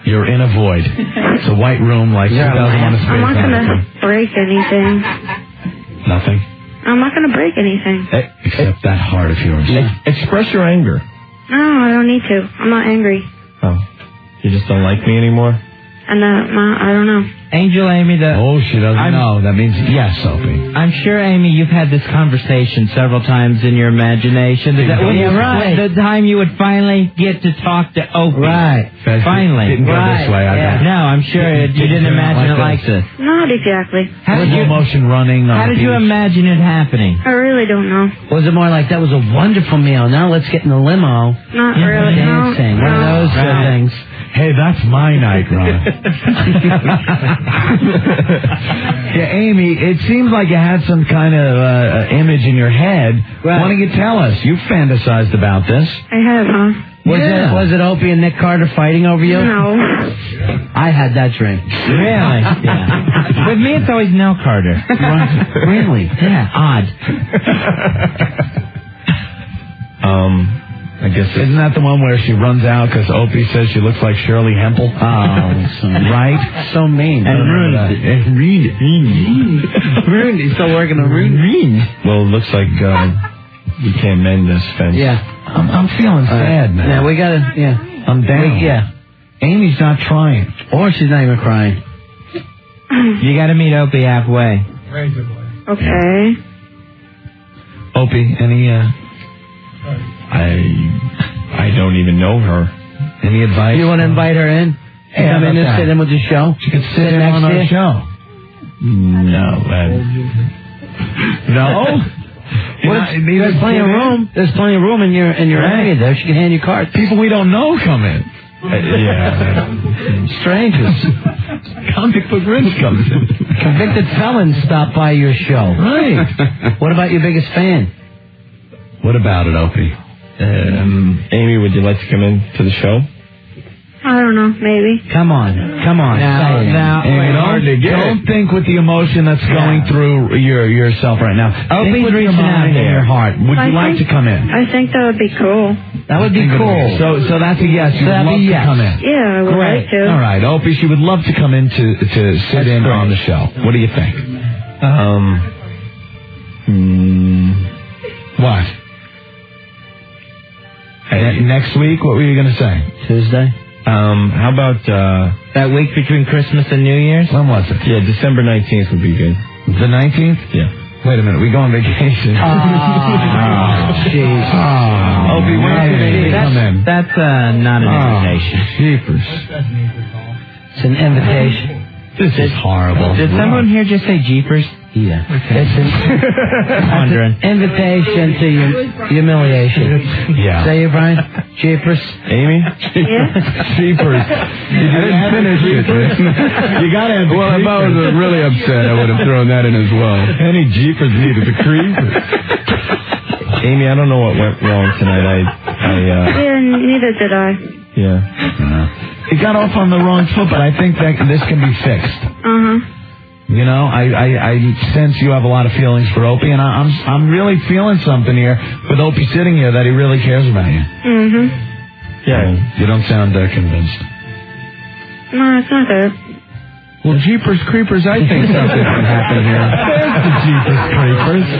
You're in a void. It's a white room like 2001 A Space I'm not going to break anything. Nothing? I'm not going to break anything. Except that heart of yours. Express your anger. No, I don't need to. I'm not angry. Oh. You just don't like me anymore? And I don't know. Angel, Amy, she doesn't know. That means yes, Opie. I'm sure, Amy, you've had this conversation several times in your imagination. Right. The time you would finally get to talk to Opie. Right. Finally. Didn't go this way. No, I'm sure you didn't imagine it like this. Not exactly. Slow motion running. How did you imagine it happening? I really don't know. Was it more like, that was a wonderful meal, now let's get in the limo? Not really. Dancing. No. One of those good things. Hey, that's my night, Ron. Yeah, Amy, it seems like you had some kind of image in your head. Right. Why don't you tell us? You fantasized about this. I have, huh? Was it Opie and Nick Carter fighting over you? No. I had that dream. Really? Yeah. With me, it's always Nell Carter. Really? Yeah, odd. I guess isn't that the one where she runs out because Opie says she looks like Shirley Hempel? Right? So mean. And ruined. He's still working on ruined. Well, it looks like we can't mend this fence. Yeah. I'm feeling sad, man. Yeah, we gotta. Yeah. I'm down. Amy's not trying, or she's not even crying. You got to meet Opie halfway. Okay. Opie, any? I don't even know her. Any advice? You want to invite her in? Hey, come in and sit in with the show? She could sit in on our show. No, No? There's plenty of room. There's plenty of room in your area there. She can hand you cards. People we don't know come in. Strangers. Comic book Rich comes in. Convicted felons stop by your show. Right. What about your biggest fan? What about it, Opie? Amy, would you like to come in to the show? I don't know, maybe. Come on. Now, don't think with the emotion that's going through yourself right now. Think with your mind and your heart. Would you like to come in? I think that would be cool. That would be cool. So that's a yes. You would love to come in. Yeah, I would like to. All right, Opie, she would love to come in to sit in on the show. What do you think? What? Next week, what were you going to say? Tuesday? How about that week between Christmas and New Year's? When was it? Yeah, December 19th would be good. The 19th? Yeah. Wait a minute, we go on vacation. Jeez. Opie, when can they come in? That's not an invitation. Jeepers. It's an invitation. This is horrible. Did someone here just say jeepers? Yeah. It's an invitation to humiliation. Yeah. Say it, Brian. Jeepers. Amy? Yeah. Jeepers. You didn't finish it. You got to have the Well, if I was really upset, I would have thrown that in as well. Any jeepers needed the creepers. Amy, I don't know what went wrong tonight. Yeah, neither did I. Yeah. He got off on the wrong foot, but I think that this can be fixed. Uh-huh. You know, I sense you have a lot of feelings for Opie, and I'm really feeling something here with Opie sitting here that he really cares about you. Mm-hmm. Yeah. You don't sound convinced. No, it's not that. Well, Jeepers Creepers, I think something can happen here. There's the Jeepers Creepers.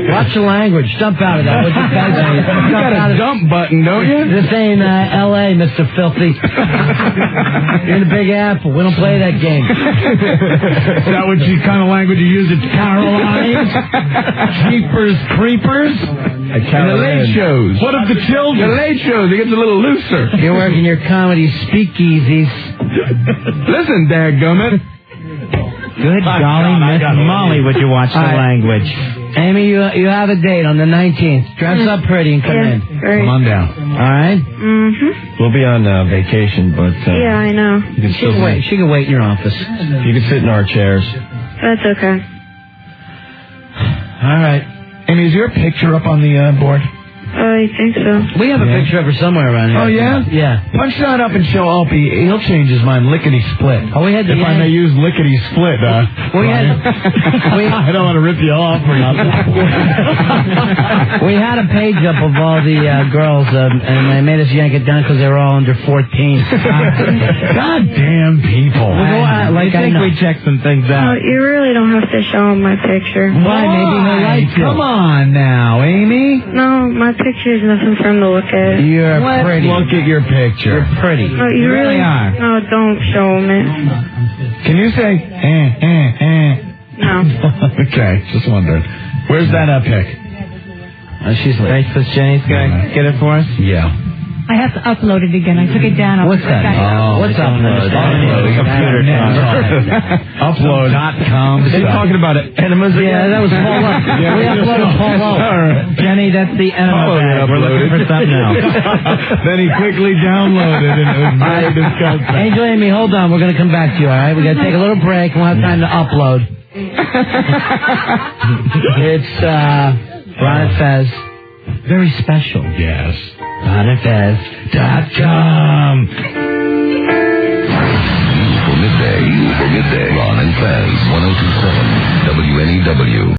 Watch the language. Dump out of that. Would you guys? You got a dump button, don't you? This ain't L.A., Mr. Filthy. You're in the Big Apple. We don't play that game. Is that what kind of language you use at Caroline's? Jeepers Creepers? And the late shows. What of the children? The late shows, it gets a little looser. You're working your comedy speakeasies. Listen, dadgummit. Good golly, Miss Molly, would you watch the language? Amy, you have a date on the 19th. Dress up pretty and come in. Great. Come on down. All right? Mm-hmm. We'll be on vacation, but Yeah, I know. you can still Wait, she can wait in your office. You can sit in our chairs. That's okay. All right. Amy, is your picture up on the board? I think so. We have a picture of her somewhere around here. Oh, yeah? Yeah. Punch that up and show Opie. He'll change his mind. Lickety-split. Oh, we had the If I may use lickety-split, I don't want to rip you off or nothing. We had a page up of all the girls, and they made us yank it down because they were all under 14. Goddamn people. I think we checked some things Oh, out. you really don't have to show him my picture. Why? Maybe he'll like you. Come on now, Amy. No, my picture is nothing for him to look at. You're pretty. Look at your picture. You're pretty. No, you really are. No, don't show him it. Can you say, No. Okay, just wondering. Where's that pic? She's late. Thanks, Miss Jenny's gonna get it for us? Yeah. I have to upload it again. I took it down. What's that? What's upload? Computer Upload.com. They're talking about it. Enemas again? Yeah, that was Polo. We uploaded Polo. Jenny, that's the Enema bag. We're looking for something else. Then he quickly downloaded and it was very disgusting. Angel Amy, hold on. We're going to come back to you, all right? We got to take a little break and we'll have time to upload. It's Ron and Fez. Very special. Yes. RonandFez.com. For midday, Ron and Fez, 102.7 WNEW.